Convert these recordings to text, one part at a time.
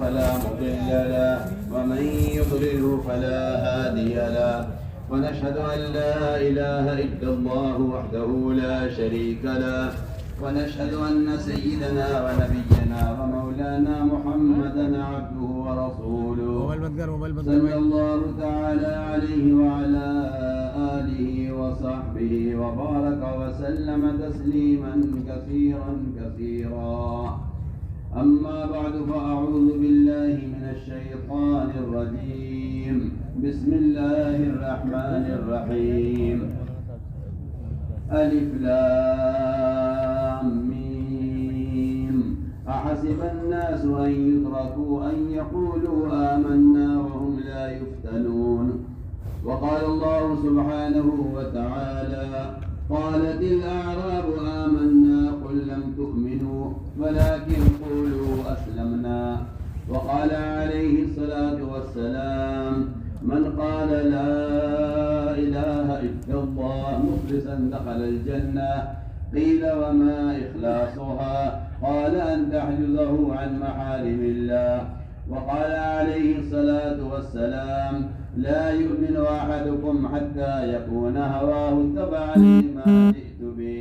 فلا مضل له ومن يضلله فلا هادي له ونشهد أن لا إله إلا الله وحده لا شريك له ونشهد أن سيدنا ونبينا ومولانا محمدا عبده ورسوله صلى الله تعالى عليه وعلى آله وصحبه وبارك وسلم تسليما كثيرا كثيرا. أما بعد فأعوذ بالله من الشيطان الرجيم. بسم الله الرحمن الرحيم. ألف لام ميم. أحسب الناس أن يتركوا أن يقولوا آمنا وهم لا يفتنون. وقال الله سبحانه وتعالى: قالت الأعراب آمنا قل لم تؤمنوا ولكن قولوا أسلمنا. وقال عليه الصلاة والسلام: من قال لا إله إلا الله مخلصا دخل الجنة. قيل: وما إخلاصها؟ قال: أن تحجزه عن محارم الله. وقال عليه الصلاة والسلام: لا يؤمن أحدكم حتى يكون هواه تبعا لما جئت به.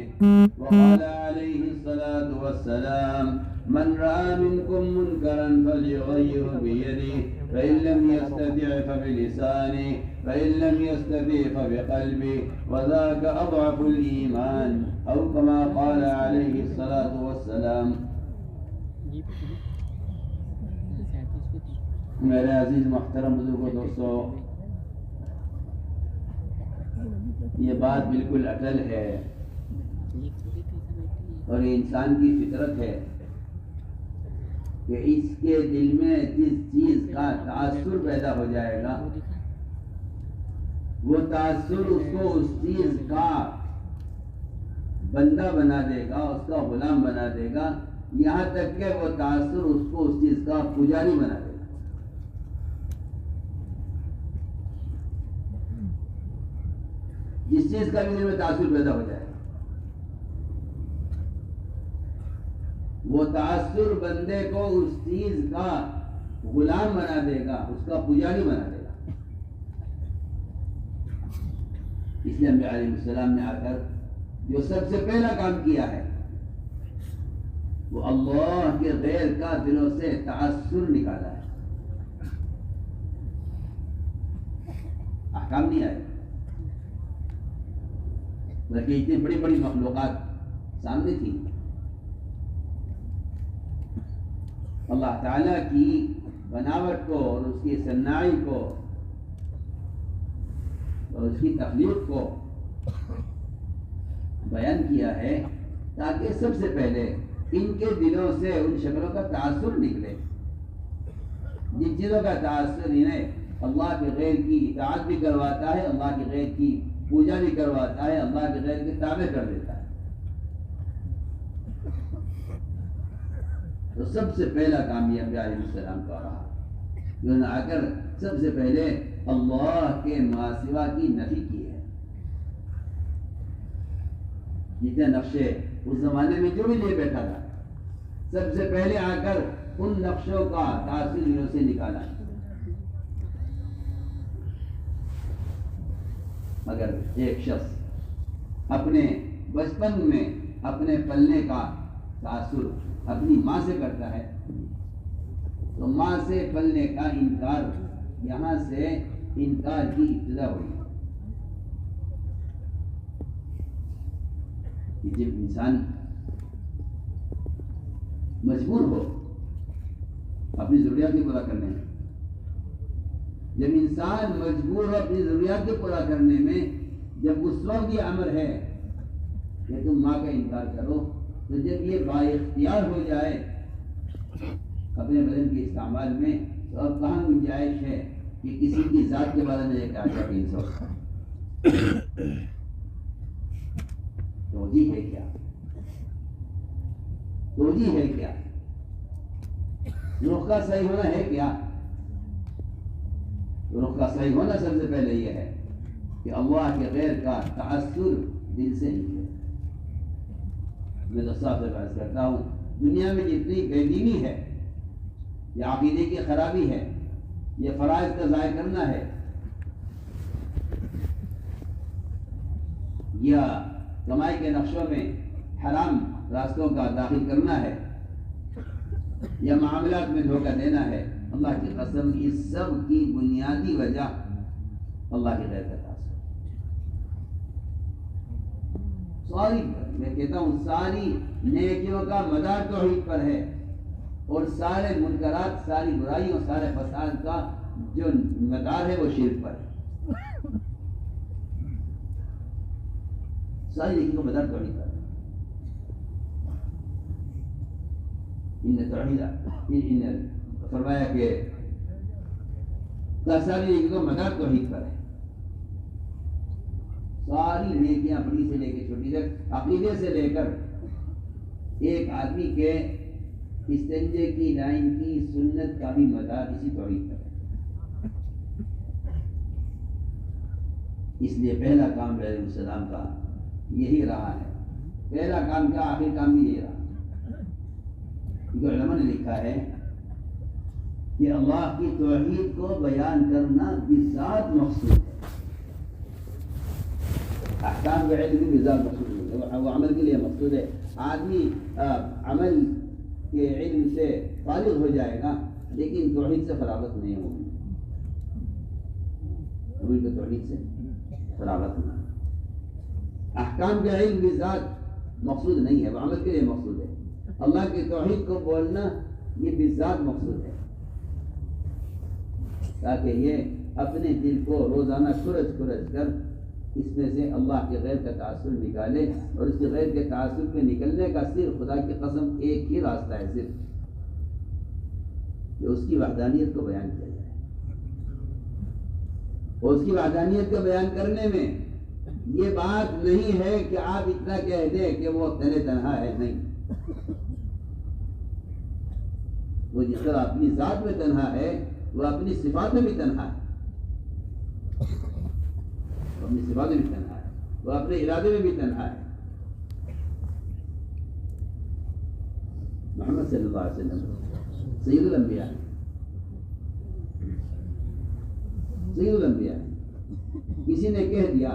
وقال عليه الصلاة والسلام: من رأى منكم منكرا فليغيره بيده فإن لم يستطع فبلسانه فإن لم يستطع فبقلبه وذاك أضعف الإيمان أو كما قال عليه الصلاة والسلام. میرے عزیز محترم بزرگوں دوستو، یہ بات بالکل اٹل ہے اور یہ انسان کی فطرت ہے کہ اس کے دل میں جس چیز کا تاثر پیدا ہو جائے گا وہ تاثر اس کو اس چیز کا بندہ بنا دے گا، اس کا غلام بنا دے گا، یہاں تک کہ وہ تاثر اس کو اس چیز کا پجاری بنا دے گا۔ جس چیز کا بھی دل میں تاثر پیدا ہو جائے گا وہ تاثر بندے کو اس چیز کا غلام بنا دے گا، اس کا پجاری بنا دے گا۔ اس لیے انبیاء علیہ السلام نے آ کر جو سب سے پہلا کام کیا ہے وہ اللہ کے غیر کا دلوں سے تاثر نکالا ہے۔ احکام نہیں آئے بلکہ اتنی بڑی بڑی مخلوقات سامنے تھی۔ اللہ تعالیٰ کی بناوٹ کو اور اس کی صنائی کو اور اس کی تخلیق کو بیان کیا ہے تاکہ سب سے پہلے ان کے دلوں سے ان شکلوں کا تاثر نکلے جن چیزوں کا تاثر انہیں اللہ کے غیر کی اطاعت بھی کرواتا ہے، اللہ کے غیر کی پوجا بھی کرواتا ہے، اللہ کے غیر کے تابع کر دیتا ہے۔ تو سب سے پہلا کام یہ انبیاء علیہ السلام کا رہا، جو نے آ کر سب سے پہلے اللہ کے ما سوا کی نفی کی ہے۔ جتنے نقشے اس زمانے میں جو بھی لے بیٹھا تھا سب سے پہلے آ کر ان نقشوں کا تاثر انہوں سے نکالا۔ اگر ایک شخص اپنے بچپن میں اپنے پلنے کا تاثر اپنی ماں سے کرتا ہے تو ماں سے پلنے کا انکار، یہاں سے انکار کی ابتدا ہوئی۔ جب انسان مجبور ہو اپنی ضروریات کو پورا کرنے میں، جب انسان مجبور ہو اپنی ضروریات کو پورا کرنے میں، جب اس وقت یہ امر ہے کہ تم ماں کا انکار کرو، تو جب یہ با اختیار ہو جائے اپنے بدن کے استعمال میں، تو اب کہاں گنجائش ہے کہ کسی کی ذات کے بارے میں یہ کہا جائے کہ انسان توجیہ ہے کیا؟ توجیہ ہے کیا؟ رخ کا صحیح ہونا ہے کیا؟ رخ کا صحیح ہونا سب سے پہلے یہ ہے کہ اللہ کے غیر کا تاثر دل سے نکلے۔ میں تو صاف سے بحث کرتا ہوں، دنیا میں جتنی بے دینی ہے، یہ عقیدے کی خرابی ہے، یہ فرائض کا ضائع کرنا ہے، یا کمائی کے نقشوں میں حرام راستوں کا داخل کرنا ہے، یا معاملات میں دھوکہ دینا ہے۔ اللہ کی قسم اس سب کی بنیادی وجہ اللہ کے غیر کا تعصب۔ ساری میں کہتا ہوں ساری نیکیوں کا مدار توحید پر ہے، اور سارے منکرات، ساری برائیوں، سارے فساد کا جو مدار ہے وہ شرک پر ہے۔ ساری نیکیوں کا مدار توحید پر ہے۔ فرمایا کہ ساری نیکیوں کا مدار توحید پر ہے۔ ساری نیکیاں بڑی سے لے کے چھوٹی تک، عقیدے سے لے کر ایک آدمی کے استنجے کی لائن کی سنت کا بھی مدار اسی توحید پر ہے۔ اس لیے پہلا کام علیہ السلام کا یہی رہا ہے، پہلا کام کیا، آخر کام بھی یہی رہا۔ کیونکہ علماء نے لکھا ہے کہ اللہ کی توحید کو بیان کرنا بذات مقصود ہے، احکام کے علم بھی بذات مقصود ہے، وہ عمل کے لیے مقصود ہے۔ آدمی عمل کے علم سے فارغ ہو جائے گا لیکن توحید سے فراغت نہیں ہوگی، توحید سے فراغت نہیں۔ احکام کے علم بذات مقصود نہیں ہے، وہ عمل کے لیے مقصود ہے۔ اللہ کی توحید کو بولنا یہ بذات مقصود ہے، تاکہ یہ اپنے دل کو روزانہ کھرچ کر اس میں سے اللہ کے غیر کا تعصب نکالے، اور اس کے غیر کے تعصب میں نکلنے کا صرف خدا کی قسم ایک ہی راستہ ہے، صرف کہ اس کی وحدانیت کو بیان کیا جائے۔ اور اس کی وحدانیت کو بیان کرنے میں یہ بات نہیں ہے کہ آپ اتنا کہہ دیں کہ وہ تنہا ہے، نہیں، وہ جس طرح اپنی ذات میں تنہا ہے وہ اپنی صفات میں بھی تنہا ہے، وہ اپنی صفات میں بھی تنہا ہے، وہ اپنے ارادے میں بھی تنہا ہے۔ محمد صلی اللہ علیہ وسلم سید الانبیاء ہے، سید الانبیاء ہے۔ کسی نے کہہ دیا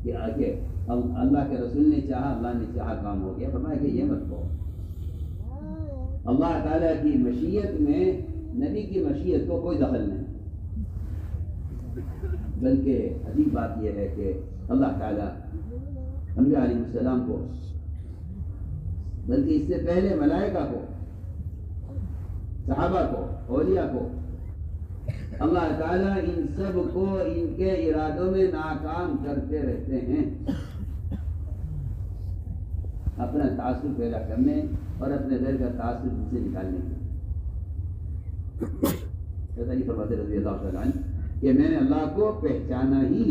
کہ آگے اللہ کے رسول نے چاہا، اللہ نے چاہا، کام ہو گیا، فرمایا کہ یہ مت کہو۔ اللہ تعالیٰ کی مشیت میں نبی کی مشیت کو کوئی دخل نہیں، بلکہ عجیب بات یہ ہے کہ اللہ تعالیٰ انبیاء علیہ السلام کو، بلکہ اس سے پہلے ملائکہ کو، صحابہ کو، اولیاء کو، اللہ تعالیٰ ان سب کو ان کے ارادوں میں ناکام کرتے رہتے ہیں، اپنا تعصب پیدا کرنے اور اپنے غیر کا تعصب سے نکالنے کے۔ فرماتے رضی اللہ تعالیٰ عنہ کہ میں نے اللہ کو پہچانا ہی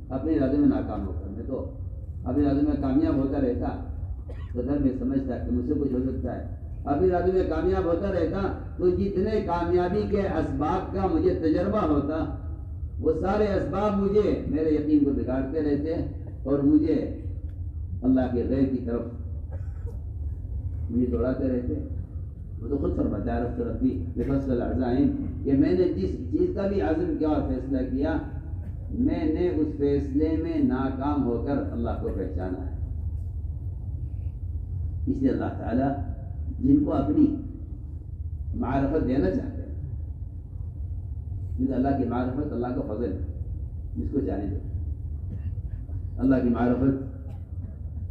اپنے ارادوں میں ناکام ہو کر، میں تو اپنے ارادوں میں کامیاب ہوتا رہتا تو گھر میں سمجھتا کہ مجھ سے کچھ ہو سکتا ہے، اپنے ارادوں میں کامیاب ہوتا رہتا تو جتنے کامیابی کے اسباب کا مجھے تجربہ ہوتا وہ سارے اسباب مجھے میرے یقین کو بگاڑتے رہتے اور مجھے اللہ کے غیر کی طرف مجھے دوڑاتے رہتے۔ وہ تو خود فرماتا ہے عرفت ربی بفصل العزائم کہ میں نے جس چیز کا بھی عزم کیا اور فیصلہ کیا، میں نے اس فیصلے میں ناکام ہو کر اللہ کو پہچانا ہے۔ اس لیے اللہ تعالیٰ جن کو اپنی معرفت دینا چاہتے ہیں، کیونکہ اللہ کی معرفت اللہ کا فضل ہے، جس کو جانے دے، اللہ کی معرفت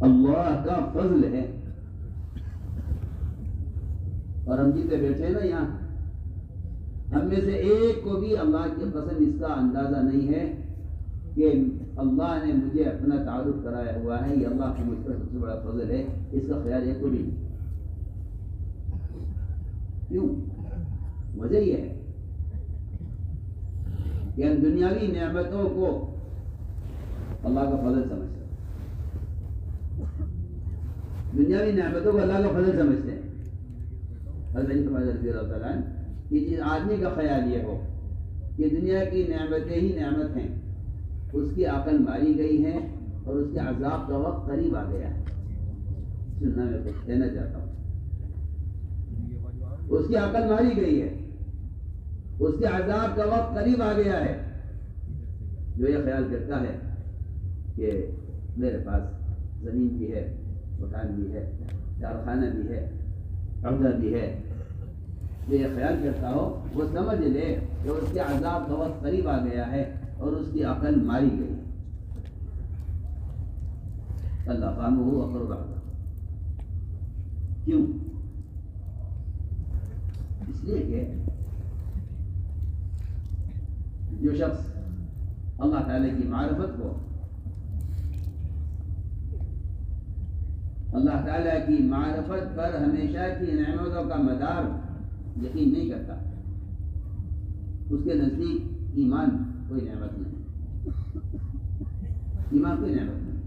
اللہ کا فضل ہے۔ اور ہم جیتے بیٹھے ہیں نا یہاں، ہم میں سے ایک کو بھی اللہ کی قسم اس کا اندازہ نہیں ہے کہ اللہ نے مجھے اپنا تعارف کرایا ہوا ہے، یہ اللہ کا مجھ پر سب سے بڑا فضل ہے، اس کا خیال ہے کوئی نہیں۔ کیوں؟ وجہ یہ ہے کہ ہم دنیاوی نعمتوں کو اللہ کا فضل سمجھتے ہیں، دنیاوی نعمتوں کو اللہ کا فضل سمجھتے ہیں۔ حضرت رضی اللہ تعالیٰ عنہ کہ جس آدمی کا خیال یہ ہو کہ دنیا کی نعمتیں ہی نعمت ہیں، اس کی عقل ماری گئی ہے اور اس کے عذاب کا وقت قریب آ گیا ہے۔ سننا میں کچھ کہنا چاہتا ہوں اس کی عقل ماری گئی ہے، اس کے عذاب کا وقت قریب آ گیا ہے. جو یہ خیال کرتا ہے کہ میرے پاس زمین بھی ہے، مکان بھی ہے، کارخانہ بھی ہے، عہدہ بھی ہے، جو یہ خیال کرتا ہو وہ سمجھ لے کہ اس کے عذاب کا وقت قریب آ گیا ہے اور اس کی عقل ماری گئی. اللہ فہمہ وقر رہا. کیوں؟ اس لیے کہ جو شخص اللہ تعالی کی معرفت کو، اللہ تعالیٰ کی معرفت پر ہمیشہ کی نعمتوں کا مدار یقین نہیں کرتا، اس کے نزدیک ایمان کوئی نعمت نہیں. ایمان کوئی نعمت نہیں،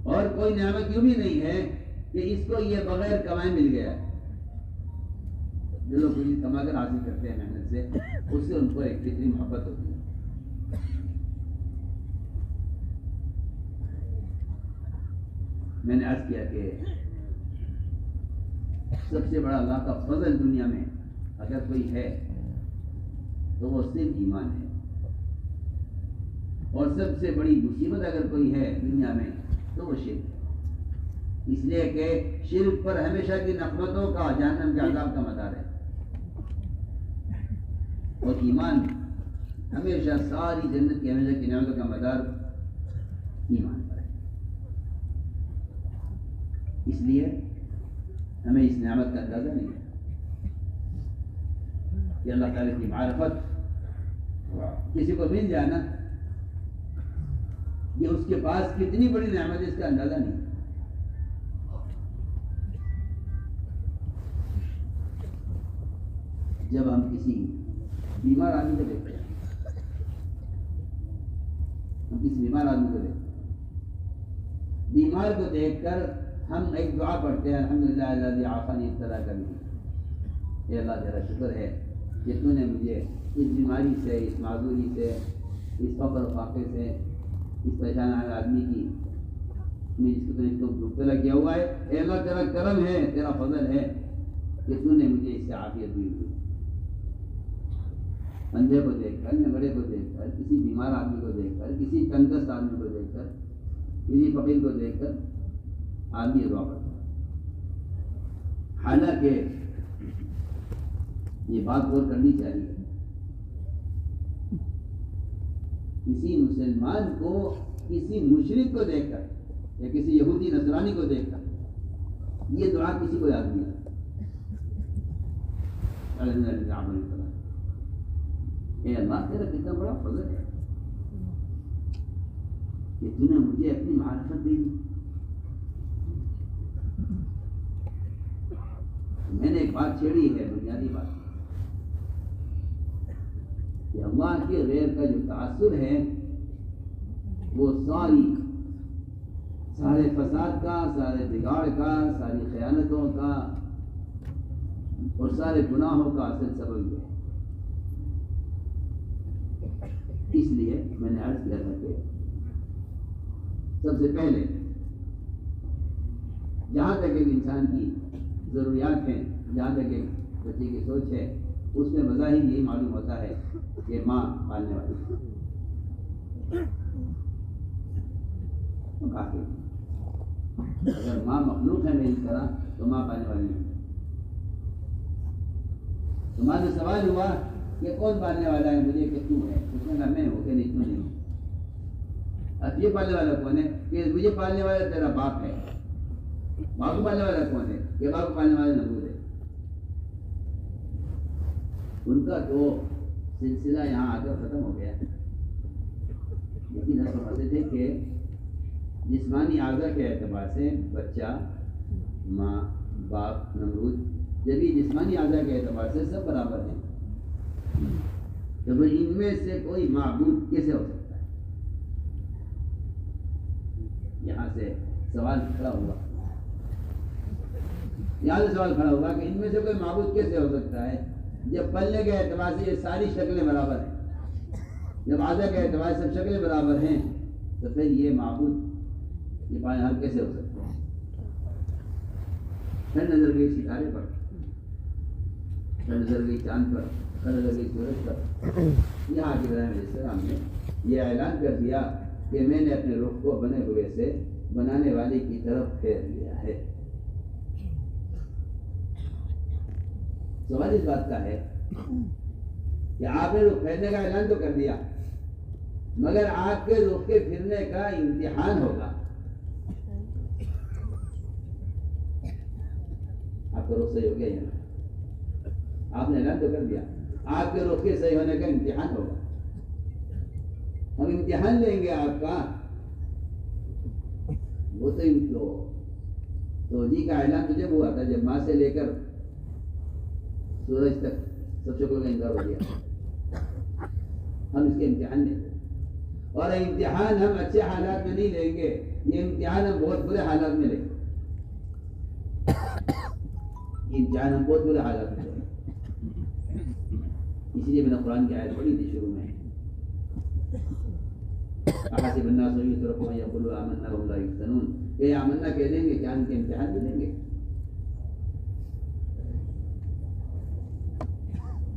اور کوئی نعمت یوں بھی نہیں ہے کہ اس کو یہ بغیر کمائے مل گیا ہے. جو لوگ کچھ کما کر حاصل کرتے ہیں محنت سے، اس سے ان کو ایک فطری محبت ہوتی ہے. میں نے عرض کیا کہ سب سے بڑا اللہ کا فضل دنیا میں اگر کوئی ہے تو وہ صرف ایمان ہے، اور سب سے بڑی مصیبت اگر کوئی ہے دنیا میں تو وہ شرک ہے. اس لیے کہ شرک پر ہمیشہ کی نقمتوں کا، جہنم کے عذاب کا مدار ہے، اور ایمان ہمیشہ ساری جنت کی ہمیشہ کی نعمتوں کا مدار ایمان پر ہے. اس لیے ہمیں اس نعمت کا اندازہ نہیں ہے کہ اللہ تعالیٰ کی معرفت کسی کو مل جائے نا، یہ اس کے پاس کتنی بڑی نعمت ہے، اس کا اندازہ نہیں. جب ہم کسی بیمار آدمی کو دیکھتے ہیں، ہم کسی بیمار آدمی کو دیکھتے ہیں، بیمار کو دیکھ کر ہم ایک دعا پڑھتے ہیں، الحمدللہ الذی عافانی ابتلا کبھی. اے اللہ تیرا شکر ہے کہ تو نے مجھے اس بیماری سے، اس معذوری سے، اس فقر و فاقے سے، اس پریشان آدمی کی جس کو تو مبتلا کیا ہوا ہے، اے اللہ تیرا کرم ہے، تیرا فضل ہے کہ تو نے مجھے اس سے عافیت دی ہوئی. اندھے کو دیکھ کر، بڑے کو دیکھ کر، کسی بیمار آدمی کو دیکھ کر، کسی تنگست آدمی کو دیکھ کر، کسی فقیر کو دیکھ کر آدمی یہ دعا کرتا ہے. حالانکہ یہ بات غور کرنی چاہیے، کسی مسلمان کو کسی مشرک کو دیکھ کر یا کسی یہودی نصرانی کو دیکھ کر یہ دعا کسی کو یاد نہیں آتا. اے اللہ تیرا کتنا بڑا فضل ہے کہ تو نے مجھے اپنی معرفت دے دی. میں نے ایک بات چھیڑی ہے، بنیادی بات، کہ اللہ کے غیر کا جو تاثر ہے وہ سارے فساد کا، سارے بگاڑ کا، ساری خیانتوں کا اور سارے گناہوں کا اصل سبب ہے. اس لیے میں نے عرض کیا تھا کہ سب سے پہلے جہاں تک ایک انسان کی ضروریات ہیں، جہاں تک ایک بچے کی سوچ ہے، اس میں بظاہر یہی معلوم ہوتا ہے کہ ماں پالنے والی تو کافی. اگر ماں مخلوق ہے میری طرح تو ماں پالنے والی نہیں. تو ماں سے سوال ہوا کہ کون پالنے والا ہے مجھے، کہ تو ہے. اس نے کہا میں ہوں، کہ نہیں تو نہیں. اب یہ پالنے والا کون ہے؟ کہ مجھے پالنے والا تیرا باپ ہے. باپ کو پالنے والا کون ہے؟ کہ باپ کو پالنے والا نمرود ہے. ان کا تو سلسلہ یہاں آ کر ختم ہو گیا. لیکن ایسا سمجھتے تھے کہ جسمانی اعضاء کے اعتبار سے بچہ، ماں، باپ، نمرود، جب یہ جسمانی اعضاء کے اعتبار سے سب برابر ہیں، تو ان میں سے کوئی معبود کیسے ہو سکتا ہے؟ یہاں سے سوال کھڑا ہوا، یہاں سے سوال کھڑا ہوا کہ ان میں سے کوئی معبود کیسے ہو سکتا ہے جب پلنے کے اعتبار سے یہ ساری شکلیں برابر ہیں، جب اعضاء کے اعتبار سے سب شکلیں برابر ہیں، تو پھر یہ معبود، یہ پالنہار کیسے ہو سکتا ہے؟ پھر نظر گئی ستارے پر، کل نظر گئی چاند پر، کل نظر گئی سورج پر. یہاں کے ابراہیم علیہ السلام نے یہ اعلان کر دیا کہ میں نے اپنے رخ کو بنے ہوئے سے بنانے والے کی طرف پھیر لیا ہے. سوال اس بات کا ہے کہ آپ نے رخ پھیرنے کا اعلان تو کر دیا، مگر آپ کے رخ کے پھرنے کا امتحان ہوگا. آپ کا رخ صحیح ہو گیا یا نا؟ آپ نے اعلان تو کر دیا، آپ کے رخ کے صحیح ہونے کا امتحان ہوگا. ہم امتحان لیں گے آپ کا. وہ تو جی کا اعلان تجھے ہوا تھا جب ماں سے لے کر سورج تک سب شکل کا انکار ہو گیا. ہم اس کے امتحان لیں گے، اور امتحان ہم اچھے حالات میں نہیں لیں گے، یہ امتحان ہم بہت برے حالات میں لیں گے. امتحان ہم بہت برے حالات میں لیں گے. اسی لیے میں نے قرآن کی آیت پڑھی تھی شروع میں، احسب الناس ان یترکوا ان یقولوا آمنا وهم لا یفتنون. یہ آمنا کہہ دیں گے، کیا ان کے امتحان بھی لیں گے؟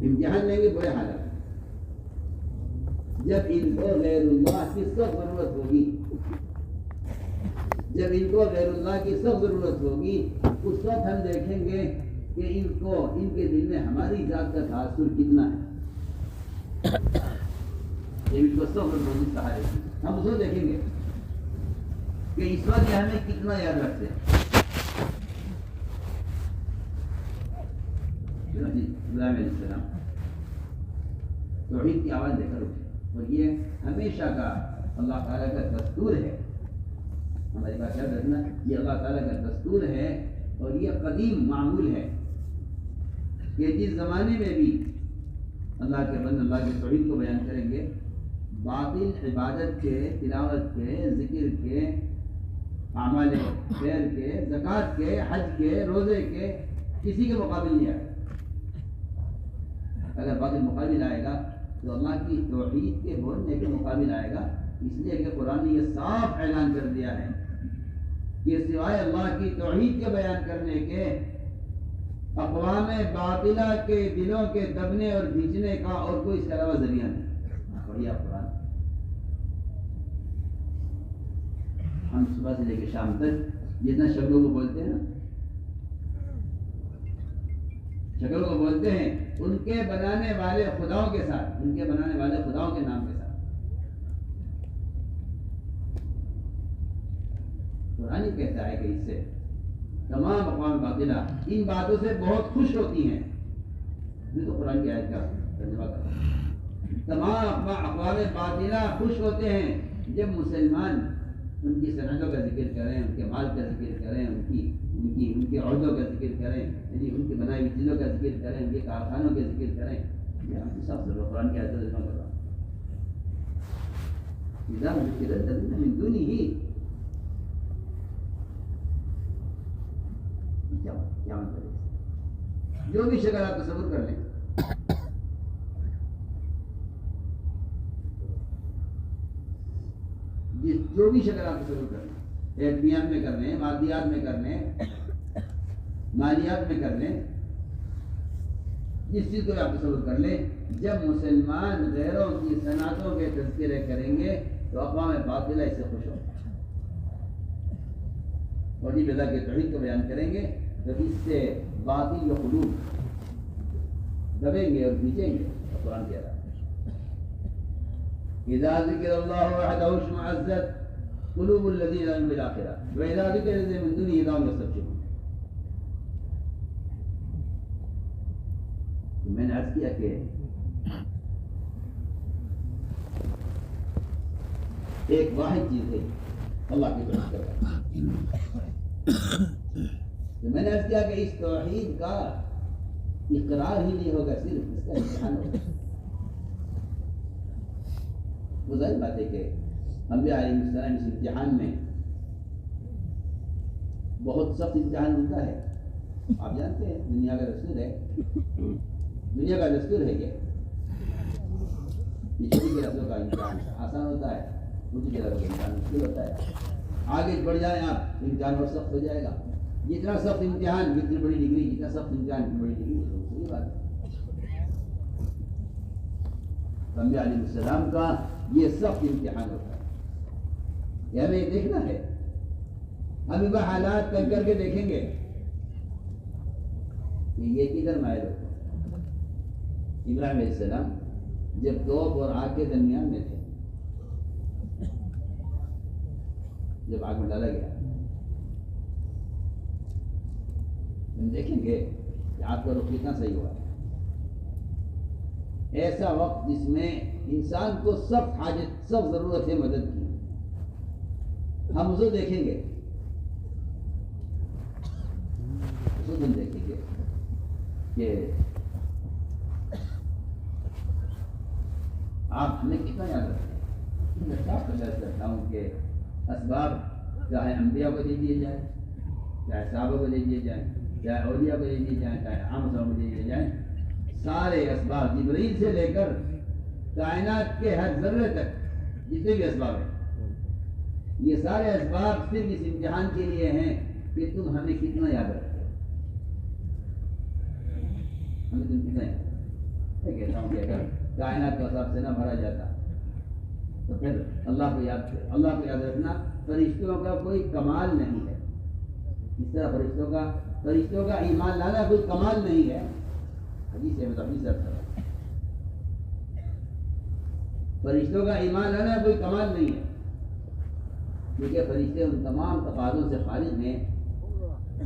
امتحان لیں گے برے حالات. جب ان کو غیر اللہ کی سخت ضرورت ہوگی، جب ان کو غیر اللہ کی سخت ضرورت ہوگی، اس وقت ہم دیکھیں گے کہ ان کے دل میں ہماری ذات کا تاثر کتنا ہے. جب ان کو سخت ضرورت ہوگی سہارے کی، ہم اس کو دیکھیں گے کہ اس وقت یہ ہمیں کتنا یاد رکھتے ہیں. ابراہیم علیہ السلام توحید کی آواز دے کر اٹھے، اور یہ ہمیشہ کا اللہ تعالیٰ کا دستور ہے. ہماری بات یاد رکھنا، یہ اللہ تعالیٰ کا دستور ہے اور یہ قدیم معمول ہے کہ جس زمانے میں بھی اللہ کے بندے اللہ کے توحید کو بیان کریں گے، باطل عبادت کے، تلاوت کے، ذکر کے، اعمال خیر کے، زکوٰۃ کے، حج کے، روزے کے کسی کے مقابل نہیں آئے. اگر باطل مقابل آئے گا تو اللہ کی توحید کے بولنے کے مقابل آئے گا. اس لیے کہ قرآن نے یہ صاف اعلان کر دیا ہے کہ سوائے اللہ کی توحید کے بیان کرنے کے اقوام باطلہ کے دلوں کے دبنے اور کھینچنے کا اور کوئی اس کے علاوہ ذریعہ نہیں. بڑھیا قرآن. ہم صبح سے لے کے شام تک جتنا شکلوں کو بولتے ہیں نا، شکلوں کو بولتے ہیں ان کے بنانے والے خداؤں کے ساتھ، ان کے بنانے والے خداؤں کے نام کے ساتھ. قرآن ہی کہتا ہے کہ اس سے تمام اقوام باطلہ ان باتوں سے بہت خوش ہوتی ہیں. میں تو قرآن کی آیت کا ترجمہ کرتا ہوں. تمام اقوام باطلہ خوش ہوتے ہیں جب مسلمان ان کی صنعتوں کا ذکر کریں، ان کے مال کا ذکر کریں، ان کے عہدوں کا ذکر کریں، ان کی بنائی ہوئی چیزوں کا ذکر کریں، ان کے کارخانوں کا ذکر کریں. یہ ہم سب سے قرآن کی آیت کا ترجمہ کر رہا ہوں. ذکر الذین من دونہ، کیا مطلب ہے؟ جو بھی شکل آپ تصور کر لیں، جو بھی شکل آپ تصور کر لیں، ایٹمیات میں کر لیں، مادیات میں کر لیں، مالیات میں کر لیں، جس چیز کو آپ تصور کر لیں، جب مسلمان غیروں کی صنعتوں کے تذکرے کریں گے تو اقوام باطلہ اس سے خوش ہوں، اور جب اللہ کے توحید کو بیان کریں گے تو اس سے باطل و قلوب دبیں گے اور کھینچیں گے. قرآن کہہ رہا ہے اذا ذکر اللہ وحدہ اشمئزت قلوب الذین لا یؤمنون بالآخرہ واذا ذکر الذین من دونہ اذا هم یستبشرون. میں نے عرض کیا کہ ایک واحد چیز ہے اللہ کی توحید کرنا. میں نے عرض کیا کہ اس توحید کا اقرار ہی نہیں ہوگا، صرف اس کا امتحان ہوگا. وہ ظاہر بات ہے کہ انبیاء علیہ السلام اس امتحان میں بہت سخت امتحان ہوتا ہے. آپ جانتے ہیں دنیا کا دستور ہے، دنیا کا دستور ہے کہ چھوٹی کے لفظوں کا امتحان آسان ہوتا ہے، اونچی کے لفظوں کا امتحان مشکل ہوتا ہے. آگے بڑھ جائیں آپ، امتحان اور سخت ہو جائے گا. جتنا سخت امتحان جتنی بڑی ڈگری، جتنا سخت امتحان اتنی بڑی ڈگری. یہ بات ہے. انبیاء علیہ السلام کا یہ سخت امتحان ہوتا ہے کہ ہمیں یہ دیکھنا ہے. ہم وہ حالات کر کے دیکھیں گے کہ یہ کدھر مائل ہوتا ہے. ابراہیم علیہ السلام جب توپ اور آگ کے درمیان میں تھے، جب آگ میں ڈالا گیا، ہم دیکھیں گے کہ آپ کا رخ کتنا صحیح ہوا ہے. ایسا وقت جس میں انسان کو سخت حاجت، سخت ضرورت ہے مدد کی، ہم اسے دیکھیں گے، اسے ہم دیکھیں گے کہ آپ ہمیں کتنا یاد رکھیں. میں صاف قدر کرتا ہوں کہ اسباب چاہے انبیاء کو دے دیے جائیں، چاہے صحابہ کو دے دیے جائیں، چاہے اولیاء کو دے دیے جائیں، چاہے عام مسلمانوں کو دے دیے جائیں، سارے اسباب جبرائیل سے لے کر کائنات کے ہر ذرے تک جتنے بھی اسباب ہیں، یہ سارے اسباب صرف اس امتحان کے لیے ہیں کہ تم ہمیں کتنا یاد رکھتے ہو. ہمیں تم کتنا یاد رکھتے. میں کہتا ہوں کہ اگر کائنات کا حساب سے نہ بھرا جاتا تو پھر اللہ کو یاد رکھنا فرشتوں کا کوئی کمال نہیں ہے. اس طرح فرشتوں کا ایمان لانا کوئی کمال نہیں ہے. حدیث ہے حدیث ہے، فرشتوں کا ایمان لانا کوئی کمال نہیں ہے، کیونکہ فرشتے ان تمام تقاضوں سے خارج ہیں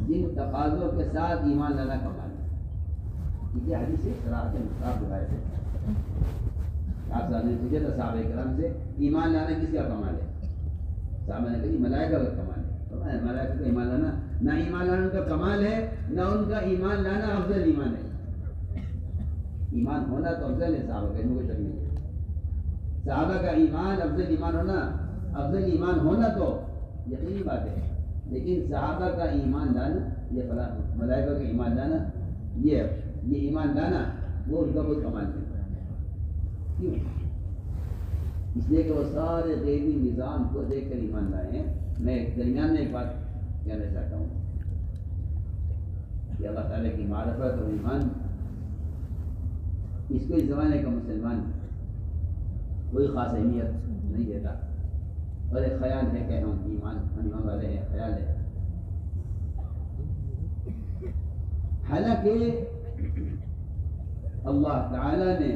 جن تقاضوں کے ساتھ ایمان لانا کمال ہے. یہ حدیث ہے، صراحت مصعب روایت ہے. آپ صاحب نے پوچھا تھا صحابہ کرام سے ایمان لانا کس کا کمال ہے؟ صحابہ نے کہا ملائکہ کا کمال ہے. ملائکہ کا ایمان لانا، نہ ایمان لانا ان کا کمال ہے، نہ ان کا ایمان لانا افضل ایمان ہے. ایمان ہونا تو افضل ہے صحابہ کا، کوئی شک نہیں ہے. صحابہ کا ایمان افضل ایمان ہونا تو یقینی بات ہے، لیکن صحابہ کا ایمان لانا، یہ ملائکہ کا ایمان لانا، یہ ایمان لانا وہ ان کا کوئی کمال نہیں. کیوں؟ اس لیے کہ وہ سارے غیبی نظام کو دیکھ کر ایمان لائے ہیں. میں درمیان میں ایک بات کہنا چاہتا ہوں کہ اللہ تعالیٰ کی معرفت اور ایمان اس کو اس زمانے کا مسلمان کوئی خاص اہمیت نہیں دیتا، اور ایک خیال ہے کہ ہم ایمان والے ہیں، خیال ہے. حالانکہ اللہ تعالیٰ نے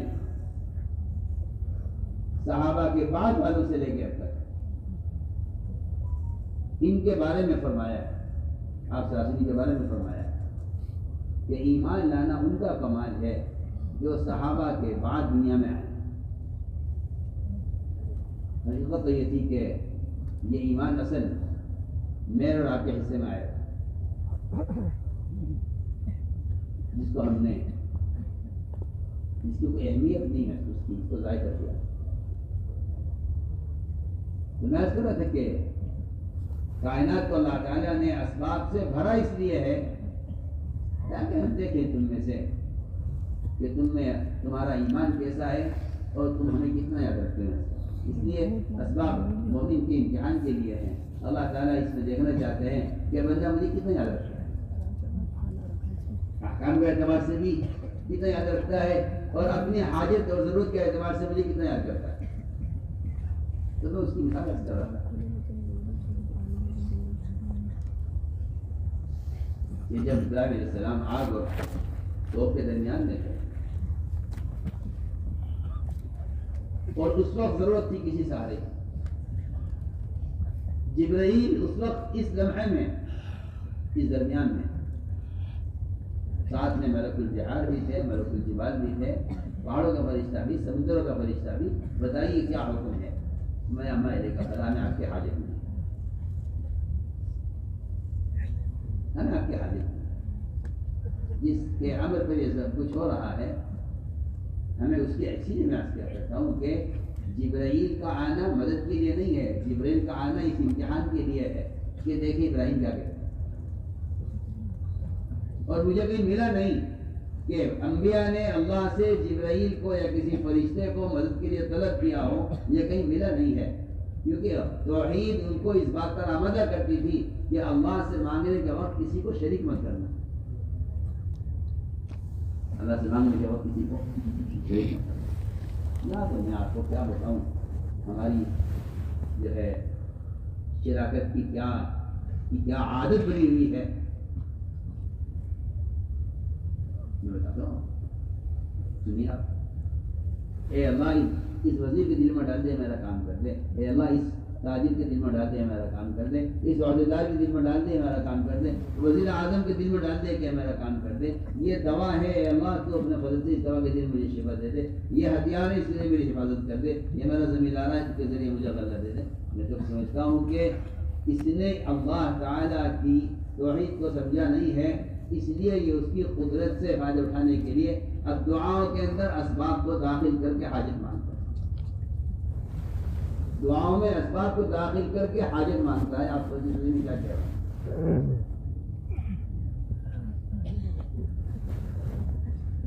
صحابہ کے بعد والوں سے لے کے اب تک ان کے بارے میں فرمایا ہے، آپ صلی کے بارے میں فرمایا ہے کہ ایمان لانا ان کا کمال ہے جو صحابہ کے بعد دنیا میں آئے. حقیقت تو یہ تھی کہ یہ ایمان اصل میرے اور آپ کے حصے میں آیا، جس کو ہم نے جس کی کوئی اہمیت نہیں محسوس کی، اس کو ضائع کر دیا. تو میں اس طرح تھا کہ کائنات کو اللہ تعالیٰ نے اسباب سے بھرا اس لیے ہے تاکہ ہم دیکھیں تم میں سے کہ تمہارا ایمان کیسا ہے اور تم ہمیں کتنا یاد رکھتے ہیں. اس لیے اسباب مومن کے امتحان کے لیے ہیں. اللہ تعالیٰ اس میں دیکھنا چاہتے ہیں کہ بندہ مجھے کتنا یاد رکھتا ہے، احکام کے اعتبار سے بھی کتنا یاد رکھتا ہے، اور اپنی حاجت اور ضرورت کے اعتبار سے مجھے کتنا یاد کرتا ہے. تو میں اس کی مثال کر رہا تھا کہ جب ابراہیم علیہ السلام آگ اور توپ کے درمیان میں تھے اور اس وقت ضرورت تھی کسی سہارے کی. جبرائیل اس وقت اس لمحے میں اس درمیان میں ساتھ میں ملک الجحار بھی تھے، ملک الجبال بھی تھے، پہاڑوں کا فرشتہ بھی، سمندروں کا فرشتہ بھی. بتائیے کیا حکم ہے؟ میں لے کر خدا میں آپ کے حاجت میں، ہمیں آپ کے حاجت میں، جس کے عمل پر یہ سب کچھ ہو رہا ہے ہمیں اس کی اچھی میں عرض کیا کرتا ہوں کہ جبرائیل کا آنا مدد کے لیے نہیں ہے، جبرائیل کا آنا اس امتحان کے لیے ہے کہ دیکھیں ابراہیم کیا کہتے ہیں. اور مجھے کہیں ملا نہیں کہ انبیاء نے اللہ سے جبرائیل کو یا کسی فرشتے کو مدد کے لیے طلب کیا ہو، یہ کہیں ملا نہیں ہے. کیونکہ توحید ان کو اس بات پر آمادہ کرتی تھی کہ اللہ سے مانگنے کے وقت کسی کو شریک مت کرنا. اللہ سے مانگنے کے وقت کسی کو شریک مت کرنا. یا تو میں آپ کو کیا بتاؤں ہماری جو ہے شراکت کی کیا عادت بنی ہوئی ہے. میں بتاتا ہوں سنیے آپ. اے اللہ اس وزیر کے دل میں ڈال دے میرا کام کر دے. اے اللہ اس تاجر کے دل میں ڈال دے میرا کام کر دے. اس عہدیدار کے دل میں ڈال دے میرا کام کر دے. وزیر اعظم کے دل میں ڈال دے کہ میرا کام کر دے. یہ دوا ہے اے اللہ تو اپنے فضل سے اس دوا کے ذریعے مجھے شفا دے دے. یہ ہتھیار ہے اس کے ذریعے میری حفاظت کر دے. یہ میرا زمیندار ہے اس کے ذریعے مجھے غلہ دے دے. میں تو سمجھتا ہوں کہ اس نے اللہ تعالیٰ کی توحید کو سمجھا نہیں ہے، اس لیے یہ اس کی قدرت سے فائدہ اٹھانے کے لیے اب دعاؤں کے اندر اسباب کو داخل کر کے حاجت مانگتا ہے. دعاؤں میں اسباب کو داخل کر کے حاجت مانگتا ہے. آپ کو کیا کہہ رہا ہوں؟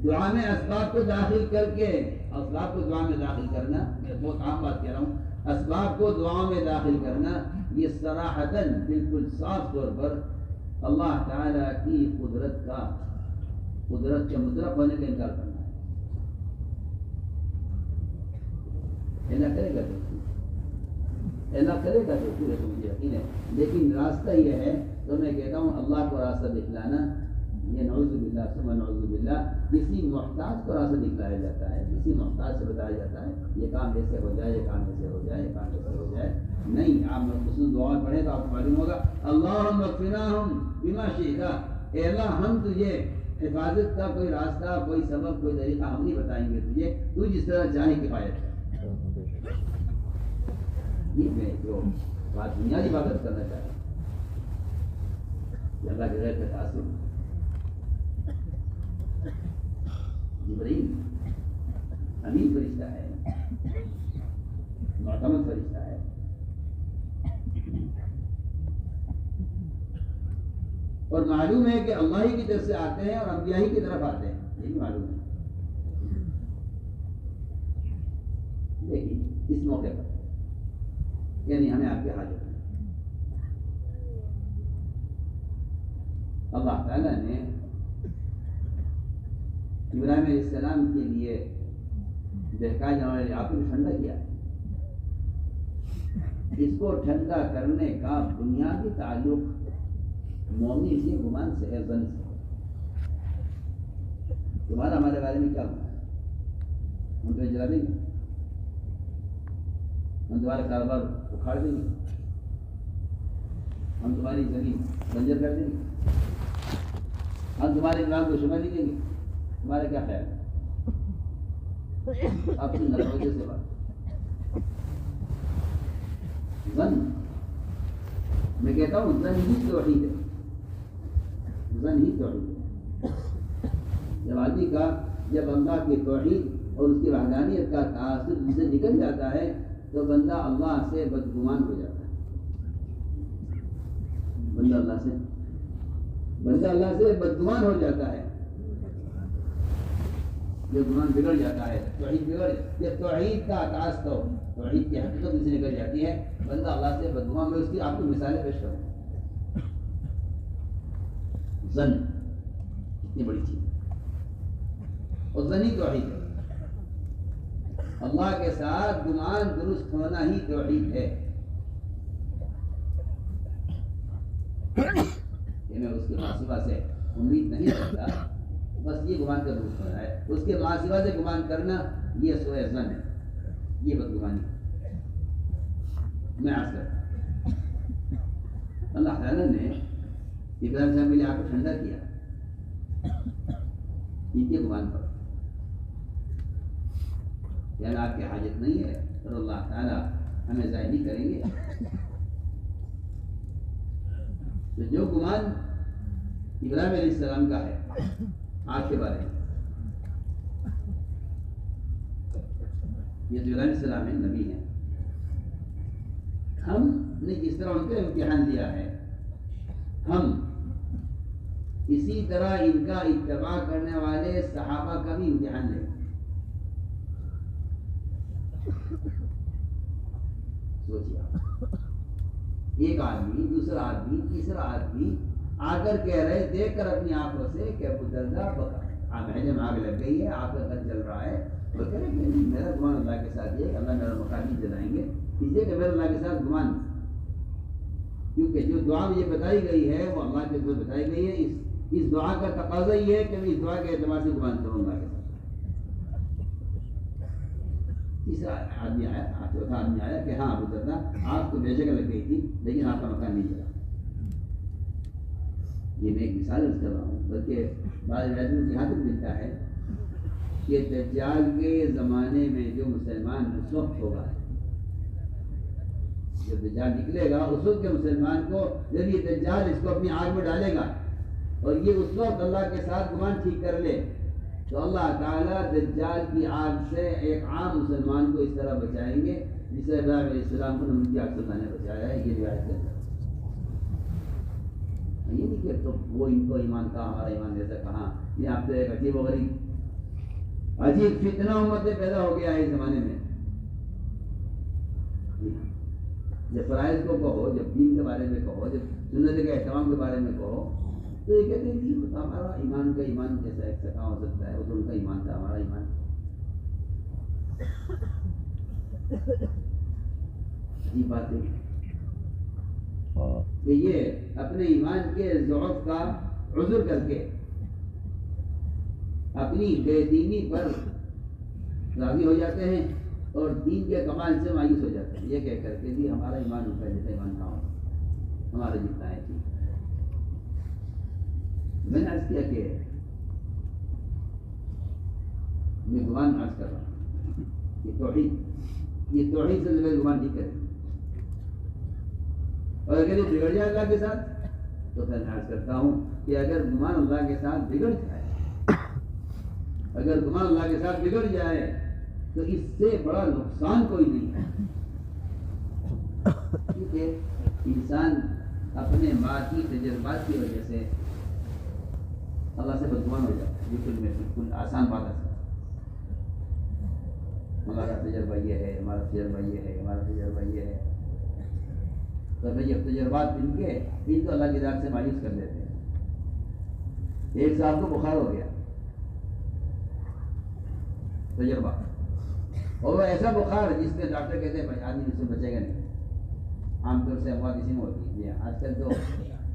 دعا میں اسباب کو داخل کر کے، اسباب کو دعا میں داخل کرنا، میں بہت عام بات کہہ رہا ہوں، اسباب کو دعا میں داخل کرنا یہ صراحتاً بالکل صاف طور پر اللہ تعالیٰ کی قدرت کے مطلق ہونے کا انکار کرنا ہے. ایسا کرے گا تو پورے تو مجھے یقین ہے. لیکن راستہ یہ ہے تو میں کہتا ہوں اللہ کو راستہ دکھلانا یہ نعوذ باللہ ثم نعوذ باللہ کسی محتاج کو راستہ دکھلایا جاتا ہے، کسی محتاج سے بتایا جاتا ہے یہ کام ایسے ہو جائے، یہ کام ایسے ہو جائے، یہ کام ایسے ہو جائے. نہیں، آپ خصوص دعا پڑھیں تو آپ کو معلوم ہوگا اللہم اکفناہم بما شئت. اے اللہ ہم تجھے حفاظت کا کوئی راستہ، کوئی سبب، کوئی طریقہ ہم نہیں بتائیں گے تجھے، تو جس طرح چاہے کفایت ہے. یہ میں جو بات بنیادی عبادت کرنا چاہتا ہوں کہ اللہ کے غیر کا تعصب. جبرائیل امین فرشتہ ہے، معتمد فرشتہ ہے. اور معلوم ہے کہ اللہ ہی کی طرف سے آتے ہیں اور انبیاء ہی کی طرف آتے ہیں، یہ بھی معلوم ہے. لیکن اس موقع پر یعنی ہمیں آپ کی حاجت ہے. اللہ تعالیٰ نے ابراہیم علیہ السلام کے لیے دہکائے جانے والے آپ کو ٹھنڈا کیا ہے. اس کو ٹھنڈا کرنے کا بنیادی تعلق مومن سے، گمان سے ہے، ظن سے. تمہارا ہمارے بارے میں کیا ہونا ہے؟ ہم تمہیں جلا دیں گے، ہم تمہارا کاروبار اکھاڑ دیں گے، ہم تمہاری زمین بنجر کر دیں گے، ہم تمہارے نام کو شمع نہیں دیں گے. تمہارا کیا خیال ہے؟ آپ کی نروجے سے بات ظن. میں کہتا ہوں ظن ہی توحید ہے، ظن ہی توحید ہے. جب آدمی کا، جب اللہ کی توحید اور اس کی وحدانیت کا تاثر سے نکل جاتا ہے تو بندہ اللہ سے بدگمان ہو جاتا ہے. بندہ اللہ سے بدگمان ہو جاتا ہے. جب گمان بگڑ جاتا ہے، توحید بگڑ، جب توحید کا آغاز تو توحید کی حقیقت سے نکل جاتی ہے، بندہ اللہ سے بدگمان. میں اس کی آپ کو مثالیں پیش کروں. ظن اتنی بڑی چیز اور ظنی توحید ہے. اللہ کے ساتھ گمان درست ہونا ہی توحید ہے. کہ میں اس کے ماسوا سے امید نہیں کرتا، بس یہ گمان کا درست ہونا ہے. اس کے ماسوا سے گمان کرنا یہ سوء ظن ہے، یہ بدگمانی. میں عرض کرتا اللہ تعالیٰ نے ابراہیم صاحب کے لیے آپ کو ٹھنڈا کیا ان کے گمان پر. یعنی آپ کی حاجت نہیں ہے اور اللہ تعالیٰ ہمیں ضائع نہیں کریں گے. تو جو گمان ابراہیم علیہ السلام کا ہے آپ کے بارے میں، یہ تو ابراہیم علیہ السلام ہے، نبی ہیں. ہم نے جس طرح ان کا امتحان لیا ہے، ہم اسی طرح ان کا اتباع کرنے والے صحابہ کا بھی امتحان لیں. سوچیے، ایک آدمی، دوسرا آدمی، تیسرا آدمی آ کر کہہ رہے، دیکھ کر اپنی آنکھوں سے کہ ابو درداء محل میں آگ لگ گئی ہے، آگ کا گھر چل رہا ہے. وہ کہہ رہے کہ میرا گمان اللہ کے ساتھ یہ کہ اللہ میرا مقام نہیں جلائیں گے، اس لیے کہ میرا اللہ کے ساتھ گمان، کیونکہ جو دعا مجھے بتائی گئی ہے وہ اللہ کے طرف بتائی گئی ہے، اس دعا کا تقاضا یہ ہے کہ میں اس دعا کے اعتبار سے گمان کروں اللہ کے ساتھ۔ تیسرا آدمی آیا، چوتھا آدمی آیا کہ ہاں ابو درداء آپ تو بے شک لگ گئی تھی لیکن آپ کا مکان نہیں چلا۔ یہ میں ایک مثال عرض کر رہا ہوں، بلکہ بعض روایتوں میں یہاں تک ملتا ہے کہ دجال کے زمانے میں جو مسلمان اس وقت ہوگا، جب دجال نکلے گا اس وقت کے مسلمان کو، جب یہ دجال اس کو اپنی آگ میں ڈالے گا اور یہ اس وقت اللہ کے ساتھ گمان ٹھیک کر لے، تو اللہ تعالیٰ دجال کی آگ سے ایک عام مسلمان کو اس طرح بچائیں گے جسے ابراہیم علیہ السلام کو نمرود کی آگ سے اللہ نے بچایا ہے۔ یہ روایت ہے، یہ نہیں کہ تو وہ ان کو ایمان کا ہمارا ایمان جیسا کہاں، یہاں پہ ایک عجیب و غریب عجیب فتنہ امت میں پیدا ہو گیا ہے اس زمانے میں۔ جب فرائض کو کہو، جب دین کے بارے میں کہو، جب سنت کے احترام کے بارے میں کہو، تو یہ کہتے ہیں کہ ہمارا ایمان کا ایمان جیسا ایک سکا ہو سکتا ہے، ان کا ایمان تھا ہمارا ایمان۔ عجیب بات ہے کہ یہ اپنے ایمان کے ضعف کا عذر کر کے اپنی بے دینی پر راضی ہو جاتے ہیں اور دین کے کمال سے مایوس ہو جاتے ہیں، یہ کہہ کر کے بھی ہمارا ایمان ان کا جیسا ایمان نہ ہو، ہمارا جتنا ہے ٹھیک۔ میں نے عرض کیا کہ میں گمان عرض کر رہا ہوں کہ توحید سے میں گمان نہیں کریں، اور اگر یہ بگڑ جائے اللہ کے ساتھ تو پھر میں عرض کرتا ہوں کہ اگر گمان اللہ کے ساتھ بگڑ جائے، اگر گمان اللہ کے ساتھ بگڑ جائے تو اس سے بڑا نقصان کوئی نہیں ہے، کیونکہ انسان اپنے ماضی تجربات کی وجہ سے اللہ سے بدگمان ہو جاتا ہے۔ بالکل آسان بات ہے، ہمارا تجربہ یہ ہے، ہمارا تجربہ یہ ہے، ہمارا تجربہ یہ ہے، تو بھائی اب تجربات ان کو اللہ کی ذات سے مایوس کر دیتے ہیں۔ ایک صاحب کو بخار ہو گیا، تجربہ، اور وہ ایسا بخار جس میں ڈاکٹر کہتے ہیں آدمی اس سے بچے گا نہیں، عام طور سے اموات اسی میں ہوتی ہے۔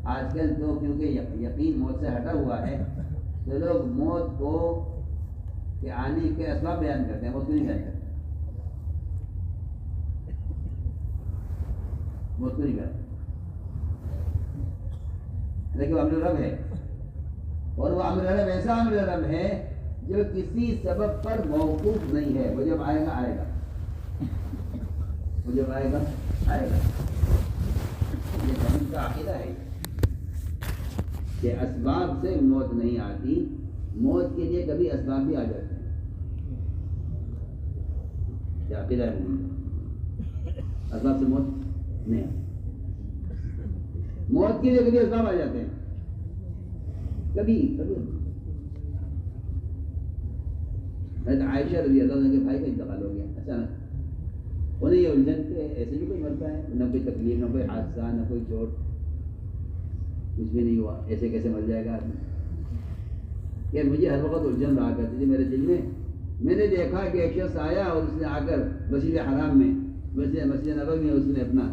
آج کل تو کیونکہ یقین موت سے ہٹا ہوا ہے تو لوگ موت کو کہ آنے کے اسباب بیان کرتے ہیں، موت کو نہیں بیان کرتے، موت کو نہیں کرتے، لیکن وہ امر رب ہے، اور وہ امر رب ایسا امر رب ہے جو کسی سبب پر موقوف نہیں ہے، وہ جب آئے گا آئے گا، وہ جب آئے گا آئے گا۔ یہ ہم کا عقیدہ ہے کہ اسباب سے موت نہیں آتی، موت کے لیے کبھی اسباب بھی آ جاتے ہیں، یہ عقیدہ ہے، اسباب سے موت نہیں آتی، موت کے لیے کبھی اسباب آ جاتے ہیں، کبھی عائشہ رضی اللہ عنہ کے بھائی کا انتقال ہو گیا اچانک، انہیں یہ الجھن کہ ایسے بھی کوئی مرتا ہے، نہ کوئی تکلیف، نہ کوئی حادثہ، نہ کوئی چوٹ، کچھ بھی نہیں ہوا، ایسے کیسے مر جائے گا آدمی؟ کہ مجھے ہر وقت الجھن رہا کرتی تھی میرے دل میں نے دیکھا کہ ایک شخص آیا اور اس نے آ کر مسجد حرام میں، مسجد نبوی میں اس نے اپنا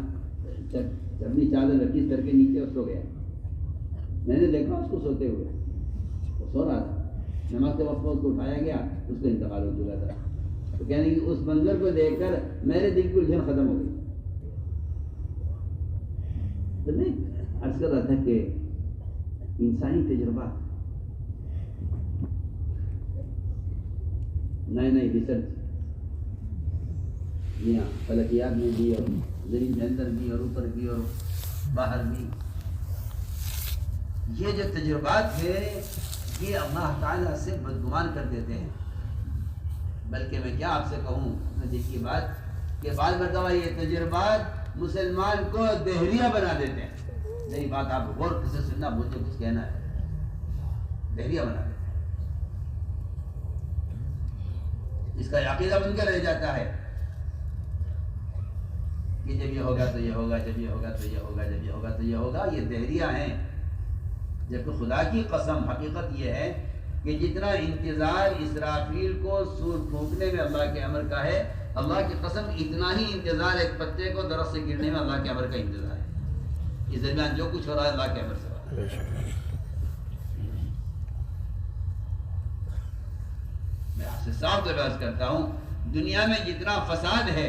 اپنی چادر رکھی سر کے نیچے اور سو گیا، میں نے دیکھا اس کو سوتے ہوئے، وہ سو رہا تھا، نماز کے وقت اس کو اٹھایا گیا، اس کو انتقال ہو چکا تھا، تو کہنے کہ اس منظر کو دیکھ کر میرے دل کی الجھن ختم ہو گئی۔ تو میں عرض کر رہا تھا کہ انسانی تجربات، نئے نئے ریسرچ، یہاں فلکیات میں بھی اور زمین کے اندر بھی اور اوپر بھی اور باہر بھی، یہ جو تجربات ہے یہ اللہ تعالیٰ سے بدگمان کر دیتے ہیں۔ بلکہ میں کیا آپ سے کہوں نزدیک کی بات کہ بعض مرتبہ یہ تجربات مسلمان کو دہریہ بنا دیتے ہیں۔ میری بات آپ غور سے سننا، مجھے کچھ کہنا ہے، دہریہ بنا دیتے ہیں، اس کا عقیدہ بن کر رہ جاتا ہے کہ جب یہ ہوگا تو یہ ہوگا، جب یہ ہوگا تو یہ ہوگا، جب یہ ہوگا تو یہ ہوگا۔ یہ دہریہ ہیں، جبکہ خدا کی قسم حقیقت یہ ہے کہ جتنا انتظار اسرافیل کو سور پھونکنے میں اللہ کے امر کا ہے، اللہ کی قسم اتنا ہی انتظار ایک پتے کو درخت سے گرنے میں اللہ کے امر کا انتظار ہے۔ اس درمیان جو کچھ ہو رہا ہے اللہ کے امر سے ہو رہا ہے۔ میں آپ سے صاف طور عرض کرتا ہوں، دنیا میں جتنا فساد ہے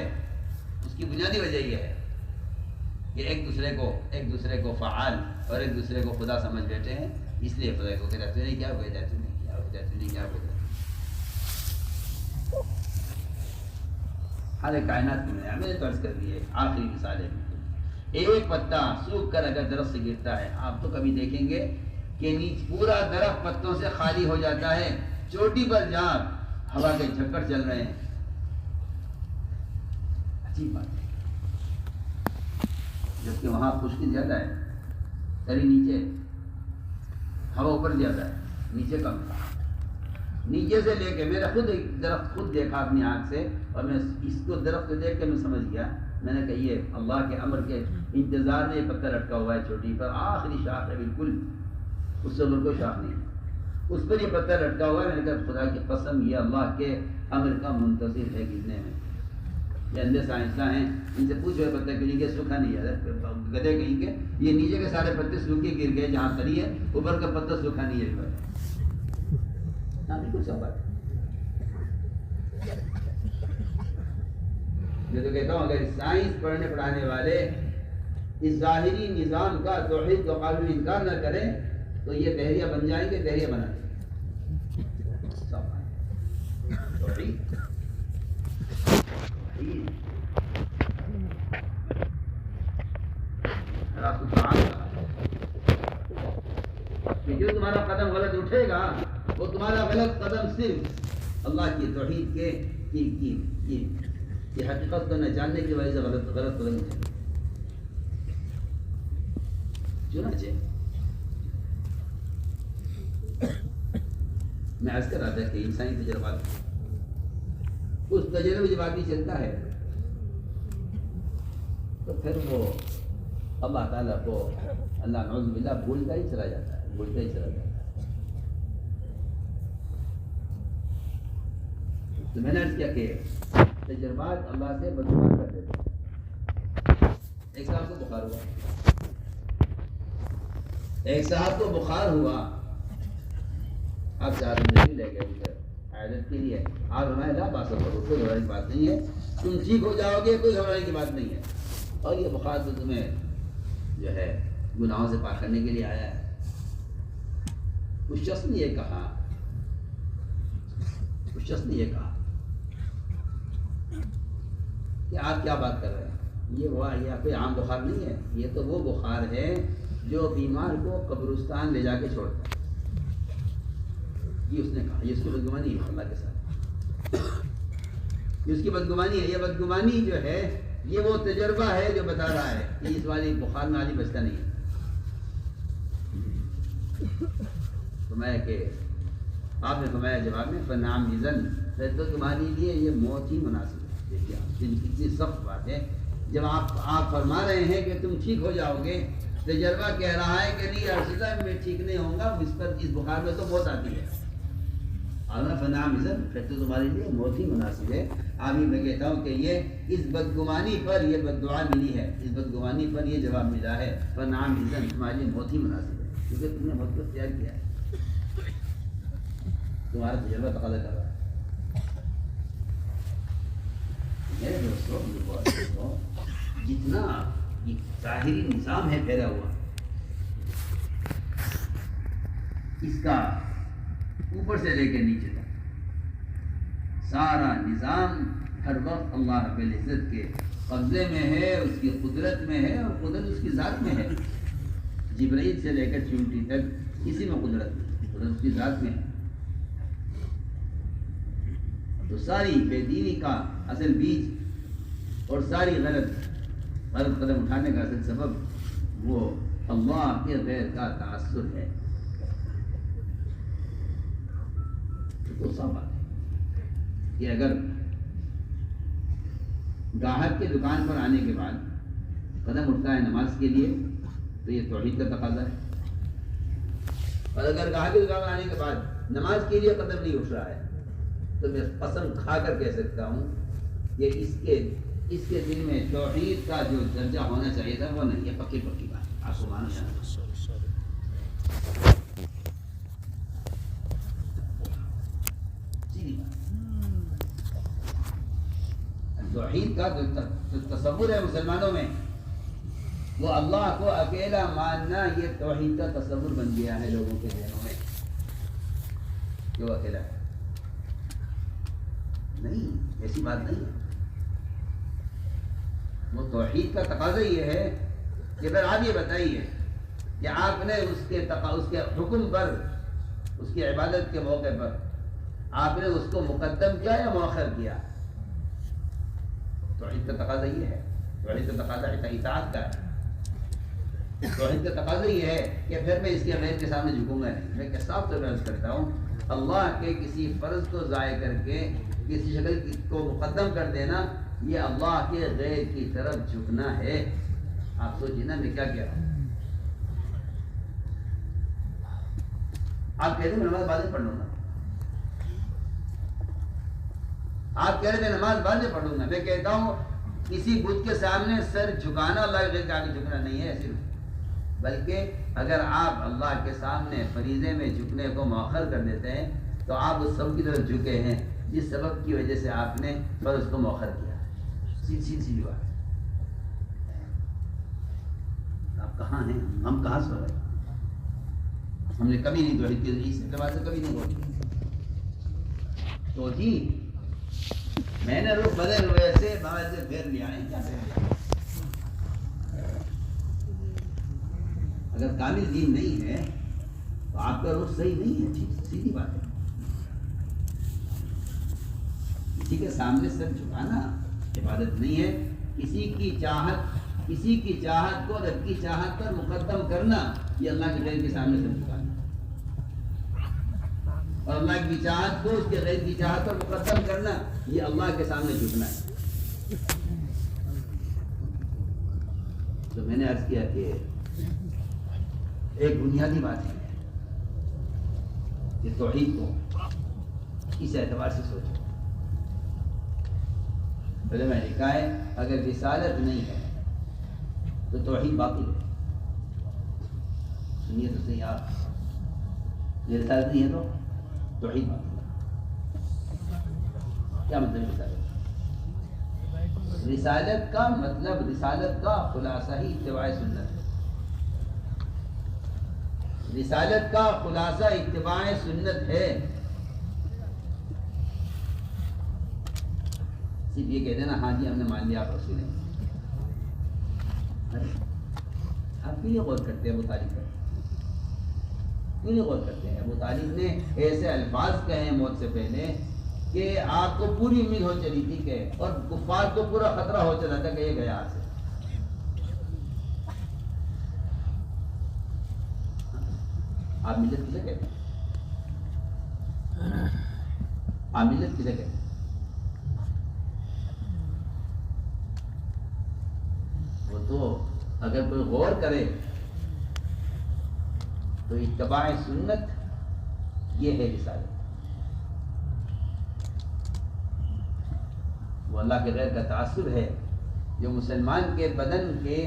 اس کی بنیادی وجہ یہ ہے کہ ایک دوسرے کو فعال اور ایک دوسرے کو خدا سمجھ بیٹھے ہیں، اس لیے خدا کو کہتا ہے تو نے کیا بھیجا، تو نے کیا بھیجا، تو نے کیا بھیجا۔ ہر کائنات میں نے تو عرض کر دی ہے، آخری مثال ہے، ایک پتا سوکھ کر اگر درخت سے گرتا ہے، آپ تو کبھی دیکھیں گے کہ پورا درخت پتوں سے خالی ہو جاتا ہے، چوٹی پر جا ہوا کے جھکڑ چل رہے ہیں۔ عجیب بات ہے، جبکہ وہاں خشکی زیادہ ہے، تری نیچے، ہوا اوپر زیادہ ہے، نیچے کم ہے۔ نیچے سے لے کے میں نے خود ایک درخت خود دیکھا اپنی آنکھ سے، اور میں اس کو درخت کو دیکھ کے میں سمجھ گیا، میں نے کہا یہ اللہ کے امر کے انتظار میں یہ پتہ لٹکا ہوا ہے چوٹی پر، آخری شاخ ہے بالکل، اس سے اور کوئی شاخ نہیں ہے، اس پر یہ پتہ لٹکا ہوا ہے۔ میں نے کہا خدا کی قسم یہ اللہ کے امر کا منتظر ہے گرنے میں۔ یہ اندھے سائنسداں ہیں، ان سے پوچھو پتہ کہیں کہ سوکھا نہیں ہے، گدے کہیں کہ یہ نیچے کے سارے پتے سوکھے گر گئے جہاں تری ہے، اوپر کا پتا سوکھا نہیں ہے۔ بالکل سب بات ہے۔ میں تو کہتا ہوں اگر سائنس پڑھنے پڑھانے والے اس ظاہری نظام کا توحید و قابل انکار نہ کریں تو یہ دہریہ بن جائیں گے، دہریہ بنا دیں گے۔ سب بات ہے، توحید کہ جو تمہارا قدم غلط اٹھے گا وہ تمہارا غلط قدم صرف اللہ کی توحید کی حقیقت کو نہ جاننے کی وجہ سے غلط قدم اٹھے گا۔ چنانچہ میں عرض کر رہا تھا کہ انسانی تجربات، اس تجربے جب آدمی چلتا ہے تو پھر وہ اللہ تعالیٰ کو اللہ نعوذ باللہ بھولتا ہی چلا جاتا ہے، بھولتا ہی چلا جاتا ہے۔ تو میں نے عرض کیا کہ تجربات اللہ سے بدگمان کر دیتے ہیں۔ ایک صاحب کو بخار ہوا، اب سے آدمی نہیں لے گئے ادھر عیادت کے لیے، آپ ہمارے لا بات کرو، کوئی گھبرانے کی بات نہیں ہے، تم ٹھیک ہو جاؤ گے، کوئی گھبرانے کی بات نہیں ہے، اور یہ بخار تو تمہیں جو ہے گناہوں سے پاک کرنے کے لیے آیا ہے۔ اس شخص نے یہ کہا کہ آپ کیا بات کر رہے ہیں، یہ کوئی عام بخار نہیں ہے، یہ تو وہ بخار ہے جو بیمار کو قبرستان لے جا کے چھوڑتا ہے۔ یہ اس نے کہا، یہ اس کی بدگمانی ہے اللہ کے ساتھ، یہ اس کی بدگمانی ہے۔ یہ بدگمانی جو ہے یہ وہ تجربہ ہے جو بتا رہا ہے کہ اس والی بخار میں آدمی بچتا نہیں ہے۔ فرمایا کہ آپ نے فرمایا جواب میں فنعم اذن، پھر تو تمہارے لیے یہ موت ہی مناسب ہے۔ دیکھیے کتنی سخت بات ہے، جب آپ فرما رہے ہیں کہ تم ٹھیک ہو جاؤ گے، تجربہ کہہ رہا ہے کہ نہیں یا رسول اللہ میں ٹھیک نہیں ہوں گا، اس بخار میں تو موت آتی ہے۔ فنعم اذن، پھر تو تمہارے لیے موت ہی مناسب ہے۔ ابھی میں کہتا ہوں کہ یہ اس بدگمانی پر یہ بددعا ملی ہے، اس بدگمانی پر یہ جواب ملا ہے، فنعم اذن، تمہارے لیے موت ہی مناسب ہے، کیونکہ تم نے موت کو اختیار کیا ہے، تمہارا تجربہ تقاضا کر رہا ہے۔ میرے دوستوں، جتنا یہ ظاہری نظام ہے پھیلا ہوا، اس کا اوپر سے لے کے نیچے تک سارا نظام ہر وقت اللہ رب العزت کے قبضے میں ہے، اس کی قدرت میں ہے، اور قدرت اس کی ذات میں ہے۔ جبرائیل سے لے کر چونٹی تک اسی میں قدرت اس کی ذات میں ہے۔ تو ساری بے دینی کا اصل بیج اور ساری غلط قدم اٹھانے کا اصل سبب وہ اللہ کے غیر کا تعصب ہے۔ تو صاف بات ہے کہ اگر گاہک کے دکان پر آنے کے بعد قدم اٹھتا ہے نماز کے لیے تو یہ توحید کا تقاضا ہے، اور اگر گاہک کی دکان پر آنے کے بعد نماز کے لیے قدم نہیں اٹھ رہا ہے تو میں قسم کھا کر کہہ سکتا ہوں کہ اس کے دل میں توحید کا جو درجہ ہونا چاہیے تھا وہ نہیں ہے. پکی بات آپ کو مانو توحید کا جو تصور ہے مسلمانوں میں وہ اللہ کو اکیلا ماننا یہ توحید کا تصور بن گیا ہے لوگوں کے ذہنوں میں کہ وہ اکیلا ہے. نہیں، ایسی بات نہیں ہے. وہ توحید کا تقاضا یہ ہے کہ پھر آپ یہ بتائیے کہ آپ نے اس کے حکم پر، اس کی عبادت کے موقع پر آپ نے اس کو مقدم کیا یا مؤخر کیا؟ توحید کا تقاضا یہ ہے. توحید کا تقاضا اطاعت کا ہے. توحید کا تقاضا یہ ہے کہ پھر میں اس کے غیر کے سامنے جھکوں گا نہیں. میں صاف طور پر عرض کرتا ہوں، اللہ کے کسی فرض کو ضائع کر کے کسی شکل کو مقدم کر دینا یہ اللہ کے غیر کی طرف جھکنا ہے. آپ سوچیے نا میں کیا کہہ رہا ہوں. آپ کہتے ہیں میں نماز بعد میں پڑھ لوں گا. آپ کہہ رہے ہیں نماز بعد میں پڑھ لوں گا. میں کہتا ہوں کسی بت کے سامنے سر جھکانا اللہ کے غیر کے آگے جھکنا نہیں ہے صرف، بلکہ اگر آپ اللہ کے سامنے فریضے میں جھکنے کو مؤخر کر دیتے ہیں تو آپ اس سبب کی طرف جھکے ہیں جس سبب کی وجہ سے آپ نے فرض کو مؤخر کیا. سی بات. آپ کہاں ہیں؟ ہم کہاں سے رہے؟ ہم نے کبھی نہیں توحید کی اس اعتبار سے کبھی نہیں بولی. تو جی میں نے رخ بدل ہوئے سے باہر سے پھیر لیا ہے. کیا اگر کامل دین نہیں ہے تو آپ کا رخ صحیح نہیں ہے. سیدھی بات ہے. کسی کے سامنے سر جھکانا عبادت نہیں ہے. کسی کی چاہت کو رب کی چاہت پر مقدم کرنا یہ اللہ کے غیر کے سامنے سر جھکانا، اور اللہ کی چاہت کو اس کے غیر کی چاہت پر مقدم کرنا یہ اللہ کے سامنے جھکنا ہے. تو میں نے عرض کیا کہ ایک بنیادی بات ہے کہ توحید کو اس اعتبار سے سوچو. علماء نے لکھا ہے اگر رسالت نہیں ہے تو توحید باطل ہے. سنیے تو صحیح آپ، یہ رسالت نہیں ہے تو توحید باطل ہے. کیا مطلب رسالت؟ رسالت کا مطلب، رسالت کا خلاصہ ہی اتباع سنت ہے. رسالت کا خلاصہ اتباع سنت ہے. صرف یہ کہتے ہیں نا ہاں جی ہم نے مان لیا آپ رسول ہیں. آپ کیوں نہیں غور کرتے ابو طالب پر؟ کیوں نہیں غور کرتے ہیں؟ ابو طالب نے ایسے الفاظ کہے ہیں موت سے پہلے کہ آپ کو پوری امید ہو چلی تھی کہ، اور کفار کو پورا خطرہ ہو چلا تھا کہ یہ گیا سے. آپ ملت کسے کہتے ہیں؟ آپ ملت کسے کہتے ہیں؟ وہ تو اگر کوئی غور کرے تو اتباع سنت یہ ہے رسالت. وہ اللہ کے غیر کا تعصب ہے جو مسلمان کے بدن کے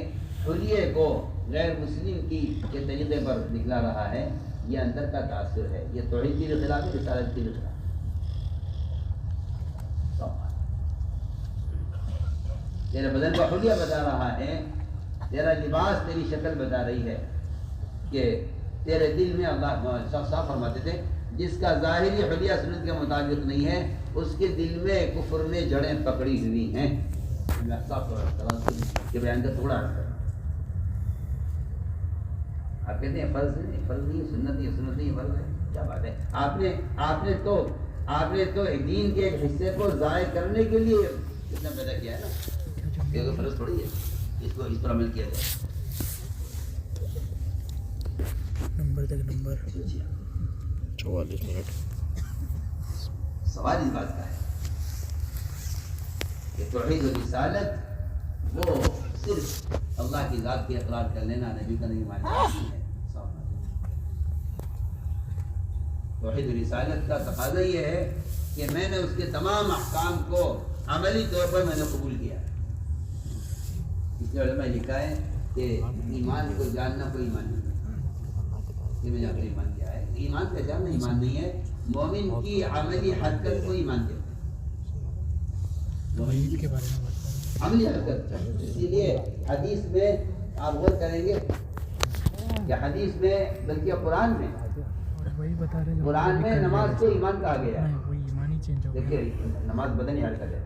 حلیے کو غیر مسلم کی کے طریقے پر نکلا رہا ہے. یہ اندر کا تاثر ہے. یہ توحید کے بھی خلاف ہے، رسالت کے بھی خلاف. تیرے بدن کا حلیہ بتا رہا ہے، تیرا لباس تیری شکل بتا رہی ہے کہ تیرے دل میں، اللہ صاف فرماتے تھے جس کا ظاہری حلیہ سنت کے مطابق نہیں ہے اس کے دل میں کفر نے جڑیں پکڑی ہوئی ہیں. کہ بیان کا تھوڑا عرض کرنا. آپ کہتے ہیں فرض نہیں، فرض نہیں، سنت نہیں، سنت نہیں، فرض ہے. کیا بات ہے؟ آپ نے تو دین کے ایک حصے کو ضائع کرنے کے لیے کتنا پیدا کیا ہے نا. یہ فرض تھوڑی ہے اس کو اس پر عمل کیا جائے. Number 44 minute. سوال اس بات کا ہے کہ توحید و رسالت وہ صرف اللہ کی ذات کی اقرار کر لینا، نبی کا نہیں ماننا ہے. توحید رسالت کا تقاضا یہ ہے کہ میں نے اس کے تمام احکام کو عملی طور پر میں نے قبول کیا. اس لیے علماء لکھا ہے کہ ایمان کو جاننا کوئی ایمان نہیں ہے. یہ میں نے اپنے ایمان کیا ہے. ایمان کا جاننا ایمان نہیں ہے. مومن کی عملی حرکت کو ایمان کہتے ہیں. عملی حرکت. اسی لیے حدیث میں آپ غور کریں گے کہ حدیث میں بلکہ قرآن میں نماز کو ایمان کہا گیا ہے. دیکھیے نماز بدنی حرکت ہے.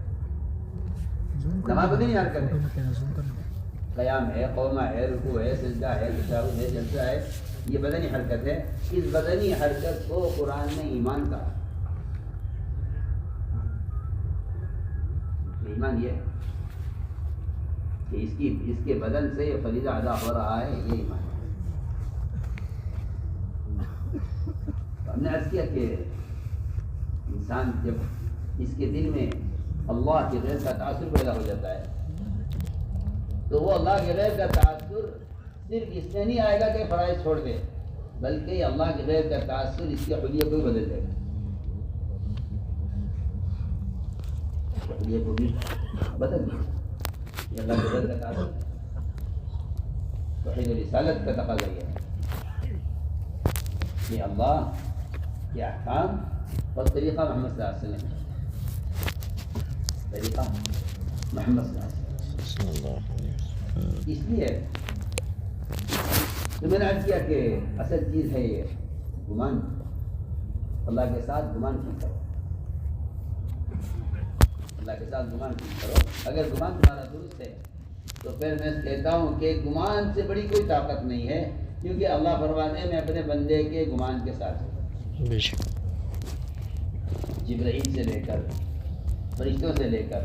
نماز بدنی حرکت ہے. قیام ہے، قومہ ہے، رکوع ہے، سجدہ ہے، تشہد ہے، جلسہ ہے، یہ بدنی حرکت ہے. اس بدنی حرکت کو قرآن نے ایمان کہا. ایمان یہ ہے کہ اس کے بدن سے یہ فریضہ ادا ہو رہا ہے، یہ ایمان ہے. ہم نے عرض کیا کہ انسان جب اس کے دل میں اللہ کے غیر کا تاثر پیدا ہو جاتا ہے تو وہ اللہ کے غیر کا تاثر صرف اس میں نہیں آئے گا کہ فرائض چھوڑ دے، بلکہ یہ اللہ کے غیر کا تاثر اس کے حلیے کو بھی بدل دے گا. حلیے کو بھی بدل دے گا. یہ اللہ کے غیر کا تاثر توحید رسالت کا تقاضا یہ ہے کہ اللہ کے احکام اور طریقہ محمد صلی اللہ علیہ وسلم، طریقہ محمد صلی اللہ علیہ وسلم. اس لیے تو میں نے عرض کیا کہ اصل چیز ہے یہ گمان. اللہ کے ساتھ گمان کیوں کرو؟ اللہ کے ساتھ گمان کیوں کرو؟ اگر گمان تمہارا درست ہے تو پھر میں کہتا ہوں کہ گمان سے بڑی کوئی طاقت نہیں ہے، کیونکہ اللہ فرماتے ہیں میں اپنے بندے کے گمان کے ساتھ ہوں. جبرائیل سے لے کر فرشتوں سے لے کر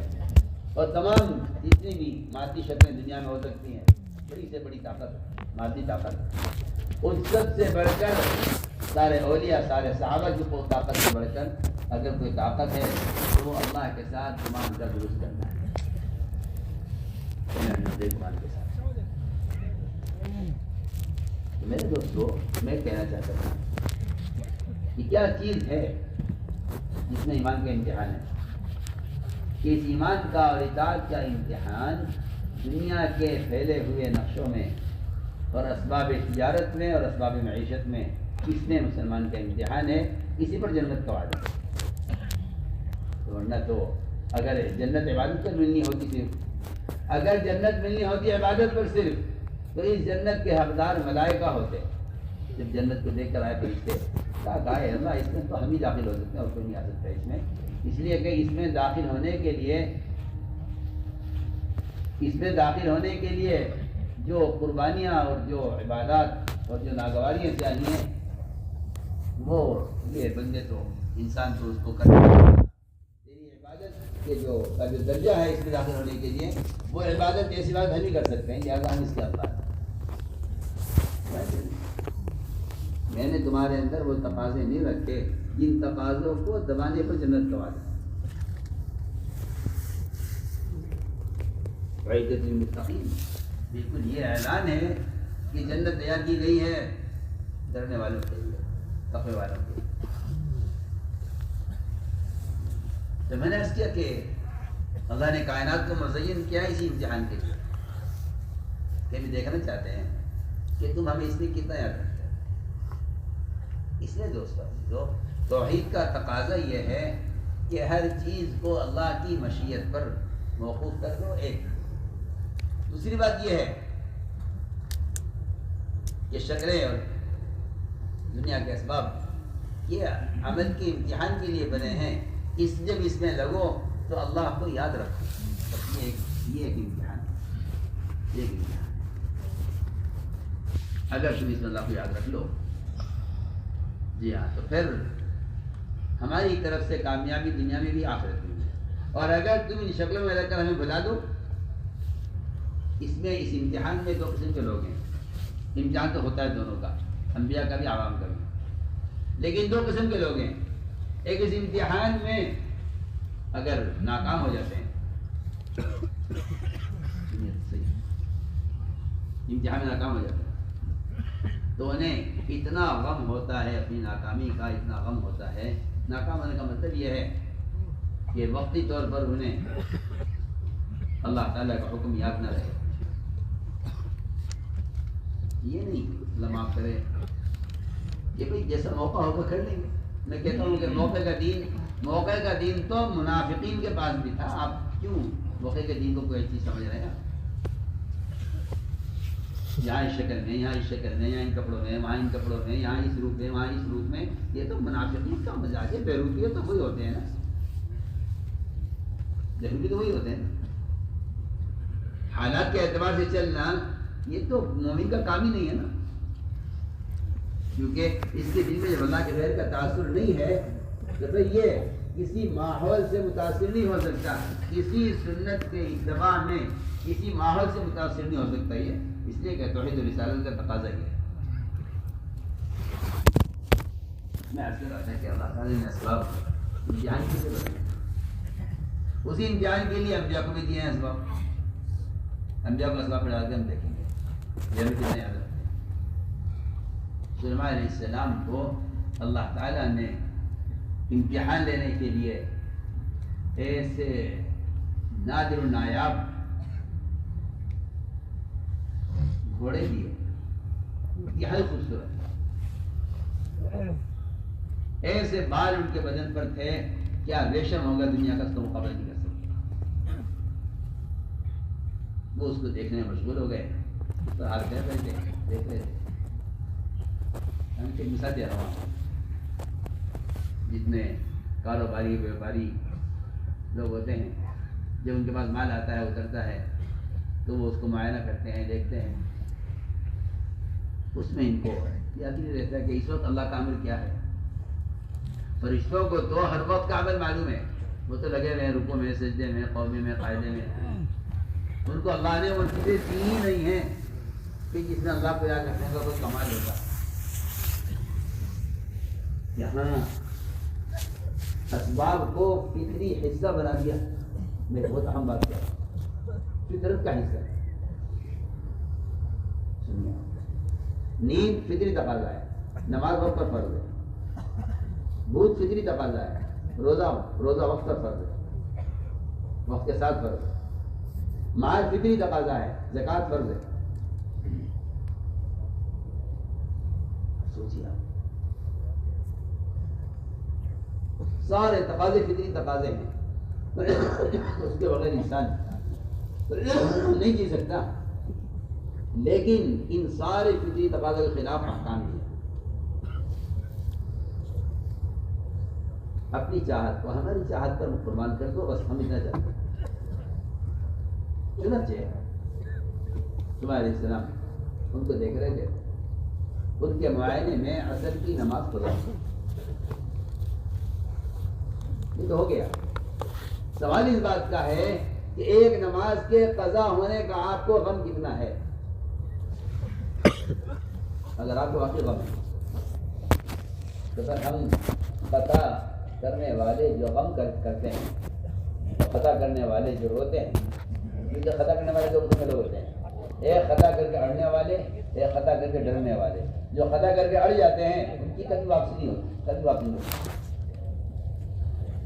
اور تمام جتنی بھی مادی شکلیں دنیا میں ہو سکتی ہیں، بڑی سے بڑی طاقت مادی طاقت، ان سب سے بڑھ کر سارے اولیاء سارے صحابہ کی طاقت سے بڑھ کر اگر کوئی طاقت ہے تو وہ اللہ کے ساتھ گمان کا درست کرنا ہے. گمان کے ساتھ تو میرے دوستو میں کہنا چاہتا ہوں کہ کیا چیز ہے جس میں ایمان کا امتحان ہے کہ اس ایمان کا اور اطاعت کا امتحان دنیا کے پھیلے ہوئے نقشوں میں اور اسباب تجارت میں اور اسباب معیشت میں اس میں مسلمان کا امتحان ہے. اسی پر جنت کا وعدہ ہے. ورنہ تو اگر جنت عبادت پر ملنی ہوتی صرف، اگر جنت ملنی ہوتی عبادت پر صرف، تو اس جنت کے حقدار ملائکہ ہوتے. جب جنت کو دیکھ کر آئے فرشتے کہا ہے اللہ اس میں تو ہم ہی داخل ہو سکتے ہیں اور کوئی نہیں آ سکتا اس میں. اس لیے کہ اس میں داخل ہونے کے لیے جو قربانیاں اور جو عبادات اور جو ناگواریاں چاہیے وہ یہ بندے تو انسان تو اس کو کرنا ہے. تیری عبادت کے جو درجہ ہے اس میں داخل ہونے کے لیے وہ عبادت ایسی بات ہم ہی کر سکتے ہیں، لہٰذا ہم اس کے اللہ. میں نے تمہارے اندر وہ تقاضے نہیں رکھے جن تقاضوں کو دبانے پر جنت کا وعدہ. وعدت للمتقین، بالکل یہ اعلان ہے کہ جنت تیار کی گئی ہے ڈرنے والوں کے لیے، تقوی والوں کے لیے. تو میں نے عرض کیا کہ اللہ نے کائنات کو مزین کیا اسی امتحان کے لیے کہ ہم دیکھنا چاہتے ہیں کہ تم ہمیں اس میں کتنا یاد رکھتے. اس لیے دوستو توحید کا تقاضا یہ ہے کہ ہر چیز کو اللہ کی مشیت پر موقوف کر دو. ایک دوسری بات یہ ہے کہ شکلیں اور دنیا کے اسباب یہ عمل کے امتحان کے لیے بنے ہیں. جب اس میں لگو تو اللہ کو یاد رکھو. یہ ایک امتحان ہے. ایک امتحان اگر تم اس میں اللہ کو یاد رکھ لو، جی ہاں، تو پھر ہماری طرف سے کامیابی دنیا میں بھی آخرت میں بھی. اور اگر تم ان شکلوں میں رکھ کر ہمیں بھلا دو، اس امتحان میں دو قسم کے لوگ ہیں. امتحان تو ہوتا ہے دونوں کا، انبیاء کا بھی عوام کا بھی، لیکن دو قسم کے لوگ ہیں. ایک اس امتحان میں اگر ناکام ہو جاتے ہیں، امتحان میں ناکام ہو جاتے ہیں تو انہیں اتنا غم ہوتا ہے اپنی ناکامی کا، اتنا غم ہوتا ہے. ناکام ہونے کا مطلب یہ ہے کہ وقتی طور پر انہیں اللہ تعالیٰ کا حکم یاد نہ رہے. یہ نہیں اللہ معاف کرے کہ بھئی جیسا موقع ہوگا کر لیں گے. میں کہتا ہوں کہ موقع کا دین تو منافقین کے پاس بھی تھا. آپ کیوں موقع کے دین کو کوئی چیز سمجھ رہے ہیں؟ یہاں اس شکل میں، یہاں اس شکل میں، یہاں ان کپڑوں میں، وہاں ان کپڑوں میں، یہاں اس روپ میں، وہاں اس روپ میں. یہ تو منافقین کا مزاج ہے. بیروتی تو وہی ہوتے ہیں نا، بیروتی تو وہی ہوتے ہیں. حالات کے اعتبار سے چلنا یہ تو مومن کا کام ہی نہیں ہے نا. کیونکہ اس کے دل میں جب اللہ کے غیر کا تاثر نہیں ہے تو پھر یہ کسی ماحول سے متاثر نہیں ہو سکتا، کسی سنت کے اتباع میں کسی ماحول سے متاثر نہیں ہو سکتا. یہ اس لیے کہ توحید و رسالت کا تقاضا یہ ہے. میں عرض کر رہا تھا کہ اللہ تعالیٰ نے اسباب امتحان کیسے بنائے، اسی امتحان کے لیے انبیاء کو بھی دیے ہیں اسباب. انبیاء کو اسباب پڑھا کے ہم دیکھیں گے یہ بھی کتنا یاد رکھتے ہیں. سلیمان علیہ السلام کو اللہ تعالیٰ نے امتحان لینے کے لیے ایسے نادر و نایاب گھوڑے دیے، انتہائی خوبصورت. ایسے بال ان کے بدن پر تھے کیا ریشم ہوگا دنیا کا اس کا مقابلہ نہیں کر سکتے. وہ اس کو دیکھنے میں مشغول ہو گئے. اس پر ہاتھ کہہ رہے تھے، دیکھ رہے تھے. مثال دے رہا ہوں، جتنے کاروباری بیوپاری لوگ ہوتے ہیں جب ان کے پاس مال آتا ہے اترتا ہے تو وہ اس کو معائنہ کرتے ہیں، دیکھتے ہیں. اس میں ان کو یقین رہتا ہے کہ اس وقت اللہ کا عمل کیا ہے. فرشتوں کو تو ہر وقت کا عمل معلوم ہے، وہ تو لگے ہوئے ہیں رکوع میں، سجدے میں، قومی میں، قاعدے میں. ان کو اللہ نے وہ چیزیں دی ہی نہیں ہیں کہ جس میں اللہ کو یاد رکھنے کا کوئی کمال ہوتا. یہاں اسباب کو فطری حصہ بنا دیا. میں بہت اہم بات کیا، فطرت کا حصہ ہے. سنیے، نیند فطری تقاضا ہے، نماز وقت پر فرض ہے. بھوک فطری تقاضا ہے، روزہ وقت پر فرض ہے، وقت کے ساتھ فرض ہے. مال فطری تقاضا ہے، زکوٰۃ فرض ہے. سوچیے آپ، سارے تقاضے فطری تقاضے ہیں. اس کے بغیر انسان نہیں جی سکتا. لیکن ان سارے فطری تقاضے کے خلاف احکام ہیں. اپنی چاہت کو ہماری چاہت پر قربان کر دو، بس ہم اتنا چاہتے ہیں. چنانچہ سلیمان علیہ السلام ان کو دیکھ رہے تھے، ان کے معائنے میں عصر کی نماز پڑھا. یہ تو ہو گیا. سوال اس بات کا ہے کہ ایک نماز کے قضا ہونے کا آپ کو غم کتنا ہے؟ اگر آپ کو واقعی غم ہے تو پھر ہم قطع کرنے والے جو غم کرتے ہیں، خطا کرنے والے جو روتے ہیں، کیونکہ خطا کرنے والے دو قسم کے لوگ ہوتے ہیں. ایک خطا کر کے اڑنے والے، ایک خطا کر کے ڈرنے والے. جو خطا کر کے اڑ جاتے ہیں ان کی کبھی واپسی نہیں ہوتی، کبھی واپسی نہیں ہوتی.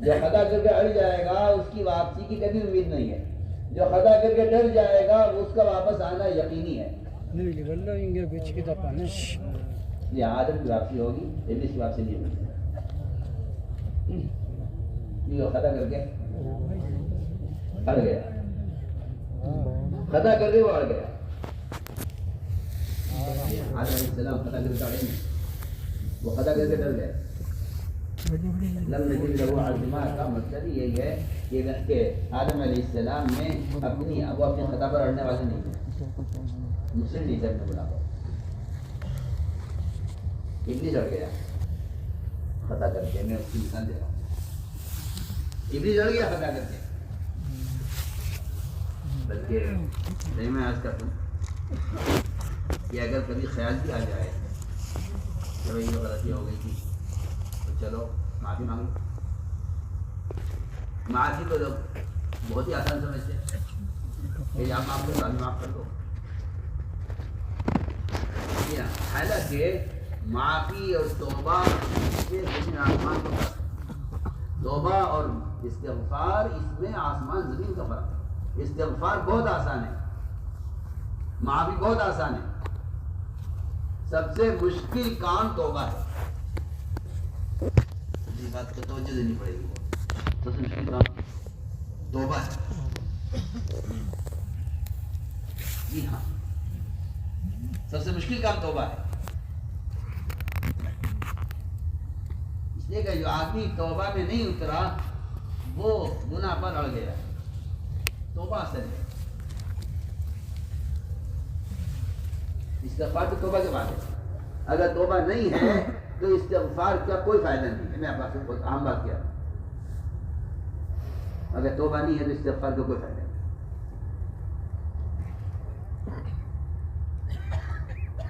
جو خطا کر کے اڑ جائے گا اس کی واپسی کی کبھی امید نہیں ہے. جو خطا کر کے ڈر جائے گا اس کا واپس آنا یقینی ہے. یہ آدم کی واپسی ہوگی، ابلیس کی واپسی نہیں ہوگی. یہ خطا کر کے اڑ گیا، خطا کر کے وہ اڑ گیا. آدم علیہ السلام خطا کر کے اڑے نہیں، وہ خطا کر کے ڈر گئے. لم نجد له عزما کا مطلب یہی ہے کہ آدم علیہ السلام نے اپنی خطا پر اڑنے والے نہیں تھے. مسلم نہیں تھے، بلا ابلیس اڑ گیا خطا کر کے. میں اس کی مثال دے رہا ہوں. ابلیس اڑ گیا خطا کر کے. بلکہ نہیں، میں آج کرتا ہوں کہ اگر کبھی خیال بھی آ جائے کہ بھائی یہ غلطی ہو گئی تھی تو چلو معافی مانگو. معافی کو لوگ بہت ہی آسان سمجھتے ہیں کہ آپ معاف کرو، ابھی معاف کر دو. حالانکہ معافی اور توبہ سے زمین آسمان کا فرق ہے. توبہ اور استغفار اس میں آسمان زمین کا فرق ہے. استغفار بہت آسان ہے, معافی بہت آسان ہے. سب سے مشکل کام توبہ ہے. یہ بات کو توجہ دینی پڑے گی. سب سے مشکل کام توبہ ہے. جی ہاں, سب سے مشکل کام توبہ ہے. اس لیے کہ جو آدمی توبہ میں نہیں اترا وہ گناہ پر اڑ گیا. توبہ اصل ہے. استغفار تو توبہ کے بعد ہے. اگر توبہ نہیں ہے تو استغفار کا کوئی فائدہ نہیں ہے. میں آپ سے بہت اہم بات کیا, اگر توبہ نہیں ہے تو استغفار کا کوئی فائدہ نہیں.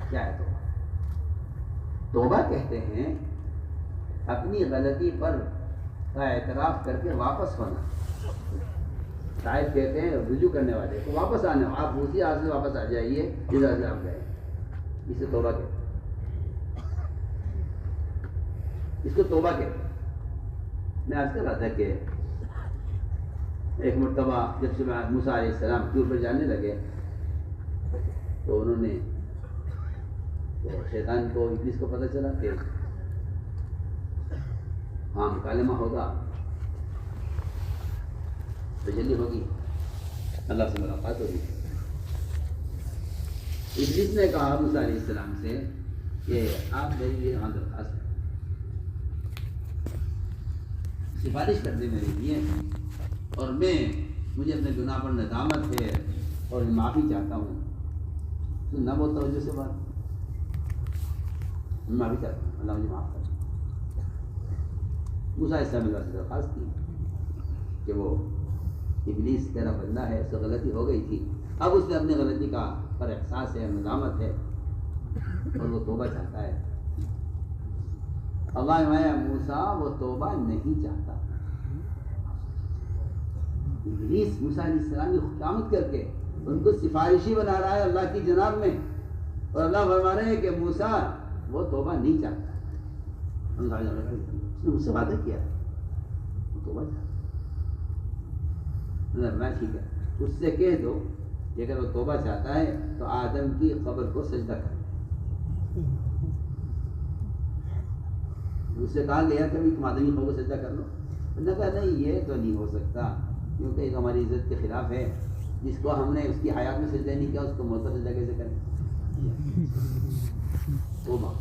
کیا ہے توبہ؟ توبہ کہتے ہیں اپنی غلطی پر کا اعتراف کر کے واپس ہونا. شاید کہتے ہیں رجوع کرنے والے تو واپس آنے, آپ اسی حال سے واپس آ جائیے جدھر سے آپ گئے. اسے توبہ کہتے ہیں. اس کو توبہ کہتے ہیں. میں آج کل رہا تھا کہ ایک مرتبہ جب سے موسیٰ علیہ السلام ٹور پر جانے لگے تو انہوں نے تو شیطان کو ابلیس کو پتہ چلا کہ ہاں مکالمہ ہوگا, تجلی ہوگی, اللہ سے ملاقات ہوگی. ابلیس نے کہا موسیٰ علیہ السلام سے کہ آپ میرے لیے یہاں درخواست ہے, سفارش کر دیں میرے لیے, اور مجھے اپنے گناہ پر ندامت ہے اور معافی چاہتا ہوں. تو نہ بولتا توجہ سے بات, میں معافی چاہتا ہوں, اللہ مجھے معاف کر. موسیٰ علیہ السلام سے درخواست کی کہ وہ ابلیس تیرا بندہ ہے, اس سے غلطی ہو گئی تھی, اب اس نے اپنی غلطی کا پر احساس ہے, ندامت ہے اور وہ توبہ چاہتا ہے. اللہ فرمایا موسیٰ وہ توبہ نہیں چاہتا. ابلیس موسیٰ علیہ السلام کی خیانت کر کے ان کو سفارشی بنا رہا ہے اللہ کی جناب میں, اور اللہ فرما رہے ہیں کہ موسیٰ وہ توبہ نہیں چاہتا. اس نے مجھ سے وعدہ کیا وہ توبہ چاہتا. میں ٹھیک ہے, اس سے کہہ دو کہ اگر وہ توبہ چاہتا ہے تو آدم کی قبر کو سجدہ کر. اس سے کہا گیا کہ تم آدمی قبر کو سجدہ کر لو. انہوں نے کہا نہیں یہ تو نہیں ہو سکتا کیونکہ یہ تو ہماری عزت کے خلاف ہے. جس کو ہم نے اس کی حیات میں سجدہ نہیں کیا اس کو موت پر سجدہ کیسے کریں. توبہ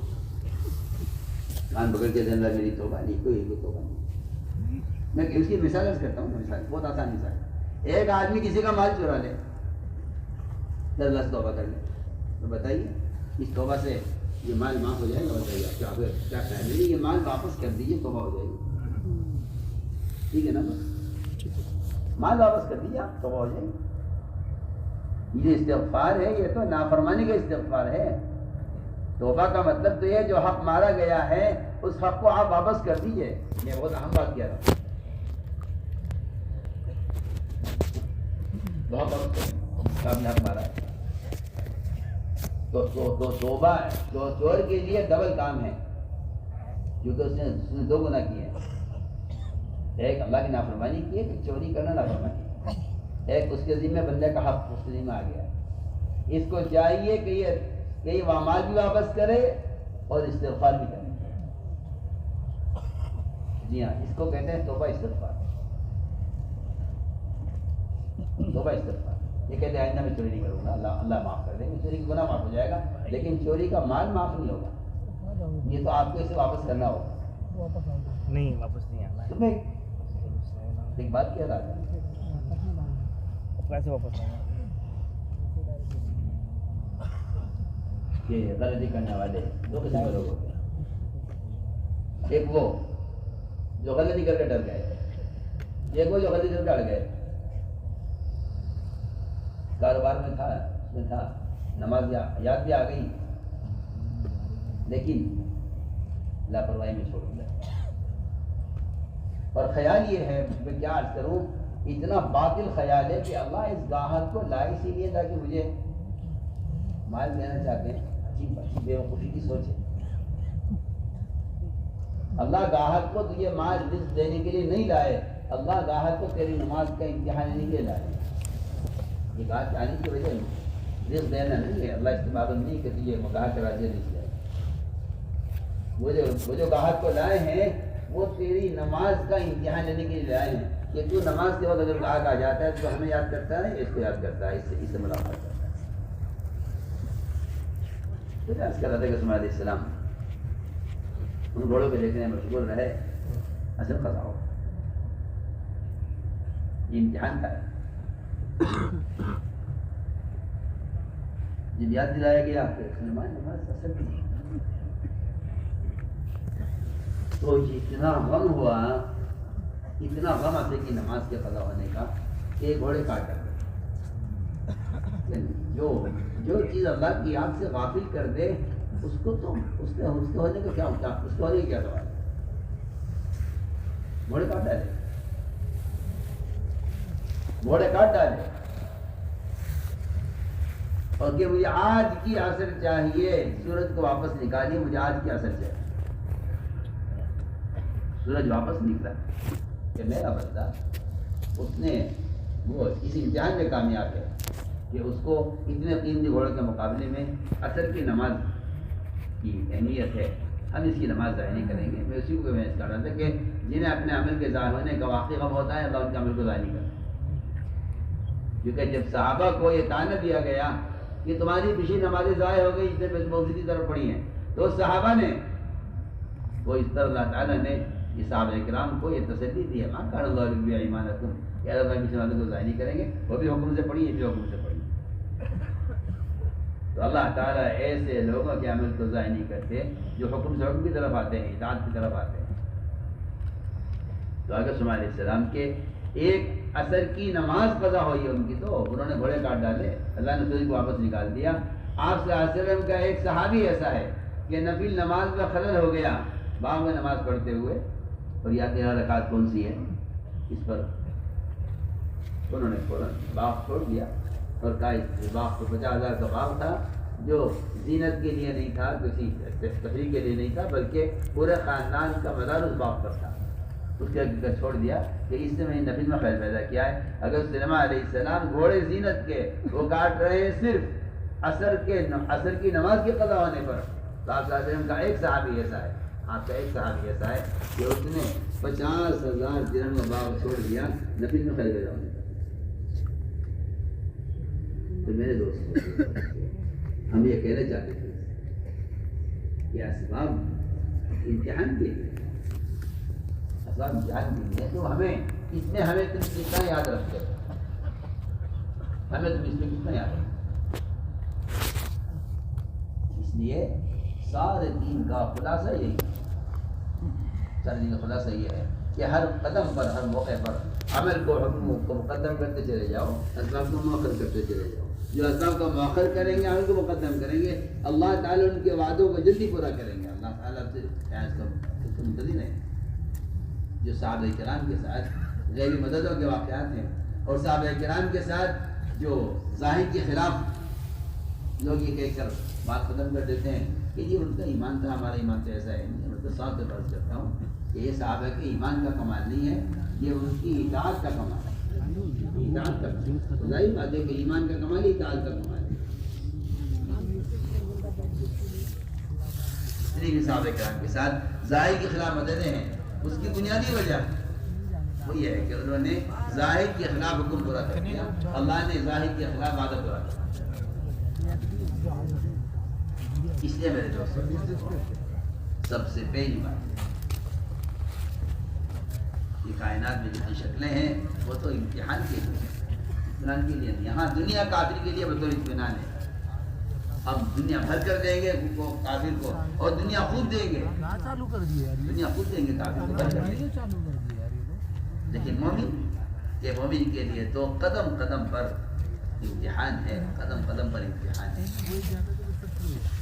کان پکڑ کے دن میری توبہ نہیں, کوئی توبہ نہیں. میں اس کی مثال عرض کرتا ہوں, مثال بہت آسان مثال ہے. ایک آدمی کسی کا مال چورا لے, 10 لاکھ توبہ کر لے, تو بتائیے اس توبہ سے یہ مال معاف ہو جائے گا؟ بتائیے کیا خیال ہے؟ یہ مال واپس کر دیجیے, توبہ ہو جائے گی. ٹھیک ہے نا, مال واپس کر دیجیے, آپ توبہ ہو جائے گی. یہ استغفار ہے, یہ تو نافرمانی کا استغفار ہے. توبہ کا مطلب تو یہ جو حق مارا گیا ہے اس حق کو آپ واپس کر دیجئے. میں بہت اہم بات کیا رہا ہوں, بہت آپ نے حق مارا ہے تو توبہ چور کے لیے ڈبل کام ہے, کیونکہ اس نے 2 گناہ کیے ہیں. ایک اللہ کی نافرمانی کی ہے کہ چوری کرنا نافرمانی, ایک اس کے ذمہ بندے کا حق اس کے ذمہ آ گیا. اس کو چاہیے کہ یہ مال بھی واپس کرے اور استغفار بھی کرے. جی ہاں, اس کو کہتے ہیں توبہ استغفار. توبہ استغفار یہ کہتے ہیں آئندہ میں چوری نہیں کروں گا, اللہ معاف کر دے گا. چوری کا گناہ معاف ہو جائے گا لیکن چوری کا مال معاف نہیں ہوگا. یہ تو آپ کو اسے واپس کرنا ہوگا. نہیں واپس نہیں آنا. تمہیں ایک بات کیا تھا, کیسے واپس آنا؟ یہ غلطی کرنے والے 2 قسم کے لوگ ہوتے ہیں. ایک وہ جو غلطی کر کے ڈر گئے, ایک وہ جو غلطی کر کے اڑ گئے. کاروبار میں تھا, اس میں تھا, نماز یاد بھی آ گئی لیکن لاپرواہی میں چھوڑ دیا. اور خیال یہ ہے, میں کیا عرض کروں, اتنا باطل خیال ہے کہ اللہ اس گاہک کو لائے اسی لیے تاکہ مجھے مال دینا چاہتے ہیں. عجیب بیوقوفی کی سوچ ہے. اللہ گاہک کو تجھے مال رزق دینے کے لیے نہیں لائے, اللہ گاہک کو تیری نماز کا امتحان لینے کے لیے لائے. یہ بات آنے کی وجہ رزق دینا نہیں ہے, اللہ اس کی پابند نہیں کہ تجھے گاہک راضی نہیں لائے. وہ جو گاہک کو لائے ہیں وہ تیری نماز کا امتحان لینے کے لیے لائے ہیں کہ تو نماز کے وقت اگر گاہک آ جاتا ہے تو ہمیں یاد کرتا ہے, اس کو یاد کرتا ہے, اس سے ملاقات کرتا ہے. تو عرض کر رہا تھا کہ عثمان علیہ السلام ان گھوڑوں کو دیکھنے میں مشغول رہے, اصل قضا ہو, یہ امتحان تھا. جب یاد دلایا گیا کہ نماز اصل کی, تو اتنا غم ہوا, اتنا غم آتے کہ نماز کے قضا ہونے کا کہ گھوڑے کاٹ کر جو چیز اللہ کی یاد سے غافل کر دے اس کو تو اس کے ہونے کا کیا ہوتا, اس کو ہونے کا کیا سوال. گھوڑے کاٹ ڈالے, گھوڑے کاٹ ڈالے, اور کہ مجھے آج کی عصر چاہیے, سورج کو واپس نکالیے, مجھے آج کی عصر چاہیے. سورج واپس نکلا کہ میرا بندہ اس نے وہ اس امتحان میں کامیاب ہے کہ اس کو اتنے قیمتی گھوڑے کے مقابلے میں عصر کی نماز کی اہمیت ہے, ہم اس کی نماز ضائع نہیں کریں گے. میں اسی کو میں کہہ رہا تھا کہ جنہیں اپنے عمل کے ضائع ہونے کا واقعی غم ہوتا ہے, اللہ ان کے عمل کو ضائع نہیں کرتا. کیونکہ جب صحابہ کو یہ طعنہ دیا گیا کہ تمہاری پچھلی نمازیں ضائع ہو گئی, اس سے بہت سی طرف پڑھی ہیں, تو صحابہ نے وہ اس طرح اللہ تعالیٰ نے یہ صحابہ کرام کو یہ تسلی دی ہے, ماں کان اللہ ربی ایمانکم, کہ اللہ پچھلی نمازوں کو ضائع نہیں کریں گے. وہ بھی حکم سے پڑھی, یہ بھی حکم سے پڑھی. تو اللہ تعالیٰ ایسے لوگوں کے عمل کو ضائع نہیں کرتے جو حکم سے حکم کی طرف آتے ہیں, اطاعت کی طرف آتے ہیں. تو اگر عثمان علیہ السلام کے ایک عصر کی نماز قضا ہوئی ہے ان کی, تو انہوں نے گھوڑے کاٹ ڈالے, اللہ نے سورج کو واپس نکال دیا. آپ صلی اللہ علیہ وسلم کا ایک صحابی ایسا ہے کہ نفل نماز میں خلل ہو گیا باغ میں نماز پڑھتے ہوئے, اور یا 13 رکعت کون سی ہے اس پر انہوں نے فوراً باغ چھوڑ دیا اور کہا اس باغ کو 50,000 کا باغ تھا جو زینت کے لیے نہیں تھا, کسی تفریح کے لیے نہیں تھا, بلکہ پورے خاندان کا مدار اس باغ پر تھا. اس کے حقیقت چھوڑ دیا کہ اس سے میں نفل میں خیر پیدا کیا ہے. اگر سلیمان علیہ السلام گھوڑے زینت کے وہ کاٹ رہے ہیں صرف عصر کی نماز کے قضا ہونے پر, تو آپ صلی اللہ علیہ وسلم کا ایک صحابی ایسا ہے, آپ کا ایک صحابی ایسا ہے کہ اس نے 50,000 درہم کا باغ چھوڑ دیا نفل میں خیر پیدا ہونے پر. تو میرے دوست ہم یہ کہنا چاہتے تھے کہ اسباب امتحان کے لیے, اسباب امتحان کے لیے, تو ہمیں اس میں ہمیں تم کتنا یاد رکھتے ہو, ہمیں تم اس میں کتنا یاد رکھتے. اس لیے سارے دین کا خلاصہ یہی ہے, سارے دین کا خلاصہ یہ ہے کہ ہر قدم پر, ہر موقع پر عمل کو, حکم کو مقدم کرتے چلے جاؤ, اسباب کو مؤخر کرتے چلے جاؤ. جو اسباب کا مؤخر کریں گے, عمل کو مقدم کریں گے, اللہ تعالیٰ ان کے وعدوں کو جلدی پورا کریں گے. اللہ تعالیٰ سے اس کا منتظر ہے. جو صحابہ کرام کے ساتھ غیبی مددوں کے واقعات ہیں, اور صحابہ کرام کے ساتھ جو ظاہر کے خلاف لوگ یہ کہہ کر بات ختم کر دیتے ہیں کہ جی ان کا ایمان تھا, ہمارا ایمان تو ایسا ہے نہیں. میں تو صاف طور پر کرتا ہوں کہ یہ صحابہ کے ایمان کا کمال نہیں ہے, یہ ان کی اطاعت کا کمال ہے. اطاعت کا کمال, ظاہر بات ہے کہ ایمان کا کمال ہی اطاعت کا کمال ہے. صحابہ کرام کے ساتھ ظاہر کے خلاف مددیں ہیں, اس کی بنیادی وجہ وہ یہ ہے کہ انہوں نے ظاہر کے خلاف حکم پورا کر دیا, اللہ نے ظاہر کے خلاف وعدہ پورا کیا. اس لیے میرے دوستوں سب سے پہلی بات یہ کائنات میں جتنی شکلیں ہیں وہ تو امتحان کے لیے, اطمینان کے لیے نہیں. یہاں دنیا کافر کے لیے بطور اطمینان ہے. ہم دنیا بھر کر دیں گے کافر کو, اور دنیا خوب دیں گے, دنیا خوب دیں گے کافر کو بھر کر دیں گے. لیکن مومن کے لیے تو قدم قدم پر امتحان ہے, قدم قدم پر امتحان ہے.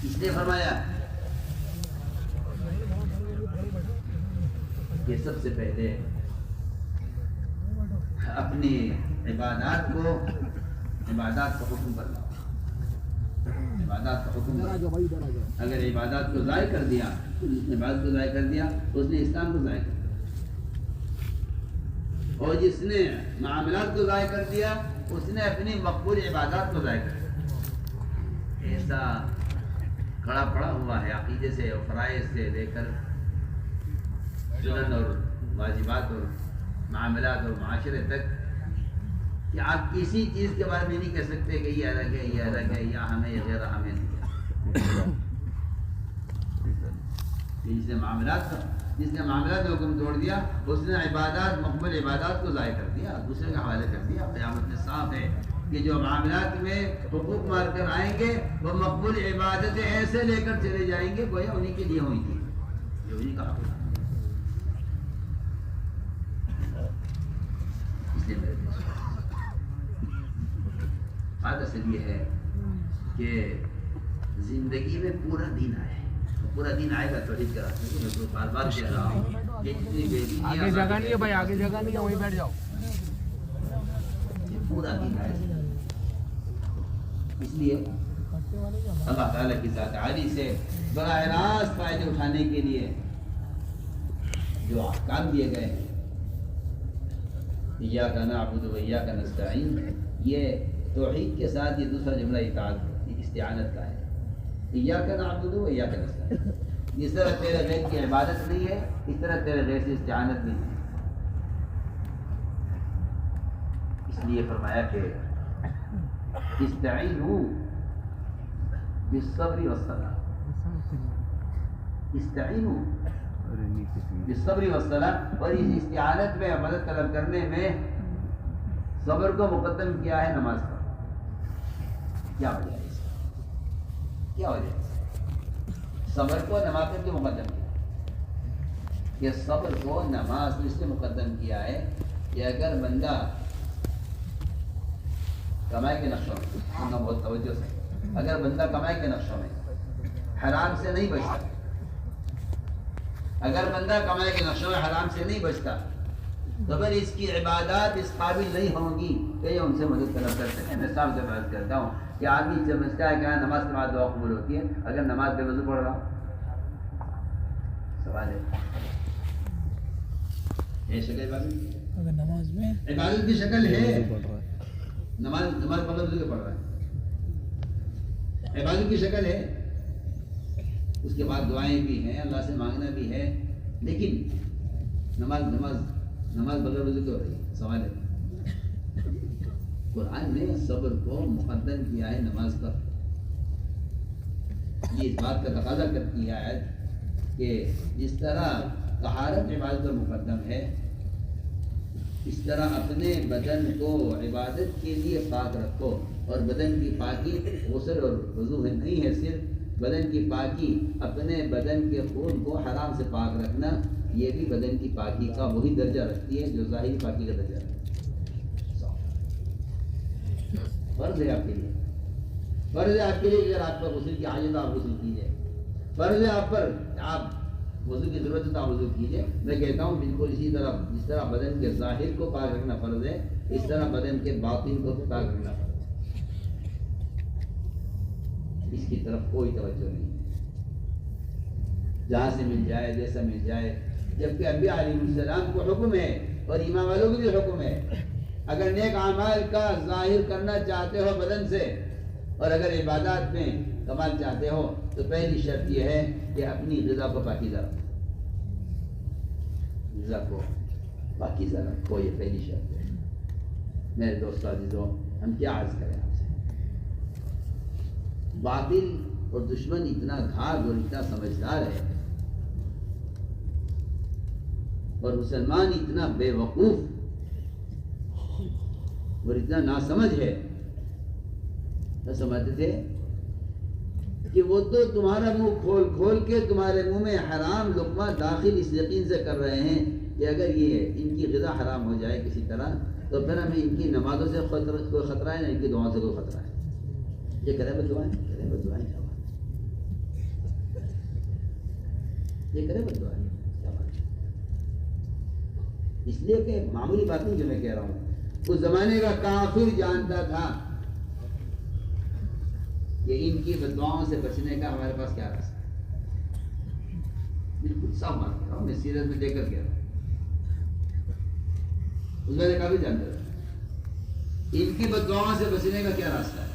اس لیے فرمایا کہ سب سے پہلے اپنی عبادات کو حکم پر لاؤ. عبادات کا حکم ہے۔ اگر عبادات کو ضائع کر دیا تو جس نے عبادت کو ضائع کر دیا اس نے اسلام کو ضائع کر دیا، اور جس نے معاملات کو ضائع کر دیا اس نے اپنی مقبول عبادات کو ضائع کر دیا۔ ایسا کڑا پڑا ہوا ہے عقیدے سے اور فرائض سے لے کر سنن اور واجبات اور معاملات اور معاشرے تک کہ آپ کسی چیز کے بارے میں نہیں کہہ سکتے کہ یہ الگ ہے، یہ الگ ہے، یا ہمیں یہ غیر ہمیں نہیں۔ جس نے معاملات میں حکم توڑ دیا اس نے عبادات، مقبول عبادات کو ضائع کر دیا، دوسرے کے حوالے کر دیا۔ قیامت میں صاف ہے کہ جو معاملات میں حقوق مار کر آئیں گے وہ مقبول عبادتیں ایسے لے کر چلے جائیں گے گویا انہی کے لیے ہوئی تھی، جو انہی کا حق تھا۔ اس لیے میرے دوست بات اصل یہ ہے کہ زندگی میں پورا دین آئے، پورا دن آئے گا توحید کا راستہ۔ میں تو بار بار کہہ رہا ہوں کہ جتنی بے دینی آگے جگہ نہیں ہے بھائی، آگے جگہ نہیں ہے، وہیں بیٹھ جاؤ۔ پورا دن آئے گا، اس لیے اللہ تعالیٰ کی ذات عالی سے براہ راست فائدے اٹھانے کے لیے جو احکام دیے گئے ہیں، ایاک نعبد و ایاک نستعین، یہ توحید کے ساتھ یہ دوسرا جملہ اطاعت استعانت کا ہے۔ ایاک نعبد و ایاک نستعین، جس طرح تیرے غیر کی عبادت نہیں ہے اس طرح تیرے غیر سے استعانت نہیں ہے۔ اس لیے فرمایا کہ استعینوا بالصبر والصلاۃ، استعینوا بالصبر والصلاۃ، اور اس استعانت میں مدد طلب کرنے میں صبر کو مقدم کیا ہے نماز پر۔ کیا وجہ ہے اس کا؟ کیا وجہ ہے صبر کو نماز پر کیوں مقدم کیا؟ کہ صبر کو نماز پر اس لیے مقدم کیا ہے کہ اگر بندہ کمائی کے نقشوں میں، سننا بہت توجہ سے، اگر بندہ کمائی کے نقشوں میں حرام سے نہیں بچتا، اگر بندہ کمائی کے نقشوں میں حرام سے نہیں بچتا تو پھر اس کی عبادات اس قابل نہیں ہوں گی کہ یہ ان سے مدد طلب کر سکیں۔ میں صاحب سے بات کرتا ہوں کہ آدمی سمجھتا ہے کہ نماز کے بعد دعا قبول ہوتی ہے، اگر نماز بے وضو پڑھ رہا ہوں، سوال ہے یہ شکل عبادت، اگر نماز میں عبادت کی شکل ہے، نماز بغیر وضو کے پڑھ رہا ہے، عبادت کی شکل ہے، اس کے بعد دعائیں بھی ہیں، اللہ سے مانگنا بھی ہے، لیکن نماز بغیر وضو کیوں ہو رہی ہے؟ سوال ہے۔ قرآن نے صبر کو مقدم کیا ہے نماز پر، یہ اس بات کا تقاضا کرتی ہے کہ جس طرح طہارت عبادت پر مقدم ہے اس طرح اپنے بدن کو عبادت کے لیے پاک رکھو، اور بدن کی پاکی غسل اور وضو میں نہیں ہے، صرف بدن کی پاکی اپنے بدن کے خون کو حرام سے پاک رکھنا، یہ بھی بدن کی پاکی کا وہی درجہ رکھتی ہے جو ظاہری پاکی کا درجہ رکھتی ہے۔ فرض ہے آپ کے لیے، فرض ہے آپ کے لیے اگر آپ کا غسل کی حاجت آپ غسل کیجیے، فرض ہے آپ پر، آپ وضو کی ضرورت ہے تو آپ وضو کیجیے۔ میں کہتا ہوں بالکل اسی طرح جس طرح بدن کے ظاہر کو پاک رکھنا فرض ہے، اس طرح بدن کے باطن کو بھی پاک رکھنا فرض ہے۔ اس کی طرف کوئی توجہ نہیں ہے، جہاں سے مل جائے جیسا مل جائے، جبکہ انبیاء علیہ السلام کو حکم ہے اور ایمان والوں کو بھی حکم ہے، اگر نیک اعمال کا ظاہر کرنا چاہتے ہو بدن سے اور اگر عبادات میں کمال چاہتے ہو تو پہلی شرط یہ ہے کہ اپنی غذا کو پاکیزہ رکھو، غذا کو پاکیزہ رکھو، یہ پہلی شرط ہے۔ میرے دوستو عزیزو، ہم کیا عرض کریں آپ سے، باطل اور دشمن اتنا گھاگ اور اتنا سمجھدار ہے اور مسلمان اتنا بے وقوف اور اتنا ناسمجھ ہے، نہ سمجھتے تھے کہ وہ تو تمہارا منہ کھول کھول کے تمہارے منہ میں حرام لقمہ داخل اس یقین سے کر رہے ہیں کہ اگر یہ ان کی غذا حرام ہو جائے کسی طرح تو پھر ہمیں ان کی نمازوں سے کوئی خطرہ ہے نہ ان کی دعاؤں سے کوئی خطرہ ہے۔ یہ کرے بدعائیں، کرے بدعائیں، کیا بات ہے، یہ کرے بدعائیں، کیا بات ہے۔ اس لیے کہ معمولی بات نہیں جو میں کہہ رہا ہوں، اس زمانے کا کافر جانتا تھا کہ ان کی بددعاؤں سے بچنے کا ہمارے پاس کیا راستہ ہے؟ بالکل صاف بات کر رہا ہوں، میں سیرت میں دیکھ کر کہہ رہا ہوں، اس میں نے کافی جانتا تھا ان کی بددعاؤں سے بچنے کا کیا راستہ ہے۔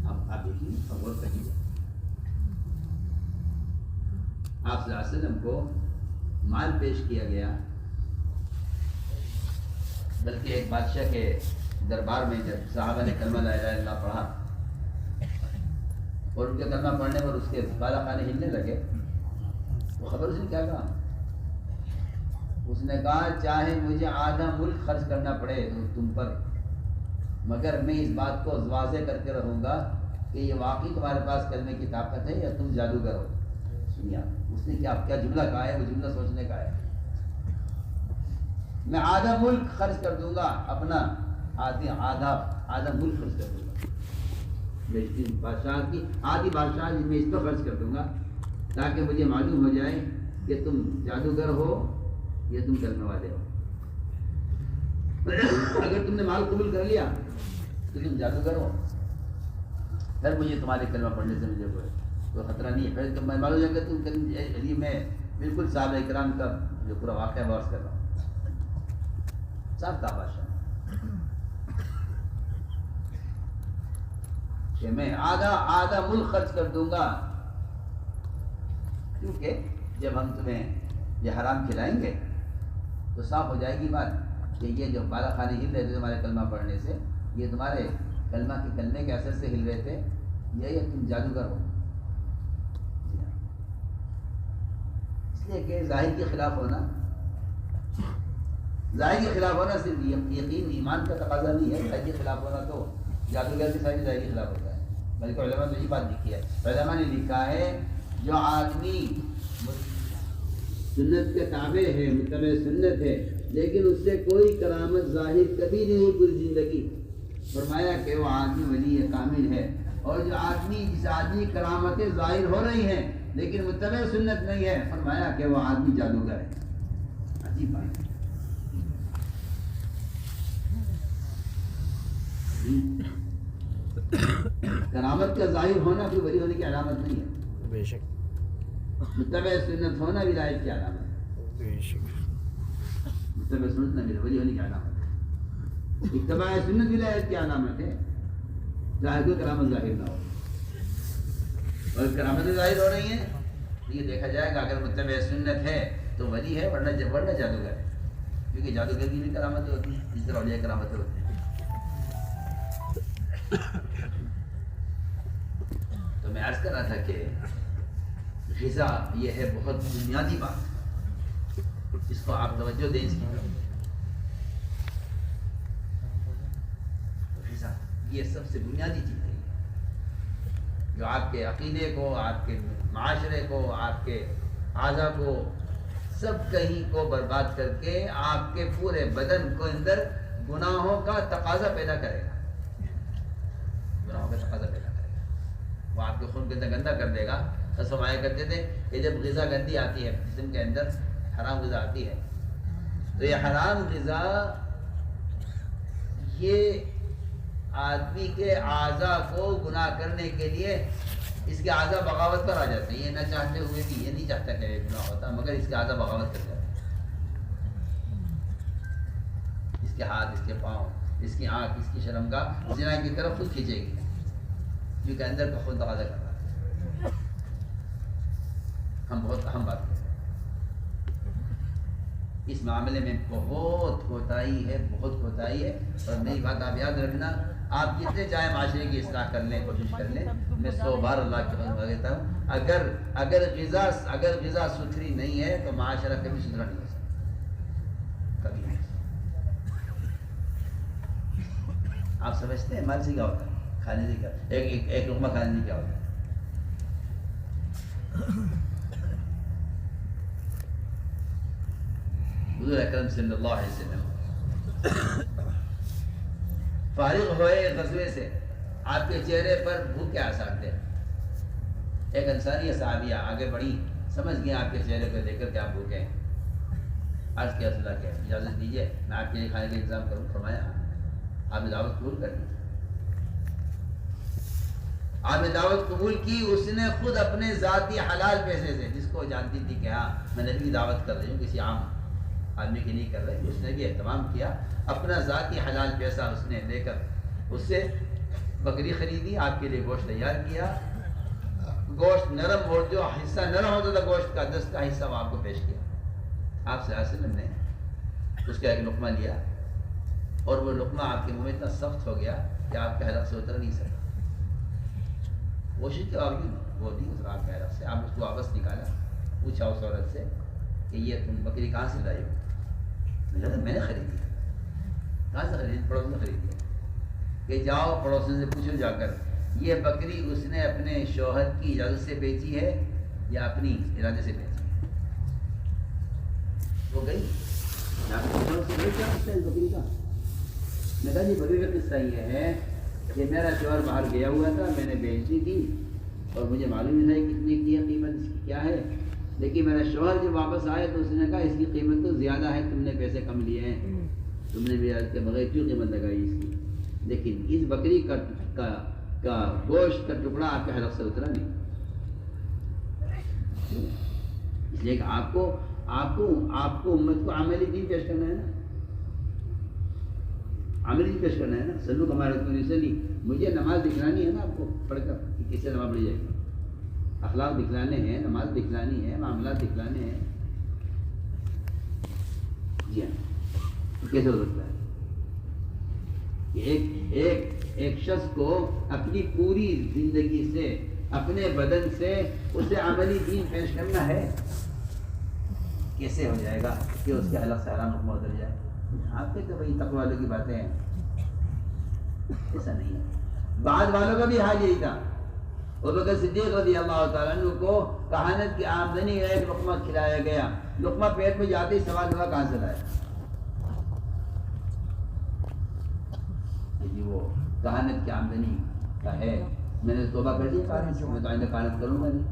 اب آپ دیکھیے، اب اور کہیں آپ صلی اللہ علیہ وسلم کو مال پیش کیا گیا، بلکہ ایک بادشاہ کے دربار میں جب صحابہ نے کلمہ لا الہ الا اللہ پڑھا اور ان کے کلمہ پڑھنے پر اس کے بالا خانے ہلنے لگے، تو خبر اس نے کیا کہا؟ اس نے کہا چاہے مجھے آدھا ملک خرچ کرنا پڑے تم پر، مگر میں اس بات کو واضح کر کے رہوں گا کہ یہ واقعی تمہارے پاس کلمے کی طاقت ہے یا تم جادوگر ہو۔ سنیا اس نے کیا جملہ کہا ہے، وہ جملہ سوچنے کا ہے۔ میں آدھا ملک خرچ کر دوں گا، اپنا آدھا ملک خرچ کر دوں گا، بادشاہ کی آدھی بادشاہ میں اس پر خرچ کر دوں گا، تاکہ مجھے معلوم ہو جائے کہ تم جادوگر ہو یا تم کلمے والے ہو۔ اگر تم نے مال قبول کر لیا تو تم جادوگر ہو، پھر مجھے تمہارے کلمہ پڑھنے سے مجھے کوئی خطرہ نہیں ہے، پھر میں معلوم ہے کہ تم میں بالکل صحابہ اکرام کا جو پورا واقعہ بحث کر رہا ہوں۔ صاحب بادشاہ کہ میں آدھا ملک خرچ کر دوں گا، کیونکہ جب ہم تمہیں یہ حرام کھلائیں گے تو صاف ہو جائے گی بات کہ یہ جو بالا خانے ہل رہے تھے تمہارے کلمہ پڑھنے سے، یہ تمہارے کلمہ کے کلمے کے اثر سے ہل رہے تھے، یہ تم جادوگر ہو۔ اس لیے کہ ظاہر کے خلاف ہونا صرف یقین ایمان کا تقاضا نہیں ہے، ظاہر کے خلاف ہونا تو جادوگر کے ساتھ ظاہر کے خلاف ہوتا ہے، بلکہ علماء نے یہ بات لکھی ہے، علماء نے لکھا ہے جو آدمی سنت کے تابع ہے، متبع سنت ہے، لیکن اس سے کوئی کرامت ظاہر کبھی نہیں پوری زندگی، فرمایا کہ وہ آدمی ولی کامل ہے۔ اور جو جس آدمی کرامتیں ظاہر ہو رہی ہیں لیکن متبع سنت نہیں ہے، فرمایا کہ وہ آدمی جادوگر ہے۔ عجیب بات ہے۔ کرامت کا ظاہر ہونا کوئی ولی ہونے کی علامت نہیں ہے، بے شک متبع سنت ہونا ولایت کی علامت ہے، بے شک متبع سنت نہ ولی ہونے کی علامت ہے، اتباع سنت ولایت کی علامت ہے، ظاہر کوئی کرامت ظاہر نہ ہو، اور کرامتیں ظاہر ہو رہی ہیں تو یہ دیکھا جائے گا اگر متبع سنت ہے تو ولی ہے، ورنہ جادوگر ہے، کیونکہ جادوگر کی بھی کرامتیں ہوتی ہیں جس طرح اولیاء کرامتیں ہوتی ہیں۔ تو میں عرض کر رہا تھا کہ غذا یہ ہے بہت بنیادی بات، اس کو آپ توجہ دیں، اس کی طرف غذا یہ سب سے بنیادی چیز ہے جو آپ کے عقیدے کو، آپ کے معاشرے کو، آپ کے اعضاء کو، سب کہیں کو برباد کر کے آپ کے پورے بدن کو اندر گناہوں کا تقاضا پیدا کرے گا، گناہوں کا تقاضا پیدا کرے گا، وہ آپ کے خون کو اتنا گندا کر دے گا۔ رسول آیا کرتے تھے کہ جب غذا گندی آتی ہے جسم کے اندر، حرام غذا آتی ہے، تو یہ حرام غذا یہ آدمی کے اعضاء کو گناہ کرنے کے لیے، اس کے اعضاء بغاوت پر آ جاتے ہیں، یہ نہ چاہتے ہوئے بھی، یہ نہیں چاہتا کہ گناہ ہوتا، مگر اس کے اعضاء بغاوت کر جاتے ہیں، اس کے ہاتھ، اس کے پاؤں، اس کی آنکھ، اس کی شرمگاہ زنا کی طرف خود کھینچے گی، کیونکہ اندر کا خون تقاضا کر رہا ہے۔ ہم بہت اہم بات کریں، اس معاملے میں بہت کوتاہی ہے، بہت کوتاہی ہے، اور نئی بات آپ یاد رکھنا، آپ جتنے چاہے معاشرے کی اصلاح کر لیں، کوشش کر لیں، میں 100 بار اللہ کی قسم دیتا ہوں، اگر غذا ستھری نہیں ہے تو معاشرہ کبھی سدھرا نہیں ہو سکتا، کبھی نہیں۔ آپ سمجھتے ہیں مال سے کیا ہوتا ہے، کھانے سے کیا، ایک لقمہ کھانے سے کیا ہوتا ہے؟ حضور اکرم صلی اللہ علیہ وسلم فارغ ہوئے غزوے سے، آپ کے چہرے پر بھوک کے آثار تھے، ایک انصاریہ صحابیہ آگے بڑھی، سمجھ گیا آپ کے چہرے پہ دیکھ کر کے آپ بھوکے ہیں، عرض کیا رسول اللہ، اجازت دیجیے میں آپ کے لیے کھانے کا انتظام کروں، فرمایا آپ نے دعوت قبول کر دی، آپ نے دعوت قبول کی، اس نے خود اپنے ذاتی حلال پیسے سے، جس کو جانتی تھی کہ ہاں میں نبی کی دعوت کر رہی ہوں، کسی عام آدمی کی نہیں کر رہی، اس نے بھی اہتمام کیا، اپنا ذاتی حلال پیسہ اس نے لے کر اس سے بکری خریدی، آپ کے لیے گوشت تیار کیا، گوشت نرم، اور جو حصہ نرم ہوتا تھا گوشت کا 10 کا حصہ وہ آپ کو پیش کیا۔ آپ صلی اللہ علیہ وسلم نے اس کا ایک لقمہ لیا، اور وہ لقمہ آپ کے منہ میں اتنا سخت ہو گیا کہ آپ کے حلق سے اتر نہیں سکا، کوشش کے باوجود وہ نہیں اترا آپ کے حلق سے۔ آپ اس کو واپس نکالا، پوچھا اس عورت سے کہ یہ تم بکری کہاں سے لائی ہو؟ میں نے خریدی۔ کہاں سے خریدی؟ پڑوس میں خریدی۔ کہ جاؤ پڑوسیوں سے پوچھو جا کر، یہ بکری اس نے اپنے شوہر کی اجازت سے بیچی ہے یا اپنی ارادے سے بیچی ہے؟ وہ گئی بکری کا، میں کہا جی بکری کا قصہ یہ ہے کہ میرا شوہر باہر گیا ہوا تھا، میں نے بیچ دی تھی، اور مجھے معلوم نہیں تھا کتنے کی ہے، قیمت اس کی کیا ہے، لیکن میرا شوہر جب واپس آئے تو اس نے کہا اس کی قیمت تو زیادہ ہے، تم نے پیسے کم لیے ہیں، تم نے بھی کے بغیر کیوں قیمت لگائی اس کی؟ لیکن اس بکری کا گوشت کا ٹکڑا آپ کے حلق سے اترا نہیں، اس لیے کہ آپ کو امت کو عملی دین پیش کرنا ہے نا، عملی پیش کرنا ہے نا۔ سلو ہمارے تو نہیں سلی، مجھے نماز دکھلانی ہے نا آپ کو پڑھ کر کہ کس سے نماز پڑھی جائے گی، اخلاق دکھلانے ہیں، نماز دکھلانی ہے، معاملات دکھلانے ہیں، جی ہاں، کیسے ہو سکتا ہے کہ ایک شخص کو اپنی پوری زندگی سے، اپنے بدن سے اسے عملی دین پیش کرنا ہے؟ کیسے ہو جائے گا کہ اس کے حلق سے حرام حکم اتر جائے؟ آپ کہتے بھائی تقوی والوں کی باتیں ہیں، ایسا نہیں ہے۔ بعد والوں کا بھی حال یہی تھا، ابوبکر صدیق رضی اللہ تعالیٰ عنہ کو کہانت کی آمدنی ایک لقمہ کھلایا گیا، لقمہ پیٹ میں جاتے ہی سوال ہوا کہاں سے لایا؟ جی وہ کہانت کی آمدنی کا ہے، میں نے توبہ کر دی کہانت سے، میں تو آئندہ کہانت کروں گا نہیں،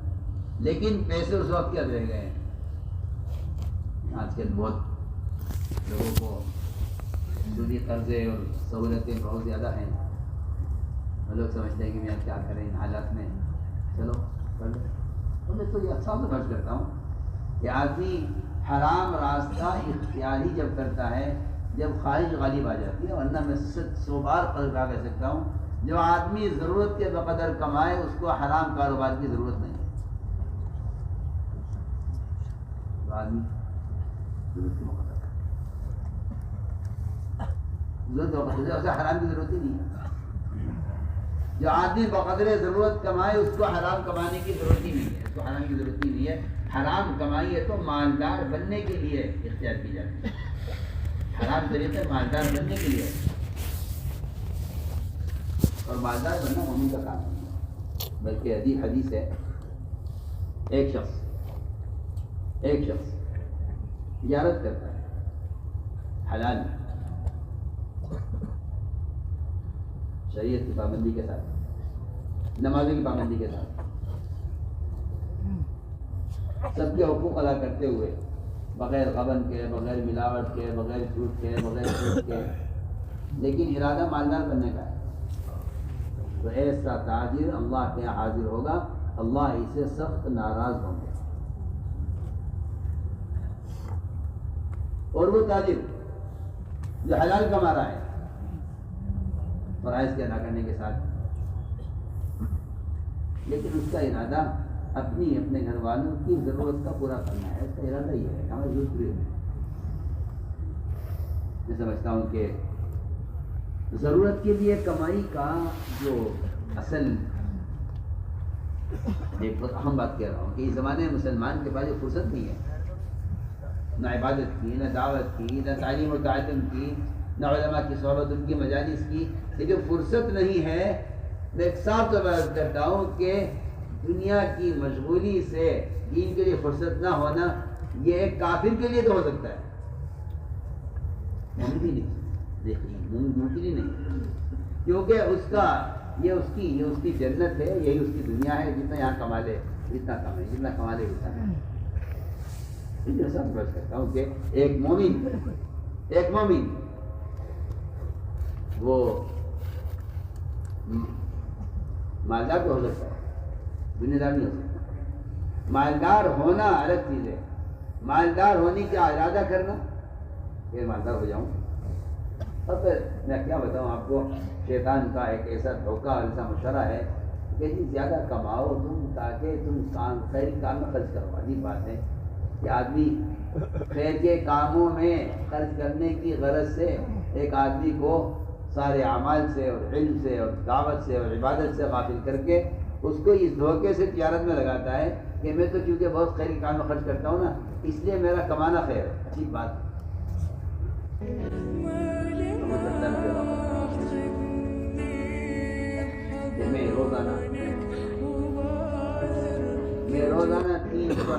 لیکن پیسے اس وقت کیا رہ گئے ہیں۔ آج کل بہت لوگوں کو دنیا قرضے اور سہولتیں بہت زیادہ ہیں، لوگ سمجھتے ہیں کہ میں کیا کریں ان حالات میں، چلو کر لو۔ میں تو یہ اچھا سے بات کرتا ہوں کہ آدمی حرام راستہ اختیاری جب کرتا ہے، جب خواہش غالب آ جاتی ہے، ورنہ میں 100 بار کہہ سکتا ہوں جو آدمی ضرورت کے بقدر کمائے اس کو حرام کاروبار کی ضرورت نہیں ہے۔ تو آدمی ضرورت کے بقدر اسے حرام کی ضرورت ہی نہیں ہے۔ جو آدمی بقدر ضرورت کمائے اس کو حرام کمانے کی ضرورت ہی نہیں ہے، اس کو حرام کی ضرورت ہی نہیں ہے۔ حرام کمائی ہے تو مالدار بننے کے لیے اختیار کی جاتی ہے، حرام طریقے مالدار بننے کے لیے، اور مالدار بننا مومن کا کام نہیں ہے، بلکہ حدیث ہے ایک شخص تجارت کرتا ہے حلال شریعت کی پابندی کے ساتھ، نمازوں کی پابندی کے ساتھ، سب کے حقوق ادا کرتے ہوئے، بغیر غبن کے، بغیر ملاوٹ کے، بغیر جھوٹ کے، بغیر سود کے، لیکن ارادہ مالدار بننے کا ہے، تو ایسا تاجر اللہ کے یہاں حاضر ہوگا، اللہ اسے سخت ناراض ہوں گے۔ اور وہ تاجر جو حلال کما رہا ہے فرائض کے ادا کرنے کے ساتھ، لیکن اس کا ارادہ اپنے گھر والوں کی ضرورت کا پورا کرنا ہے، اس کا ارادہ یہ ہے، ہمیں دوسری میں سمجھتا ہوں کہ ضرورت کے لیے کمائی کا جو اصل، ایک بہت اہم بات کہہ رہا ہوں کہ اس زمانے میں مسلمان کے پاس یہ فرصت نہیں ہے، نہ عبادت کی، نہ دعوت کی، نہ تعلیم و تعلم کی، نہ علماء کی صحبت، ان کی مجالس کی، لیکن فرصت نہیں ہے۔ میں ایک صاف طور پر عرض کرتا ہوں کہ دنیا کی مشغولی سے دین کے لیے فرصت نہ ہونا یہ ایک کافر کے لیے تو ہو سکتا ہے، مومن بھی نہیں، دیکھیے ممکن ہی نہیں، کیونکہ یہ اس کی جنت ہے، یہی اس کی دنیا ہے، جتنا یہاں کما لے اتنا کمائے، جتنا کما لے اتنا کمائے۔ سب بات کرتا ہوں کہ ایک مومن وہ مالدار تو ہو سکتا ہے، دنیا دار نہیں ہو سکتا۔ مالدار ہونا الگ چیز ہے، مالدار ہونے کا ارادہ کرنا پھر مالدار ہو جاؤں۔ اور پھر میں کیا بتاؤں آپ کو، شیطان کا ایک ایسا دھوکہ، ایسا مشورہ ہے کہ جی زیادہ کماؤ تم تاکہ تم خیر کام میں خرچ کرو۔ عجیب بات ہے کہ آدمی خیر کے کاموں میں خرچ کرنے کی غرض سے ایک آدمی کو سارے اعمال سے اور علم سے اور دعوت سے اور عبادت سے غافل کر کے اس کو اس دھوکے سے تجارت میں لگاتا ہے کہ میں تو کیونکہ بہت خیر کے کام میں خرچ کرتا ہوں نا، اس لیے میرا کمانا خیر ہے۔ عجیب بات ہے۔ میں روزانہ 300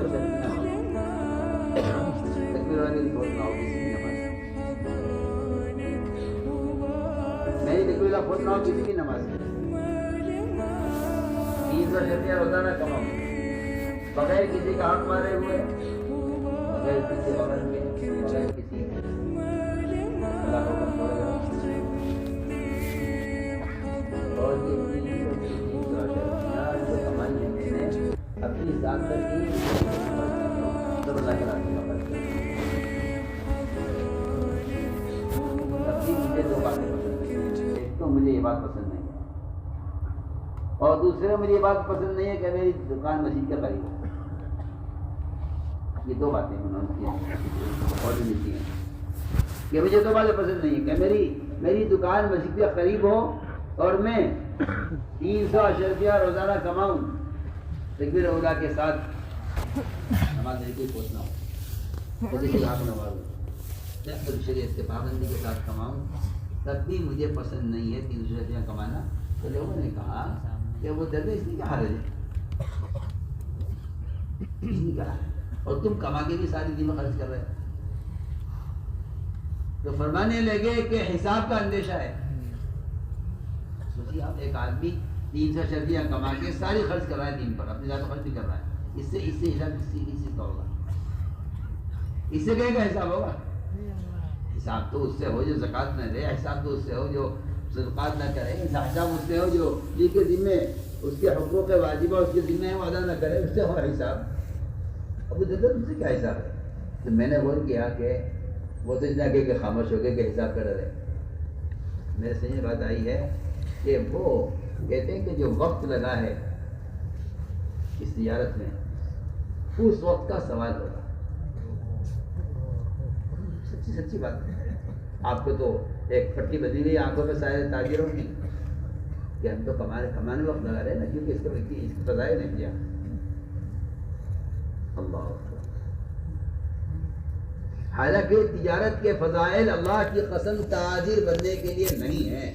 تکبیر والے کی بولتا ہوں کسی کی نماز، میری تکبیر بولتا ہوں کسی کی نماز 300 شرطیاں روزانہ کماؤں بغیر کسی کا حق مارے ہوئے، بغیر کسی غلط کے، بغیر کسی اللہ کو حکم چھوڑے ہوئے۔ اور یہ 300 شرطیاں جو کمائی ہیں میں نے اپنی ذات پر کی سب اللہ کے راستے میں خرچ کی۔ تب مجھے دو باتیں پسند نہیں، ایک تو مجھے یہ بات پسند نہیں ہے، اور دوسرے مجھے یہ بات پسند نہیں ہے کہ میری دکان مسجد کے قریب ہو۔ یہ دو باتیں انہوں نے کی اور بھی ملتی ہیں کہ مجھے دو باتیں پسند نہیں ہے کہ میری دکان مسجد کے قریب ہو اور میں 300 اشرفیہ روزانہ کماؤں، تکبیر اولا کے ساتھ نماز نہیں کوئی پہنچنا ہو، خود ہی آپ نماز ہو، شریعت کے پابندی کے ساتھ کماؤں، تب بھی مجھے پسند نہیں ہے 300 اشرفیہ کمانا۔ تو لوگوں نے کہا کہ وہ درد اس لیے کیا حرج ہے، اس لیے کہا اور تم کما کے بھی ساری دن میں خرچ کر رہے ہو۔ تو فرمانے لگے کہ حساب کا اندیشہ ہے۔ سوچیے آپ، ایک آدمی 300 شرطیاں کما کے ساری خرچ کر رہا ہے دین پر، اپنی ذات خرچ بھی کر رہا ہے، اس سے حساب کسی کا ہوگا؟ اس سے کہیں کا حساب ہوگا؟ حساب تو اس سے ہو جو زکوٰۃ نہ دے، حساب تو اس سے ہو جو صدقات نہ کرے، حساب اس سے ہو جو جن کے ذمے اس کے حقوق واجبہ اس کے ذمے وہ ادا نہ کرے، اس سے ہو حساب۔ اب اس سے کیا حساب ہے؟ تو میں نے غور کیا کہ وہ تو اتنا کہ خاموش ہو گئے کہ حساب کا ڈر ہے۔ میرے سے یہ بات آئی ہے کہ وہ کہتے ہیں کہ جو وقت لگا ہے اس تجارت میں، اس وقت کا سوال ہوگا۔ سچی بات ہے۔ آپ کو تو ایک پھٹی بدلی ہوئی آنکھوں میں سارے تاجروں کی کہ ہم تو کمانے وقت لگا رہے نا، کیونکہ اس کو فضائل نہیں کیا۔ اللہ اکبر۔ حالانکہ تجارت کے فضائل اللہ کی قسم تاجر بننے کے لیے نہیں ہے،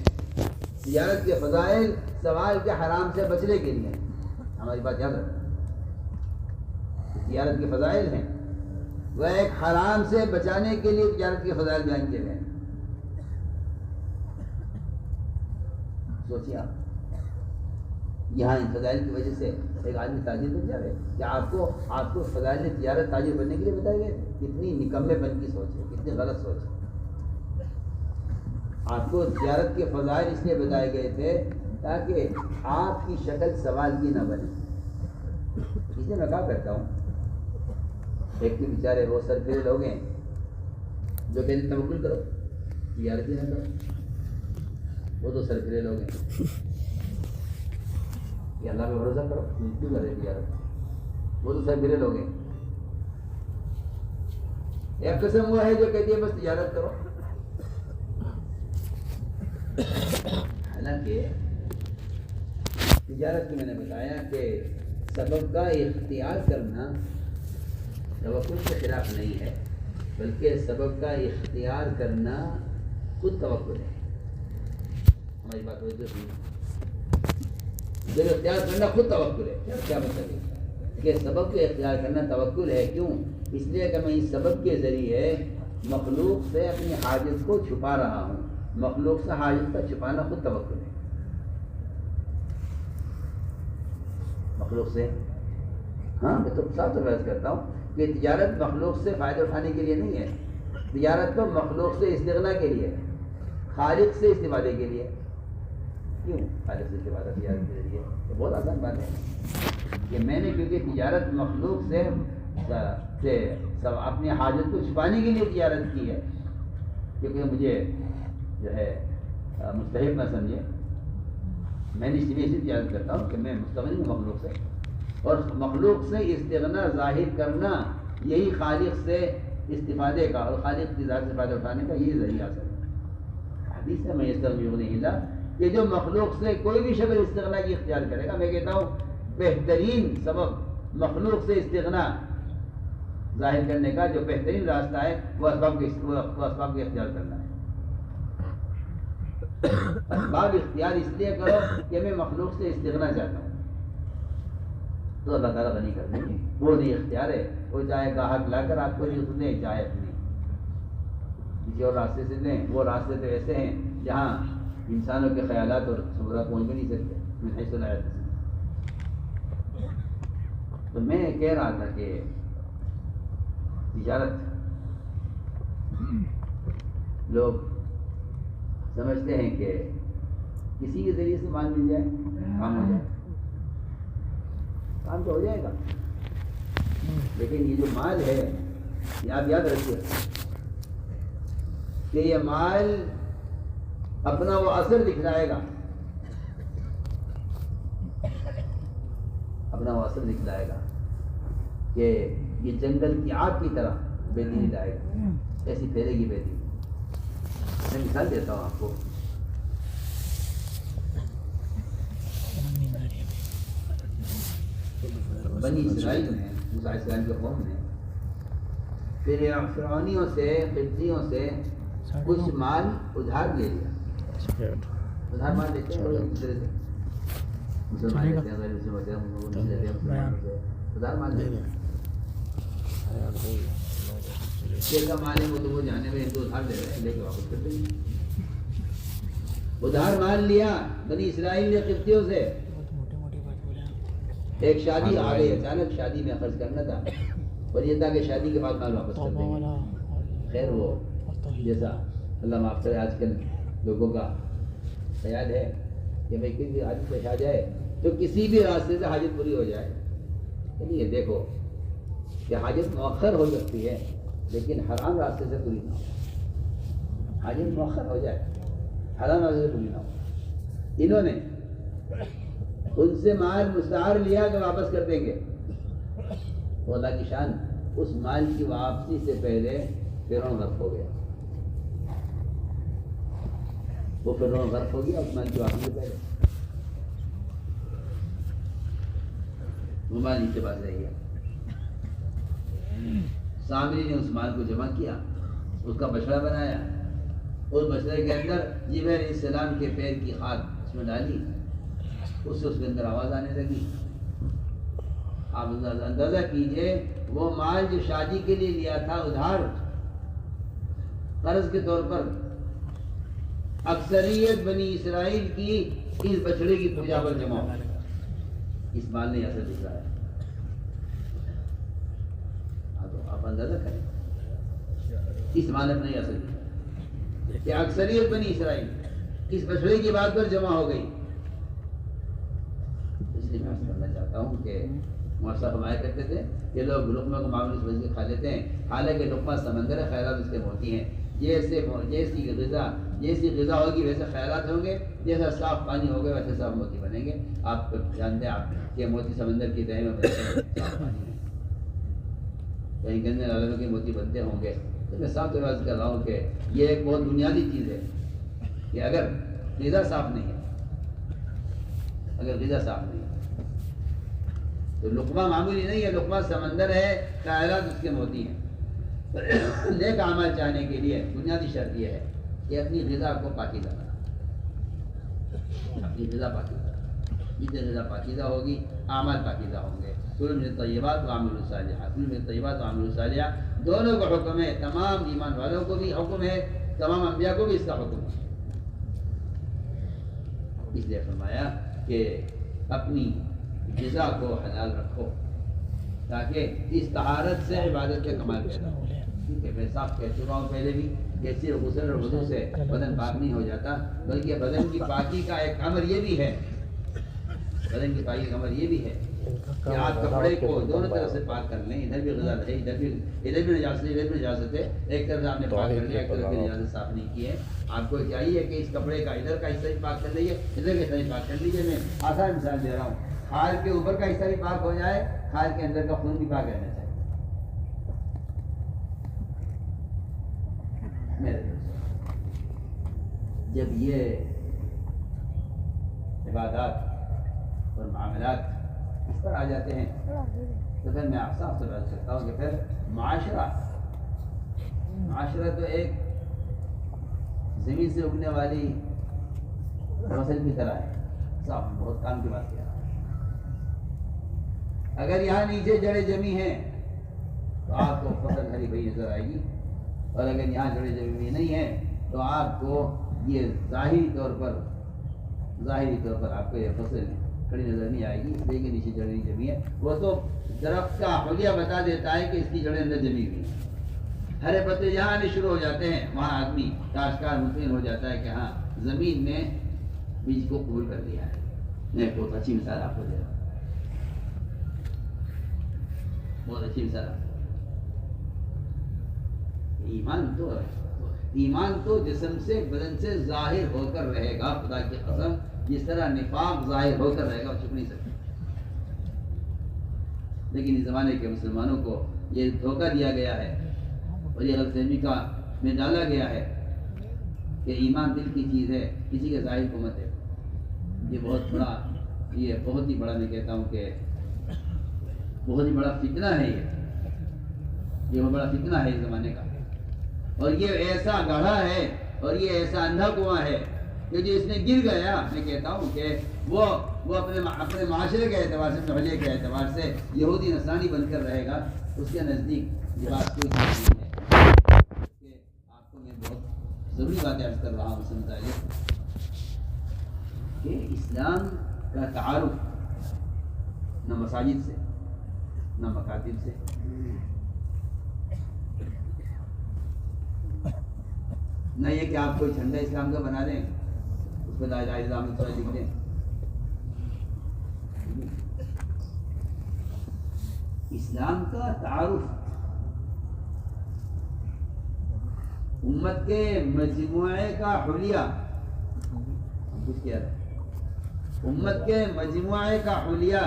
تجارت کے فضائل سوال کے حرام سے بچنے کے لیے، ہماری بات یاد رکھیں۔ تجارت کے فضائل ہیں وہ ایک حرام سے بچانے کے لیے تجارت کے فضائل بیان کیے گئے۔ سوچیے آپ، یہاں ان فضائل کی وجہ سے ایک آدمی تاجر بن جائے، کیا آپ کو فضائل تجارت تاجر بننے کے لیے بتائے گئے؟ کتنی نکمے پن کی سوچ ہے، کتنی غلط سوچ ہے۔ آپ کو تجارت کے فضائل اس لیے بتائے گئے تھے تاکہ آپ کی شکل سوال کی نہ بنے۔ اس لیے میں کہا کرتا ہوں، ایک تو بیچارے وہ سرفرے لوگ ہیں جو کہتے ہیں توکل کرو، تجارت ہی نہ کرو، وہ تو سرفرے لوگ ہیں کہ اللہ پہ بھروسہ کرو، کیوں کرے تجارت، وہ تو سرفرے لوگ ہیں۔ ایک قسم وہ ہے جو کہتی ہے بس تجارت کرو۔ حالانکہ تجارت میں نے بتایا کہ سبب کا اختیار کرنا توکل کے خلاف نہیں ہے، بلکہ سبب کا اختیار کرنا خود توکل ہے۔ ہماری بات ہوئی تو جب اختیار کرنا خود توکل ہے، کیا مطلب ہے کہ سبب کو اختیار کرنا توکل ہے؟ کیوں؟ اس لیے کہ میں اس سبب کے ذریعے مخلوق سے اپنی حاجت کو چھپا رہا ہوں، مخلوق سے حاجت کا چھپانا خود توکل ہے۔ مخلوق سے، ہاں میں تو صاف بحث کرتا ہوں کہ تجارت مخلوق سے فائدہ اٹھانے کے لیے نہیں ہے، تجارت تو مخلوق سے استغنا کے لیے، خالق سے استفادے کے لیے۔ کیوں خالق سے استفادہ تجارت کے ذریعے؟ تو بہت آسان بات ہے کہ میں نے کیونکہ تجارت مخلوق سے اپنی حاجت کو چھپانے کے لیے تجارت کی ہے، کیونکہ مجھے جو ہے مستحق نہ سمجھے، میں نے اس لیے ایسی تجارت کرتا ہوں کہ میں مستغنی ہوں مخلوق سے، اور مخلوق سے استغنا ظاہر کرنا یہی خالق سے استفادے کا اور خالق کی ذات سے فائدہ اٹھانے کا یہی ذریعہ ہے۔ حدیث ہے میں استغنی کہ جو مخلوق سے کوئی بھی شکل استغنا کی اختیار کرے گا، میں کہتا ہوں بہترین سبب مخلوق سے استغنا ظاہر کرنے کا جو بہترین راستہ ہے وہ اسباب کے اختیار کرنا ہے۔ اسباب اختیار اس لیے کرو کہ میں مخلوق سے استغنا چاہتا ہوں، تو اللہ تعالیٰ غنی کر دیں گے۔ وہ نہیں اختیار ہے، وہ چاہے گاہک لا کر آپ کو رزق دیں، چاہے اپنی کسی اور راستے سے دیں۔ وہ راستے تو ایسے ہیں جہاں انسانوں کے خیالات اور تصورات پہنچ بھی نہیں سکتے، من حیث لا یحتسب۔ تو میں کہہ رہا تھا کہ تجارت لوگ سمجھتے ہیں کہ کسی کے ذریعے سے مال مل جائے کام ہو جائے، کام تو ہو جائے گا، لیکن یہ جو مال ہے یہ آپ یاد رکھیے کہ یہ مال اپنا وہ اثر دکھلائے گا، اپنا وہ اثر دکھلائے گا کہ یہ جنگل کی آگ کی طرح بے دینی لائے گا، ایسی پھیلے گی بے دینی۔ میں مثال دیتا ہوں آپ کو، بنی اسرائیل میں موسیٰ علیہ السلام کے قوم نے فرعونیوں سے قبطیوں سے کچھ مال ادھار لے لیا۔ ادھار مال لیتے ہیں دوسرے سے، مسلمان لیتے ہیں، غیر مسلم ہوتے ہیں، مسلمان لیتے ہیں، مسلمان ہوتے ہیں، ادھار مال لیتے ہیں۔ شیر کا مال ہے وہ تو وہ جانے میں ہندو ادھار دے رہے ہیں، لے کے واپس کرتے ہیں۔ ادھار مال لیا بنی اسرائیل نے قبطیوں سے۔ ایک شادی آ گئی، اچانک شادی میں خرچ کرنا تھا اور یہ تھا کہ شادی کے بعد مال واپس کر دیں گے۔ خیر وہ جیسا اللہ معاف کرے آج کل لوگوں کا خیال ہے کہ بھائی کسی حاجت پیش آ جائے تو کسی بھی راستے سے حاجت پوری ہو جائے۔ یہ دیکھو کہ حاجت مؤخر ہو سکتی ہے لیکن حرام راستے سے پوری نہ ہو۔ حاجت مؤخر ہو جائے، حرام راستے سے پوری نہ ہو۔ انہوں نے ان سے مال مستعار لیا کہ واپس کر دیں گے، تو اللہ کی شان اس مال کی واپسی سے پہلے فرعون غرق ہو گیا۔ وہ فرعون غرق ہو گیا اس مال کی واپسی سے پہلے، وہ مال نیچے باز رہ گیا۔ سامری نے اس مال کو جمع کیا، اس کا بچڑا بنایا، اس بچڑے کے اندر جبرائیل علیہ السلام کے پیر کی خاک اس میں ڈالی، اس سے اس کے اندر آواز آنے لگی۔ آپ اندازہ کیجئے وہ مال جو شادی کے لیے لیا تھا ادھار قرض کے طور پر، اکثریت بنی اسرائیل کی اس بچڑے کی پوجا پر جمع ہو، اس مال نے اثر دکھ رہا ہے۔ آپ اندازہ کریں اس مال نے اپنا اثر دکھا کہ اکثریت بنی اسرائیل اس بچڑے کی بات پر جمع ہو گئی۔ اس لیے میں عرض کرنا چاہتا ہوں کہ معاشرہ فرمایا کرتے تھے کہ لوگ لقمہ کو معمولی سمجھ کے کھا لیتے ہیں، حالانکہ لقمہ سمندر ہے، خیرات اس کے موتی ہیں۔ جیسی غذا ہوگی ویسے خیرات ہوں گے، جیسا صاف پانی ہوگا ویسے صاف موتی بنیں گے۔ آپ جانتے ہیں آپ کہ موتی سمندر کی تہہ میں بنتے ہیں، صاف پانی میں کہیں گندے نالوں کے موتی بنتے ہوں گے۔ تو میں صاف طور سے کر رہا ہوں کہ یہ ایک بہت بنیادی چیز ہے کہ اگر غذا صاف نہیں ہے، اگر غذا صاف نہیں ہے تو لقمہ معمولی نہیں ہے، لقمہ سمندر ہے، خیرات اس کے موتی ہیں۔ نیک اعمال چاہنے کے لیے بنیادی شرط یہ ہے کہ اپنی غذا کو پاکیزہ بنا، اپنی غذا پاکیزہ، جتنی غذا پاکیزہ ہوگی اعمال پاکیزہ ہوں گے۔ کلوا من الطیبات وعملوا الصالحات، کلوا من الطیبات وعملوا الصالحات، دونوں کا حکم ہے، تمام ایمان والوں کو بھی حکم ہے، تمام انبیاء کو بھی اس کا حکم ہے۔ اس لیے فرمایا کہ اپنی غذا کو حلال رکھو تاکہ اس طہارت سے عبادت کا کمال پیدا ہو۔ ٹھیک ہے، میں صاف کہہ چکا ہوں پہلے بھی کہ صرف غسل اور وضو سے بدن پاک نہیں ہو جاتا، بلکہ بدن کی پاکی کا ایک امر یہ بھی ہے، بدن کی پاکی کا امر یہ بھی ہے کہ آپ کپڑے کو دونوں طرف سے پاک کر لیں، ادھر بھی غذا رہے، ادھر بھی نجاست ہے، ادھر بھی نجاست ہے، ایک طرف سے آپ نے پاک کر لیا، ایک طرف کی نجاست صاف نہیں کی ہے۔ آپ کو چاہیے کہ اس کپڑے کا ادھر کا حصہ بھی پاک کر لیجیے، ادھر کا حصہ بھی پاک کر لیجیے۔ میں آسان مثال دے رہا ہوں، خال کے اوپر کا حصہ بھی پاک ہو جائے، خال کے اندر کا خون بھی پاک رہنا چاہیے۔ میرے دوست، جب یہ عبادات اور معاملات اس پر آ جاتے ہیں تو پھر میں آپ صاحب سے بات کرتا ہوں کہ پھر معاشرہ تو ایک زمین سے اگنے والی فصل کی طرح ہے۔ صاحب بہت کام کی بات کیا، اگر یہاں نیچے جڑیں جمی ہیں تو آپ کو فصل ہری بھری نظر آئے گی، اور اگر یہاں جڑیں جمی ہوئی نہیں ہیں تو آپ کو یہ ظاہری طور پر آپ کو یہ فصل کھڑی نظر نہیں آئے گی، اس لیے کہ نیچے جڑیں جمی ہے۔ وہ تو درخت کا حلیہ بتا دیتا ہے کہ اس کی جڑیں اندر جمی ہوئی ہیں۔ ہرے پتے جہاں آنے شروع ہو جاتے ہیں وہاں آدمی کاشتکار مطمئن ہو جاتا ہے کہ ہاں زمین نے بیج کو قبول کر لیا ہے۔ میں بہت اچھی مثال آپ کو دے رہا ہوں، بہت اچھی مثال۔ ایمان تو جسم سے بدن سے ظاہر ہو کر رہے گا، خدا کی قسم، جس طرح نفاق ظاہر ہو کر رہے گا چھپ نہیں سکتا۔ لیکن اس زمانے کے مسلمانوں کو یہ دھوکہ دیا گیا ہے اور یہ غلط فہمی میں ڈالا گیا ہے کہ ایمان دل کی چیز ہے، کسی کے ظاہر کو مت ہے۔ یہ بہت ہی بڑا میں کہتا ہوں کہ بہت ہی بڑا فتنہ ہے، یہ بہت بڑا فتنہ ہے اس زمانے کا، اور یہ ایسا گڑھا ہے اور یہ ایسا اندھا کنواں ہے کہ جو اس میں گر گیا، میں کہتا ہوں کہ وہ اپنے معاشرے کے اعتبار سے، محلے کے اعتبار سے یہودی نصرانی بن کر رہے گا، اس کے نزدیک یہ بات کوئی چیز نہیں ہے۔ کہ آپ کو میں بہت ضروری باتیں عرض کر رہا ہوں، سمجھائیے کہ اسلام کا تعارف نہ مساجد سے، نہ مکاتب سے، نہ یہ کہ آپ کوئی جھنڈا اسلام کا بنا دیں، اس پہ لا الہ الا اللہ تھوڑا لکھ دیں۔ اسلام کا تعارف امت کے مجموعے کا حلیہ، کچھ کیا رہے، امت کے مجموعے کا حلیہ،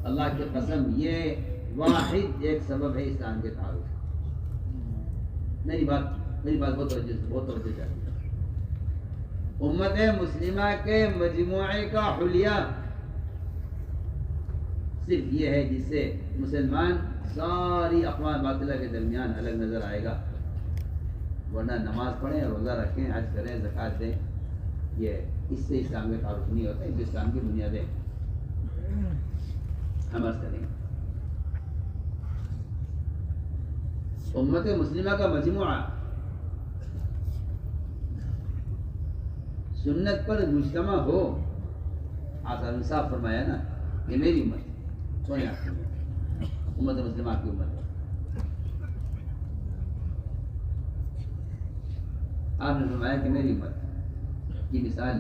اللہ کی قسم یہ واحد ایک سبب ہے اسلام کے تعارف۔ میری بات بہت توجہ چاہیے۔ امت مسلمہ کے مجموعے کا حلیہ صرف یہ ہے جس سے مسلمان ساری اقوام باطلہ کے درمیان الگ نظر آئے گا، ورنہ نماز پڑھیں، روزہ رکھیں، حج کریں، زکوٰۃ دیں، یہ اس سے اسلام کا تعارف نہیں ہوتا۔ اس اسلام کی بنیادیں ہم عرض کریں گے۔ امت مسلمہ کا مجموعہ سنت پر مجتمع ہو، آسان صاحب فرمایا نا، یہ میری امت ہے، کون ہے آپ کی امت مسلمہ؟ آپ کی امت ہے۔ آپ نے فرمایا کہ میری امت کی مثال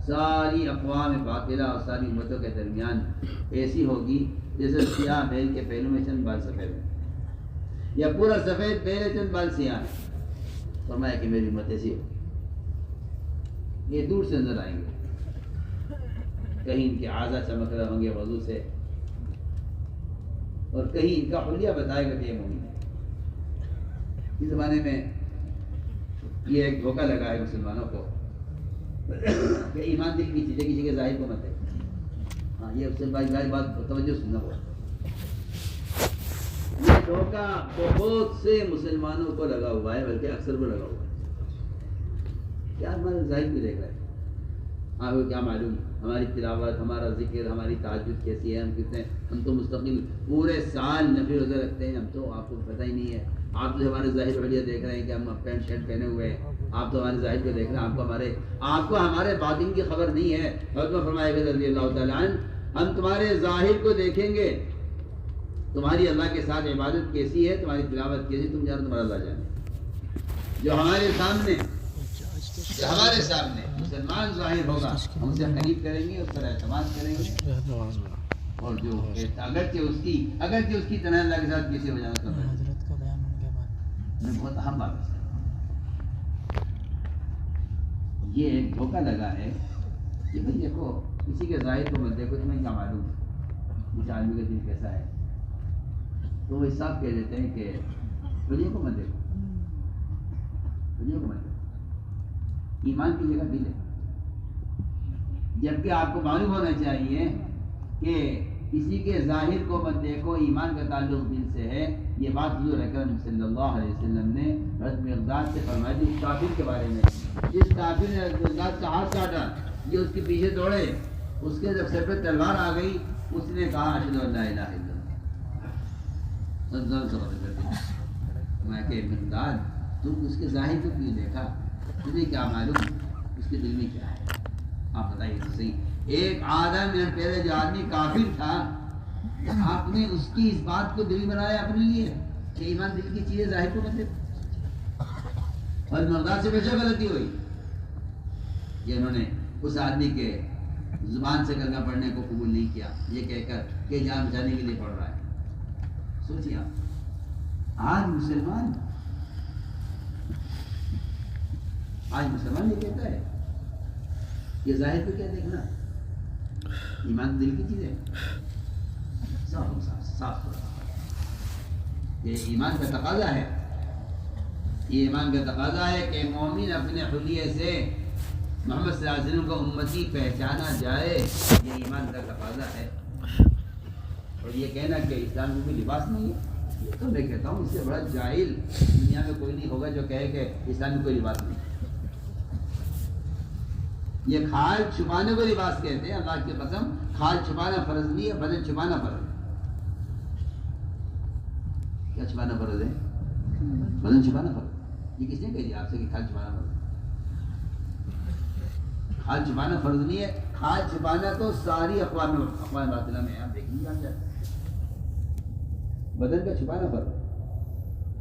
ساری اقوام باطلہ اور ساری امتوں کے درمیان ایسی ہوگی جیسے سیاہ بیل کے پہلو میں چند بال سفید ہیں، یا پورا سفید بیل چند بال سیاہ ہیں۔ فرمایا کہ میری امت ایسی ہوگی، یہ دور سے نظر آئیں گے، کہیں ان کے اعضاء چمک رہے ہوں گے وضو سے، اور کہیں ان کا حلیہ بتائے گا کہ یہ مومن ہے۔ اس زمانے میں یہ ایک دھوکہ لگا ہے مسلمانوں کو کہ ایمان دل کی چیز ہے، کسی کے ظاہر کو مت ہے۔ ہاں، یہ اس سے بات توجہ سننا ہوگا۔ یہ دھوکہ بہت سے مسلمانوں کو لگا ہوا ہے، بلکہ اکثر کو لگا ہوا ہے۔ کیا ہمارے ظاہر کو دیکھ رہے ہیں؟ آپ کو کیا معلوم ہماری تلاوت، ہمارا ذکر، ہماری تہجد کیسی ہے؟ ہم تو مستقل پورے سال نفل روزے رکھتے ہیں، ہم تو آپ کو پتہ ہی نہیں ہے۔ آپ تو ہمارے ظاہر حلیہ دیکھ رہے ہیں کہ ہم پینٹ شرٹ پہنے ہوئے ہیں، آپ تو ہمارے ظاہر کو دیکھ رہے ہیں، آپ کو ہمارے باطن کی خبر نہیں ہے۔ حضرت فرمایا کہ رضی اللہ تعالیٰ عنہ، ہم تمہارے ظاہر کو دیکھیں گے، تمہاری اللہ کے ساتھ عبادت کیسی ہے، تمہاری تلاوت کیسی، تم جانو، تمہارا اللہ جانے۔ جو ہمارے سامنے مسلمان ظاہر ہوگا ہم اسے قریب کریں گے، اس پر اعتماد کریں گے، اور جو اگرچہ اس کی تنہا اللہ کے ساتھ کسی وجہ سے بہت اہم بات ہے، یہ ایک دھوکہ لگا ہے کہ بھئی دیکھو کسی کے ظاہر کو مت دیکھو، تمہیں کیا معلوم اس آدمی کا دل کیسا ہے، تو وہ صاف کہہ دیتے ہیں کہ دنیا کو مت دیکھو، دنیا کو مت دیکھو، ایمان کی جگہ دل ہے، جبکہ آپ کو معلوم ہونا چاہیے کہ کسی کے ظاہر کو مت دیکھو، ایمان کا تعلق دل سے ہے۔ یہ بات حضور اکرم صلی اللہ علیہ وسلم نے حضرت مقداد سے فرمائی تھی، اس کافر کے بارے میں، جس کافر نے حضرت مقداد کا ہاتھ کاٹا، یہ اس کے پیچھے دوڑے، اس کے جب سر پہ تلوار آ گئی، اس نے کہا اشہد ان لا الہ الا اللہ۔ میں کہ مقداد تم اس کے ظاہر کو کیوں دیکھا، تمہیں کیا معلوم اس کے دل میں کیا ہے، آپ بتائیے تو صحیح۔ ایک آدم یا پہلے جو آدمی کافر تھا، آپ نے اس کی اس بات کو دل بنایا اپنے لیے کہ ایمان دل کی چیزیں ظاہر کو مت دیکھو، اور مقداد سے بے شک غلطی ہوئی کہ انہوں نے اس آدمی کے زبان سے کلمہ پڑھنے کو قبول نہیں کیا، یہ کہہ کر کہ جان بچانے کے لیے پڑھ رہا ہے۔ سوچیے آپ، آج مسلمان یہ کہتا ہے یہ ظاہر کو کیا دیکھنا، ایمان دل کی چیز ہے، صاف یہ ایمان کا تقاضا ہے، یہ ایمان کا تقاضا ہے کہ مومن اپنے حلیے سے محمد صلی اللہ علیہ وسلم کو امتی پہچانا جائے، یہ ایمان کا تقاضا ہے۔ اور یہ کہنا کہ اسلام میں کوئی لباس نہیں ہے، یہ تو میں کہتا ہوں اس سے بڑا جاہل دنیا میں کوئی نہیں ہوگا جو کہے کہ اسلام میں کوئی لباس نہیں۔ یہ کھال چھپانے کو لباس کہتے ہیں، اللہ کی قسم کھال چھپانا فرض نہیں ہے، بدن چھپانا فرض ہے۔ کیا چھپانا فرض ہے؟ بدن چھپانا فرض۔ یہ کس نے کہہ دیا آپ سے کہ کھال چھپانا فرض ہے؟ کھال چھپانا فرض نہیں ہے، کھال چھپانا تو ساری اقوام باطنہ میں آپ دیکھیں گے، بدن کا چھپانا فرض ہے،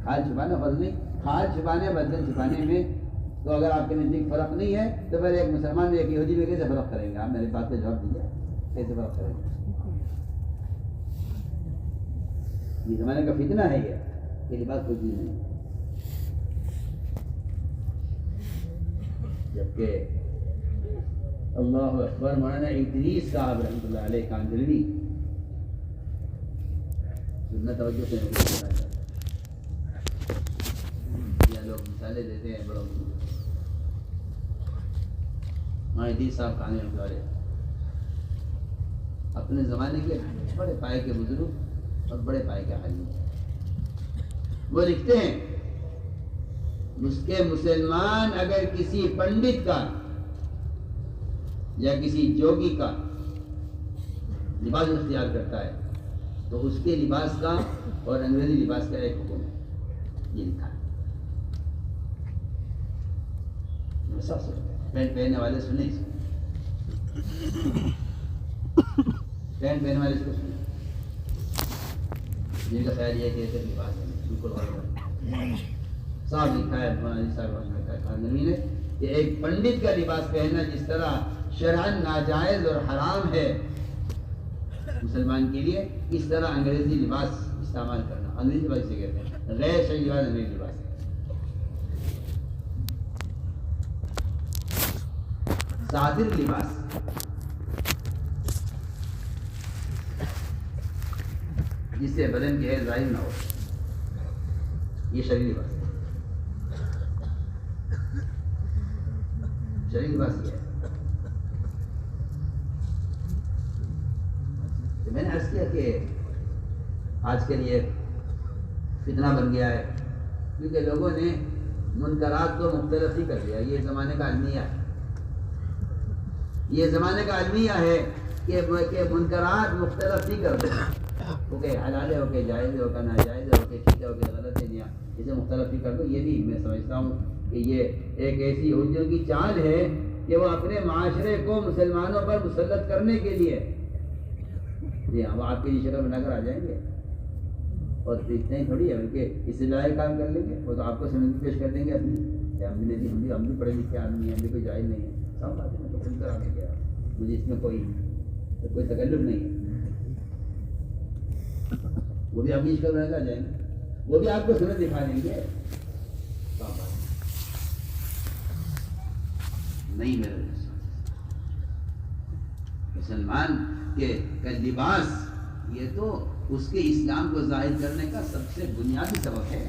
کھال چھپانا فرض نہیں۔ کھال چھپانے بدن چھپانے میں تو اگر آپ کے نزدیک فرق نہیں ہے تو پھر ایک مسلمان میں ایک یہودی میں کیسے فرق کریں گے؟ آپ میری بات کا جواب دیجیے، کیسے فرق کریں گے؟ یہ زمانے کا فتنہ ہے یہ کہ لباس کوئی چیز نہیں، جبکہ اللہ اکبر مولانا ادریس صاحب رحمۃ اللہ علیہ کاندھلوی سننا توجہ سے یہ لوگ مثالیں دیتے ہیں بڑوں کی۔ ادریس صاحب کاندھلوی رحمۃ اللہ علیہ اپنے زمانے کے بڑے پائے کے بزرگ اور بڑے پائے کے عالم، وہ لکھتے ہیں اس کے مسلمان اگر کسی پنڈت کا یا کسی جوگی کا لباس اختیار کرتا ہے تو اس کے لباس کا اور انگریزی لباس کا ایک حکم ہے، یہ لکھا ہے۔ سب سے پینٹ پہننے والے سنیں، پینٹ پہننے والے اس کو سنیں، جن کا خیال یہ ہے کہ ایسے لباس ہے بالکل صاف لکھا ہے نبی نے کہ ایک پنڈت کا لباس پہننا جس طرح شرعاً ناجائز اور حرام ہے مسلمان کے لیے، اس طرح انگریزی لباس استعمال کرنا، انگریزی لباس سے کہتے ہیں غیر شرعی لباس انگریزی لباس ہے۔ صادر لباس جس سے بدن کی حیض ظاہر نہ ہو، یہ شرعی لباس ہے، شرعی لباس یہ ہے۔ تو میں نے عرض کیا کہ آج کل یہ فتنہ بن گیا ہے کیونکہ لوگوں نے منکرات کو مختلف ہی کر دیا، یہ زمانے کا المیہ ہے، یہ زمانے کا المیہ ہے کہ منکرات مختلف ہی کر دیں، ہو کہ حلال ہے، ہو کہ جائز ہے، ہو کہ ناجائز ہے، ہو کہ ٹھیک ہے، ہو کہ غلط ہے، اسے مختلف ہی کر دو۔ یہ بھی میں سمجھتا ہوں کہ یہ ایک ایسی یہودیوں کی چال ہے کہ وہ اپنے معاشرے کو مسلمانوں پر مسلط کرنے کے لیے، جی ہاں، وہ آپ کی شکل بنا کر آ جائیں گے، اور اتنا ہی تھوڑی ہے بلکہ اس سے ظاہر کام کر لیں گے، وہ تو آپ کو سند پیش کر دیں گے اپنی کہ ہم بھی نہیں، ہم بھی پڑھے لکھے آدمی ہیں، ہم بھی کوئی جائز نہیں ہے، سب بات ہے، میں تو خود کرا کے گیا، مجھے اس میں کوئی تکلف نہیں ہے۔ وہ بھی آپ کی شکل رہ جائیں گے، وہ بھی آپ کو سند دکھا دیں گے، نہیں میرے مسلمان کا لباس یہ تو اس کے اسلام کو ظاہر کرنے کا سب سے بنیادی سبب ہے۔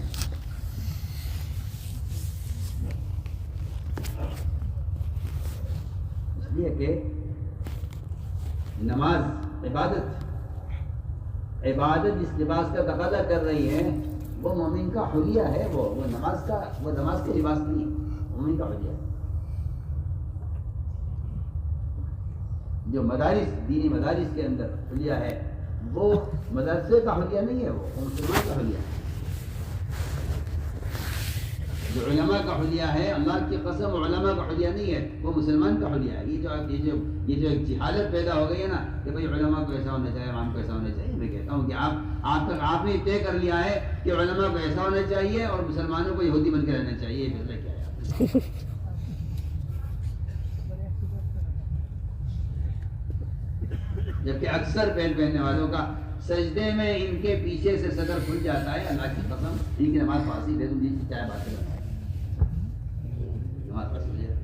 اس لیے کہ نماز عبادت جس لباس کا تقاضا کر رہی ہے وہ مومن کا حلیہ ہے، وہ نماز کا لباس نہیں ہے، مومن کا حلیہ ہے۔ جو دینی مدارس کے اندر حلیہ ہے وہ مدرسے کا حلیہ نہیں ہے، وہ مسلمان کا حلیہ ہے۔ جو علماء کا حلیہ ہے، اللہ کی قسم علماء کا حلیہ نہیں ہے، وہ مسلمان کا حلیہ ہے۔ یہ جو ایک جہالت پیدا ہو گئی ہے نا کہ بھائی علماء کو ایسا ہونا چاہیے، عوام کو ایسا ہونا چاہیے، میں کہتا ہوں کہ آپ نے طے کر لیا ہے کہ علماء کو ایسا ہونا چاہیے اور مسلمانوں کو یہودی بن کے رہنا چاہیے، یہ فیصلہ کیا ہے؟ جبکہ اکثر پہننے والوں کا سجدے میں ان کے پیچھے سے صدر کھل جاتا ہے، اللہ کی قسم ان کی نماز فاسد ہے، تم جس کی چاہے باتیں کرتا ہے نماز فاسد ہے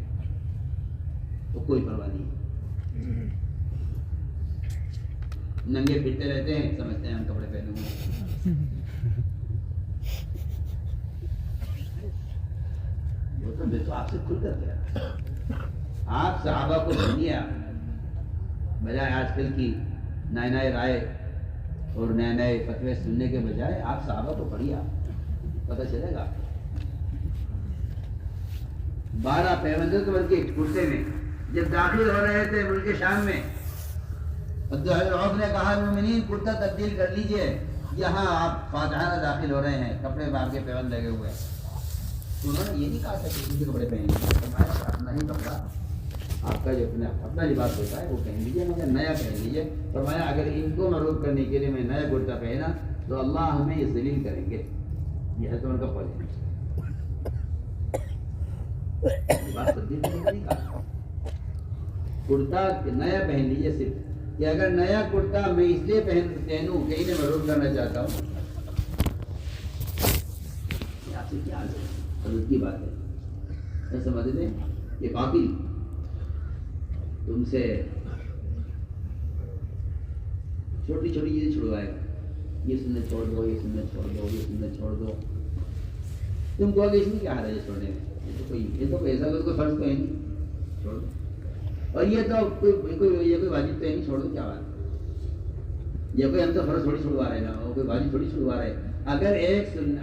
تو کوئی پرواہ نہیں، ننگے پھرتے رہتے ہیں، سمجھتے ہیں ہم کپڑے پہنے ہوئے، وہ تو میں تو آپ سے کھل کر گیا، آپ صحابہ کو سنیے، بجائے آج کل کی نئے رائے اور نئے فتوے سننے کے بجائے آپ صحابہ کو پڑھیے، پتہ چلے گا۔ 12 پیغمبر کے بلکہ کرتے میں جب داخل ہو رہے تھے ملک شام میں، عبداللہ عوف نے کہا مومنین کرتا تبدیل کر لیجئے، یہاں آپ فاتحانہ داخل ہو رہے ہیں، کپڑے باپ کے پیغمبر لگے ہوئے ہیں۔ انہوں نے یہ نہیں کہا تھا کہ کسی کپڑے پہن لیجیے، اپنا ہی کپڑا، آپ کا جو اپنا لباس ہوتا ہے وہ پہن لیجیے، مگر نیا پہن لیجیے۔ فرمایا اگر ان کو مروب کرنے کے لیے میں نیا کرتا پہنا تو اللہ ہمیں یہ ذلیل کریں گے، یہ ہے تو ان کا قول ہے۔ لباس تبدیل کرنے کا نہیں کہا، کرتا نیا پہن لیجیے، صرف کہ اگر نیا کرتا میں اس لیے پہنوں کہ انہیں مروب کرنا چاہتا ہوں، یہ آپ سے کیا حضرت کی بات ہے، ایسا سمجھ دیں کہ باقی تم سے چھوٹی چیزیں چھڑوائے گا، یہ سنت چھوڑ دو، یہ سنت چھوڑ دو، یہ سنت چھوڑ دو، تم کہو گے اس میں کیا حرج ہے چھوڑنے میں، یہ تو کوئی ایسا کوئی فرض تو ہے نہیں، چھوڑ دو، اور یہ تو کوئی واجب تو ہے نہیں، چھوڑ دو، کیا بات ہے، یہ کوئی ہم تو فرض تھوڑی چھڑوا رہے نا، کوئی واجب تھوڑی چھڑوا رہے۔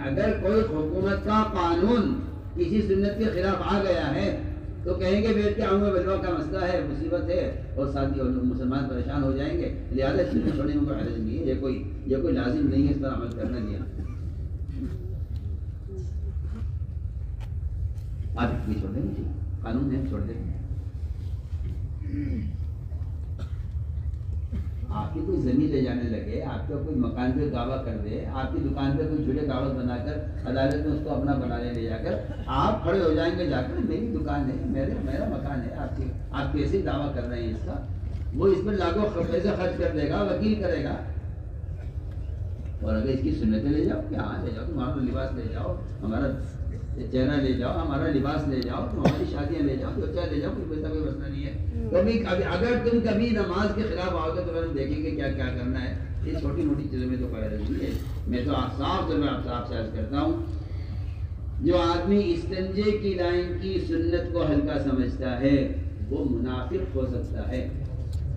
اگر کوئی حکومت کا قانون کسی سنت کے خلاف آ گیا ہے تو کہیں گے بیٹھ کے آؤں گے، بلوا کا مسئلہ ہے، مصیبت ہے، اور ساتھ ہی مسلمان پریشان ہو جائیں گے، لہٰذا سنت چھوڑنے میں کوئی حرج نہیں ہے، یہ کوئی لازم نہیں ہے اس پر عمل کرنا دیا۔ آپ بھی چھوڑ دیں گے، قانون ہے، چھوڑ دیں گے۔ آپ کی کوئی زمین لے جانے لگے، آپ کا کوئی مکان پہ دعویٰ کر دے، آپ کی دکان پہ کوئی جھوٹے کاغذ بنا کر عدالت میں اس کو اپنا بنانے لے جا کر آپ کھڑے ہو جائیں گے، جا کر میری دکان ہے، میرا مکان ہے، آپ کیسے دعویٰ کر رہے ہیں اس کا، وہ اس پر لاکھوں پیسے خرچ کر دے گا، وکیل کرے گا، اور اگر اس کی سنتیں لے جاؤ کہ ہاں لے جاؤ، تمہارا لباس لے جاؤ، ہمارا چہرہ لے جاؤ، ہمارا لباس لے جاؤ، ہماری شادیاں لے جاؤ، جو چاہے لے جاؤ، کوئی پیسہ کوئی مسئلہ نہیں ہے۔ اگر تم کبھی نماز کے خلاف آؤ گے تو پھر ہم دیکھیں گے کیا کیا کرنا ہے۔ یہ چھوٹی موٹی چیزوں میں تو کوئی حرج نہیں ہے۔ میں تو صاف طور پہ آپ سے عرض کرتا ہوں، جو آدمی استنجے کی لائن کی سنت کو ہلکا سمجھتا ہے وہ منافق ہو سکتا ہے۔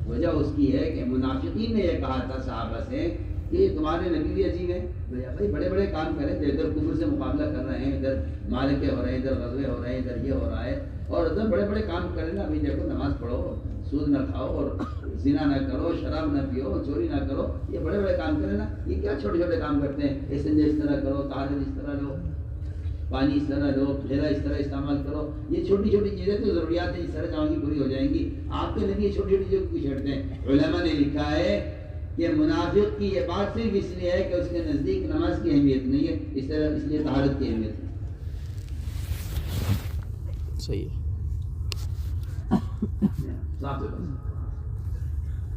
وجہ اس کی ہے کہ منافقین نے یہ کہا تھا صحابہ سے کہ تمہارے نبی بھی عجیب ہیں، بھائی بڑے بڑے کام کریں، ادھر کفر سے مقابلہ کر رہے ہیں، ادھر معرکے ہو رہے ہیں، ادھر غزوے ہو رہے ہیں، ادھر یہ ہو رہا ہے، اور ادھر بڑے بڑے کام کریں نا، ابھی دیکھو نماز پڑھو، سود نہ کھاؤ، اور زنا نہ کرو، شراب نہ پیو، چوری نہ کرو، یہ بڑے بڑے کام کریں نا، یہ کیا چھوٹے چھوٹے کام کرتے ہیں، استنجا اس طرح کرو، طہارت اس طرح لو، پانی اس طرح لو، پھیلا اس طرح استعمال کرو، یہ چھوٹی چھوٹی چیزیں تو ضروریات ہیں، اس طرح چاہوں گی پوری ہو جائیں گی۔ آپ کے نبی یہ چھوٹی چھوٹی چیزیں کیوں چھیڑتے ہیں؟ علماء نے لکھا ہے کہ منافق کی یہ بات صرف اس لیے ہے کہ اس کے نزدیک نماز کی اہمیت نہیں ہے، اس لیے طہارت کی اہمیت ہے. صحیح ہے.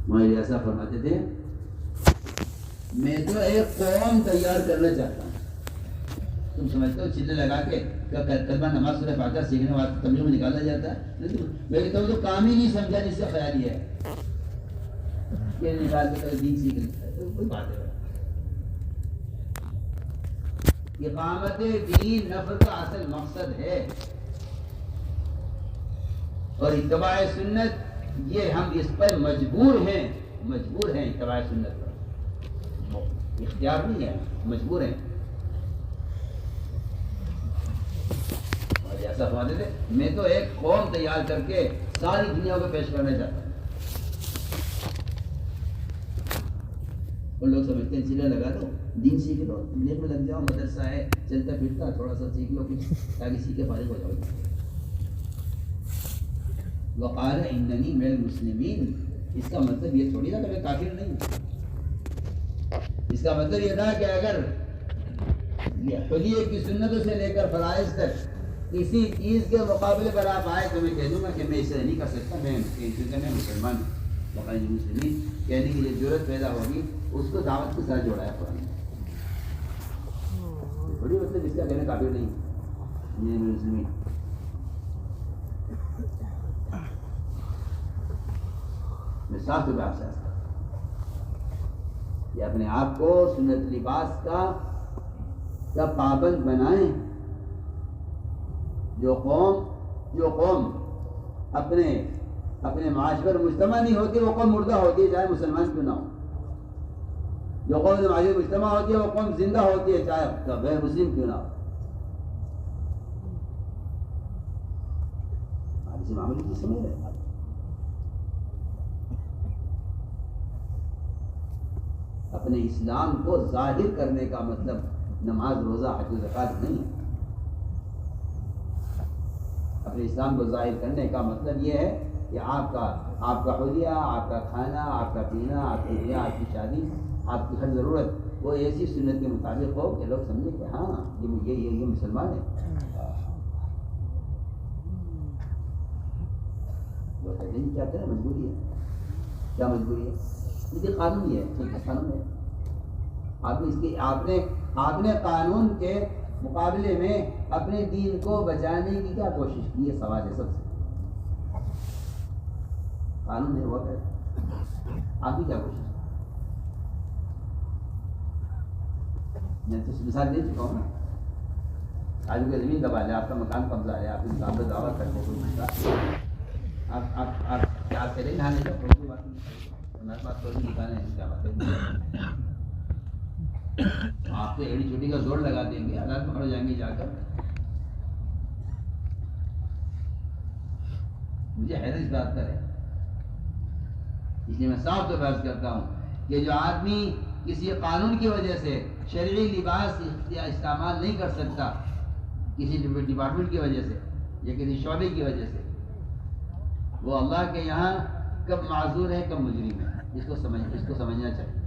مولوی ایسا فرماتے تھے میں تو ایک قوم تیار کرنا چاہتا ہوں. تم سمجھتے ہو چلے لگا کے کلمہ نماز سورہ فاتحہ سیکھنے والے تبلیغ میں نکالا جاتا ہے؟ میں کہتا ہوں تو کام ہی نہیں سمجھا جس سے خیال یہ ہے کہ نکال کے دین سیکھ لیں. کوئی بات ہے اقامت دین نفر کا اصل مقصد ہے، اور اتباع سنت یہ ہم اس پر مجبور ہیں اتباع سنت پر، اختیار نہیں ہے، مجبور ہیں. اور ایسا فرماتے تھے میں تو ایک قوم تیار کر کے ساری دنیا کو پیش کرنا چاہتا ہوں. اور لوگ سمجھتے ہیں چلے لگا دو دین سیکھ لو، تبلیغ میں لگ جاؤ، مدرسہ ہے چلتا پھرتا تھوڑا سا سیکھ لو کچھ تاکہ سیکھے فارغ ہو جاؤ. وقال اننی من المسلمین، اس کا مطلب یہ تھوڑی تھا کہ میں کافر نہیں ہوں. اس کا مطلب یہ تھا کہ اگر حلیے کی سنتوں سے لے کر فرائض تک کسی چیز کے مقابلے پر آپ آئے تو میں کہہ دوں گا کہ میں اسے نہیں کر سکتا، میں مسلمان ہوں. وقال المسلمین کہنے کی جو ضرورت پیدا ہوگی اس کو دعوت کے ساتھ جوڑا ہے قرآن نے. تھوڑی مطلب اس کا کہنا کافر نہیں یہ مسلمین. میں صاف بات سے کہ اپنے آپ کو سنت لباس کا پابند بنائیں. جو قوم اپنے معاش پر مجتمع نہیں ہوتی وہ قوم مردہ ہوتی ہے چاہے مسلمان کیوں نہ ہو. جو قوم معاش پر مجتمع ہوتی ہے وہ قوم زندہ ہوتی ہے چاہے غیر مسلم کیوں نہ ہو. آپ اسے معاملے کی سمجھ رہے ہیں. اپنے اسلام کو ظاہر کرنے کا مطلب نماز روزہ حج و زکوٰۃ نہیں ہے. اپنے اسلام کو ظاہر کرنے کا مطلب یہ ہے کہ آپ کا حلیہ، آپ کا کھانا، آپ کا پینا، آپ کی بیاہ، آپ کی شادی، آپ کی ہر ضرورت وہ ایسی سنت کے مطابق ہو کہ لوگ سمجھیں کہ ہاں یہ مسلمان ہے. وہ کہتے ہیں کیا کریں، مجبوری ہے. کیا مجبوری ہے؟ یہ قانون ہی ہے، قانون ہے. آپ نے قانون کے مقابلے میں اپنے دین کو بچانے کی کیا کوشش کی ہے؟ سوال ہے سب سے. قانون ہے وہ ہے، آپ کی کیا کوشش؟ میں تو مثال دے چکا ہوں نا. آج کا زمین دبا لے، آپ کا مکان قبضہ ہے، آپ اسلام پہ دعویٰ کرتے ہیں، آپ کیا کریں نہانے کا کوئی بات نہیں. ہمارے پاس کوئی نکالے ہیں کیا بات ہے. آپ تو ایڑی چھوٹی کا زور لگا دیں گے، حالات پکڑ جائیں گے جا کر. مجھے حیرت اس بات پر ہے. اس لیے میں صاف طور پر عرض کرتا ہوں کہ جو آدمی کسی قانون کی وجہ سے شرعی لباس استعمال نہیں کر سکتا، کسی ڈپارٹمنٹ کی وجہ سے یا کسی شعبے کی وجہ سے، وہ اللہ کے یہاں کب معذور ہے کب مجرم ہے. اس کو سمجھنا چاہیے.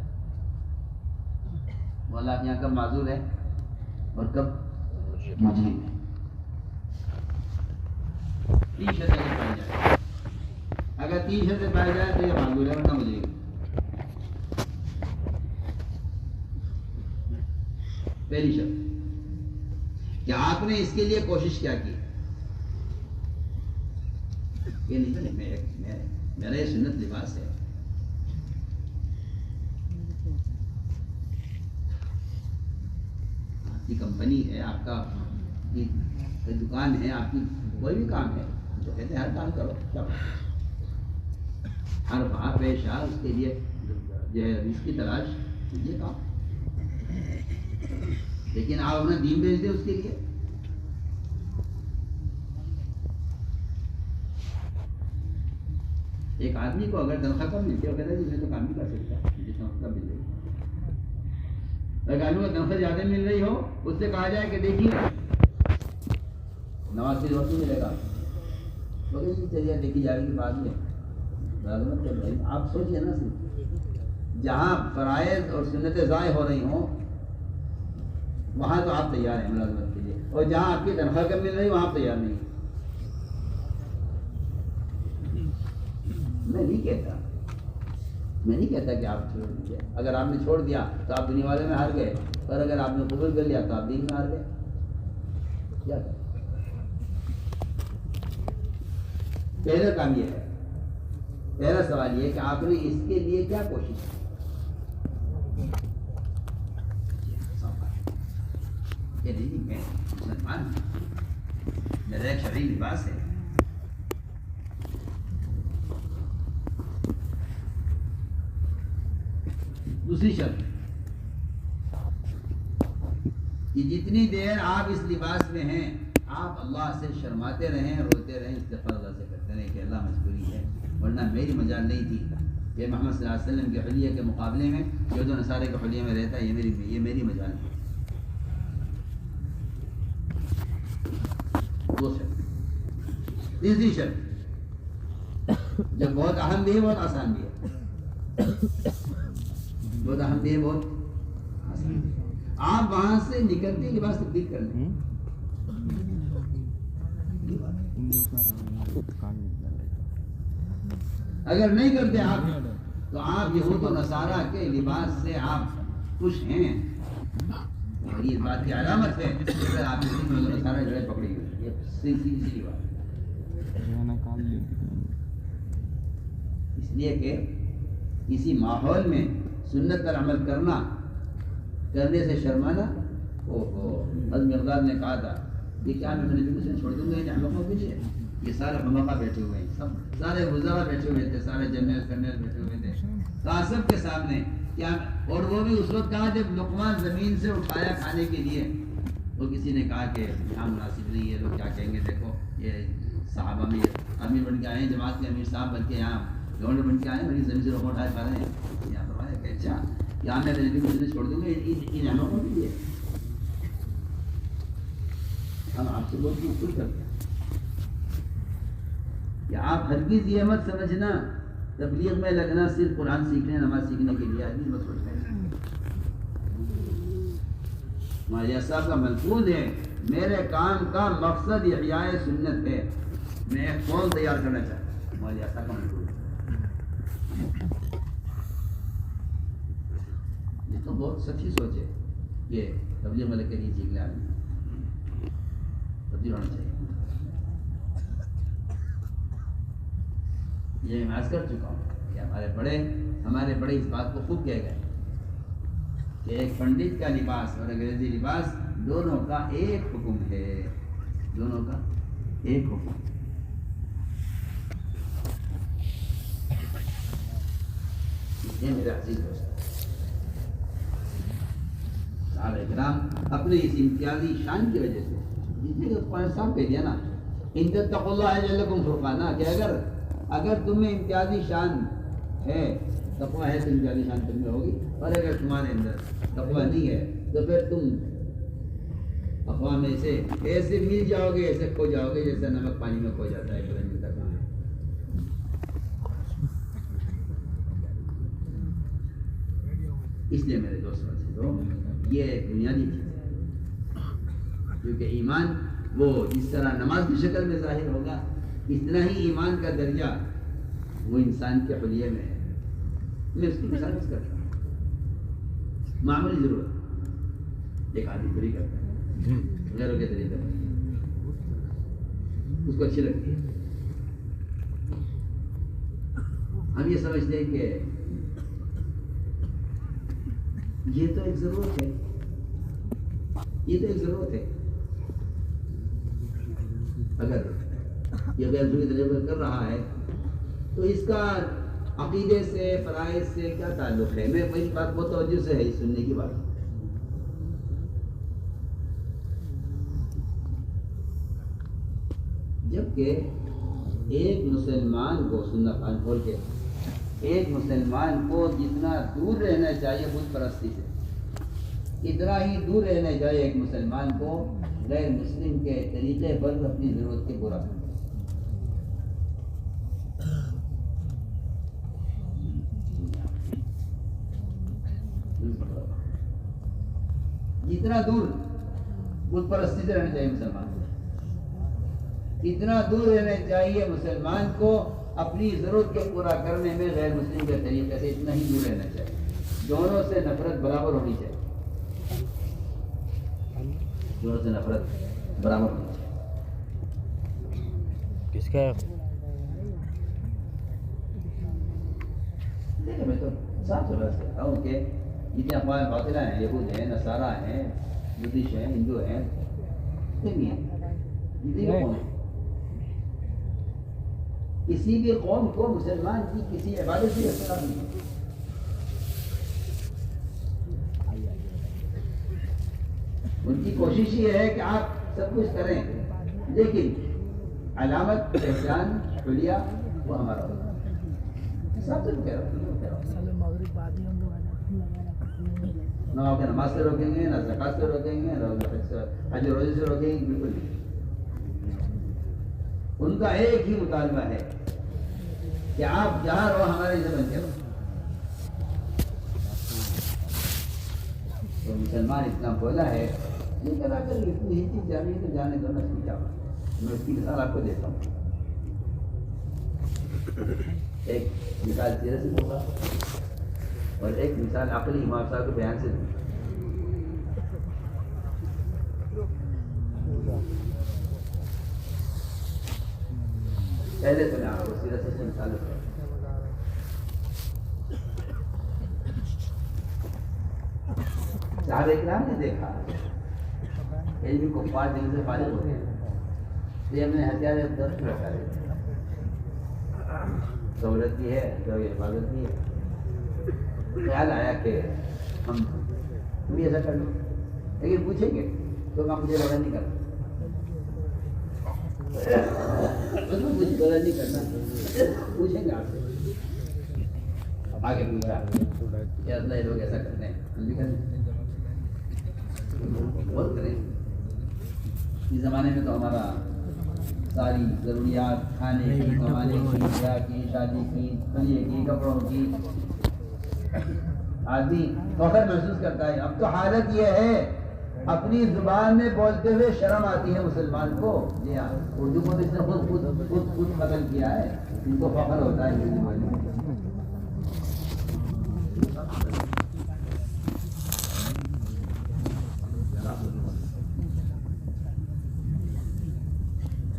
وہ اللہ کے یہاں کب معذور ہے اور کب مجرم ہے. 3 شرطیں پائی جائے. اگر 3 شرطیں پائی جائے تو یہ معذور ہے ورنہ مجرم ہے. پہلی شرط کہ آپ نے اس کے لیے کوشش کیا کی. یہ نہیں میرا یہ سنت لباس ہے. آپ کی کمپنی ہے، آپ کا دکان ہے، آپ کی کوئی بھی کام ہے جو کہتے ہیں ہر کام کرو، کیا ہر بھا پیش آ اس کے لیے جو ہے اس کی تلاش کیجیے کام. لیکن آپ اپنا دین بھیج دیں اس کے لیے. ایک آدمی کو اگر تنخواہ کم ملتی ہے وہ کہتا ہے میں تو کام نہیں کر سکتا مجھے تنخواہ مل رہی ہے. اگر آدمی کو تنخواہ زیادہ مل رہی ہو اس سے کہا جائے کہ دیکھیے نماز کی ضرورت نہیں ملے گا، تو چلیے دیکھی جائے گی بعد میں. آپ سوچیے نا، صرف جہاں فرائض اور سنتیں ضائع ہو رہی ہوں وہاں تو آپ تیار ہیں ملازمت کے لیے، اور جہاں آپ کی تنخواہ کم مل رہی وہاں آپ تیار نہیں۔ میں نہیں کہتا کہ آپ چھوڑ دیجیے، اگر آپ نے چھوڑ دیا تو آپ دنیا والے میں ہار گئے، اور اگر آپ نے قبول کر لیا تو آپ دین میں ہار گئے۔ کیا کریں؟ پہلا کام یہ ہے، پہلا سوال یہ کہ آپ نے اس کے لیے کیا کوشش کی؟ کہ نہیں میں مسلمان ہوں، میرا ایک شرعی لباس ہے۔ دوسری شرط کہ جتنی دیر آپ اس لباس میں ہیں آپ اللہ سے شرماتے رہیں، روتے رہیں، استغفار اللہ سے کرتے رہیں کہ اللہ مجبوری ہے، ورنہ میری مجال نہیں تھی کہ محمد صلی اللہ علیہ وسلم کے حلیے کے مقابلے میں یہود و نصارے کے حلیے میں رہتا، یہ میری مجال ہے۔ دو شرط۔ تیسری شرط جب بہت اہم بھی ہے بہت آسان بھی ہے، بہت اہم بھی ہے بہت آسان بھی ہے۔ آپ وہاں سے نکلتے لباس تبدیل کر لیں، اگر نہیں کرتے آپ تو آپ یہود و نصارہ کے لباس سے آپ خوش ہیں، اور یہ بات کی علامت ہے اگر آپ یہود و نصارہ جو ہے پکڑی ہوئی، یہ سیدھی بات ہے۔ اس لیے کہ کسی ماحول میں سنت پر عمل کرنے سے شرمانا، حضرت مقداد نے کہا تھا کہ کیا میں اپنے نبی سے چھوڑ دوں گا ان احمقوں کے لیے؟ یہ سارے حمقہ بیٹھے ہوئے ہیں، سب سارے وزراء بیٹھے ہوئے تھے، سارے جنرل کرنل بیٹھے ہوئے تھے کاسب کے سامنے، کیا اور وہ بھی اس وقت کہا جب لقمہ زمین سے اٹھایا کھانے کے لیے، تو کسی نے کہا کہ یہاں مناسب نہیں ہے، لوگ کیا کہیں گے، دیکھو یہ صحابہ میں امیر بن کے آئے ہیں، جماعت کے امیر صاحب بن کے یہاں گورنر بن کے آئے ہیں، میری زمین سے لوگ اٹھائے کھا رہے ہیں، یہاں فرمایا کہ اچھا یہاں میں نبی کو چھوڑ دوں گا ان احمقوں کے لیے؟ ہم آپ سے بہت مشکل کرتے ہیں کہ آپ ہرگز یہ مت سمجھنا تبلیغ میں لگنا صرف قرآن سیکھنے نماز سیکھنے کے لیے، ہرگز مت سوچنا۔ مولوی صاحب کا ملفوظ ہے میرے کام کا مقصد احیاء سنت ہے، میں ایک قول تیار کرنا چاہتا ہوں، مولوی صاحب کا ملفوظ یہ تو بہت سچی سوچ ہے کہ تبلیغ میں لگ کے نہیں سیکھ لے آدمی، تبدیل ہونا چاہیے۔ یہ میں عرض کر چکا ہوں کہ ہمارے بڑے اس بات کو خوب کہہ گئے کہ ایک پنڈت کا لباس اور انگریزی لباس دونوں کا ایک حکم ہے، دونوں کا ایک حکم۔ یہ میرے عزیز دوست صحابہ کرام اپنے اس امتیازی شان کی وجہ سے، جس نے قرآن صاحب کہہ دیا نا ان تتقوا اللہ یجعل لکم فرقانا، کہ اگر تمہیں امتیازی شان ہے، تقویٰ ہے تو امتیازی شان تم میں ہوگی، اور اگر تمہارے اندر تقویٰ نہیں ہے تو پھر تم اقوام میں سے ایسے مل جاؤ گے، ایسے کھو جاؤ گے جیسے نمک پانی میں کھو جاتا ہے، پتہ نہیں کہاں ہے۔ اس لیے میرے دوستوں یہ ایک بنیادی چیز ہے، کیونکہ ایمان وہ جس طرح نماز کی شکل میں ظاہر ہوگا، اتنا ہی ایمان کا درجہ وہ انسان کے حلیے میں ہے۔ میں اس کی مثال کرتا ہوں، معمولی ضرورت ایک آدمی پوری کرتا ہے غیروں کے طریقے پر، اس کو اچھی لگتی ہے، ہم یہ سمجھتے ہیں کہ یہ تو ایک ضرورت ہے، یہ تو ایک ضرورت ہے، اگر یہ غیر ضروری طریقے کر رہا ہے تو اس کا عقیدے سے فرائض سے کیا تعلق ہے؟ میں میری بات بہت توجہ سے ہے سننے کی بات۔ جبکہ ایک مسلمان کو سننا کان کھول کے، ایک مسلمان کو جتنا دور رہنا چاہیے بت پرستی سے، اتنا ہی دور رہنا چاہیے ایک مسلمان کو غیر مسلم کے طریقے پر اپنی ضرورت کے پورا کرنا۔ اتنا دور بت پرستی سے رہنا چاہیے مسلمان کو، اتنا دور رہنا چاہیے مسلمان کو، اپنی ضرورت کو پورا کرنے میں غیر مسلم کے طریقے سے اتنا ہی دور رہنا چاہیے، دونوں سے نفرت برابر ہونی چاہیے، دونوں سے نفرت برابر ہونی چاہیے۔ کس کا دیکھیں میں تو صاف سبز کہتا ہوں کہ جتنے اقوام باطلہ ہیں، یہود ہیں، نصارہ ہیں، بدھسٹ ہیں، ہندو ہیں، جتنے بھی ہیں، جتنے بھی قوم ہیں، کسی بھی قوم کو مسلمان کی کسی عبادت سے اختلاف نہیں ہے۔ ان کی کوشش یہ ہے کہ آپ سب کچھ کریں، لیکن علامت پہچان حلیہ وہ ہمارا ہوگا۔ سب سے کہہ رہا ہوں نہ آپ نماز سے روکیں گے، نہ زکات سے روکیں گے، نہ حج روزے سے روکیں گے، بالکل نہیں۔ ان کا ایک ہی مطالبہ ہے کہ آپ جہاں رہو ہمارے سے بن کے رہو۔ تو مسلمان اتنا بولا ہے، یہ کرا کر اتنی ہی چیز جانی ہے تو جانے دو، نہ سمجھا۔ میں اس کی مثال آپ کو دیتا ہوں۔ ایک مثال سیرت سے ہوگا اور ایک مثال عقلی امام صاحب کے بیان سے دوں۔ پہلے تو میں آپ کو سیرت سے مثال دیتا ہوں۔ صحابہ اکرام نے دیکھا کہ بھی کفار دل سے فارغ ہو گئے، یہ ہم نے ہتھیار درد رکھا ہے، سہولت بھی ہے تو حفاظت بھی ہے۔ خیال آیا کہ ہم بھی ایسا کر لوں، لیکن پوچھیں گے تو مجھے لڑا نہیں کرنا، مجھے لڑا نہیں کرنا، پوچھیں گے آپ سے۔ آگے پوچھا کہ اللہ لوگ ایسا کرتے ہیں، ہم بھی کریں، بہت کریں۔ اس زمانے میں تو ہمارا ساری ضروریات کھانے کی، کمانے کی، بیاہ کی، شادی کی، کھانے کی، کپڑوں کی، آدمی فخر محسوس کرتا ہے۔ اب تو حالت یہ ہے اپنی زبان میں بولتے ہوئے شرم آتی ہے مسلمان کو۔ جی ہاں، اردو کو تو اس نے خود ختم کیا ہے، ان کو فخر ہوتا ہے اردو بولنے میں۔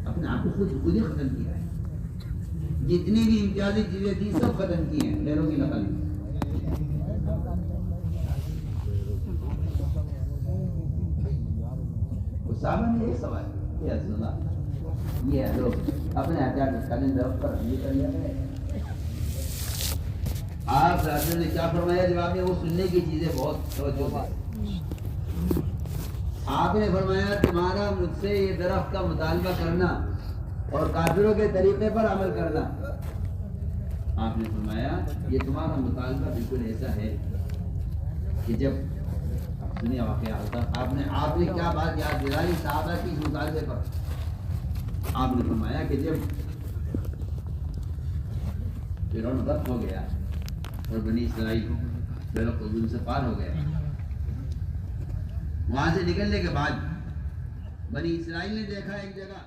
اپنے آپ کو خود ہی ختم کیا ہے، جتنی بھی امتیازی چیزیں تھیں سب ختم کی ہیں غیروں کی نقل میں۔ صحابہ نے ایک سوال کیا، یا رسول اللہ، یہ لوگ اپنے ہتھیار نکالنے درخت پر حملے کر لیا ہے، آپ رسول نے کیا فرمایا جواب میں؟ وہ سننے کی چیزیں بہت توجہ ہے۔ آپ نے فرمایا تمہارا مجھ سے یہ درخت کا مطالبہ کرنا اور کافروں کے طریقے پر عمل کرنا، آپ نے فرمایا یہ تمہارا مطالبہ بالکل ایسا ہے کہ جب دنیا واقعہ ہوتا، آپ نے کیا بات یاد دلائی صحابہ کی اس مطالبے پر؟ آپ نے فرمایا کہ جب فرعون غرق ہو گیا اور بنی اسرائیل بحر قلزم سے پار ہو گیا، وہاں سے نکلنے کے بعد بنی اسرائیل نے دیکھا ایک جگہ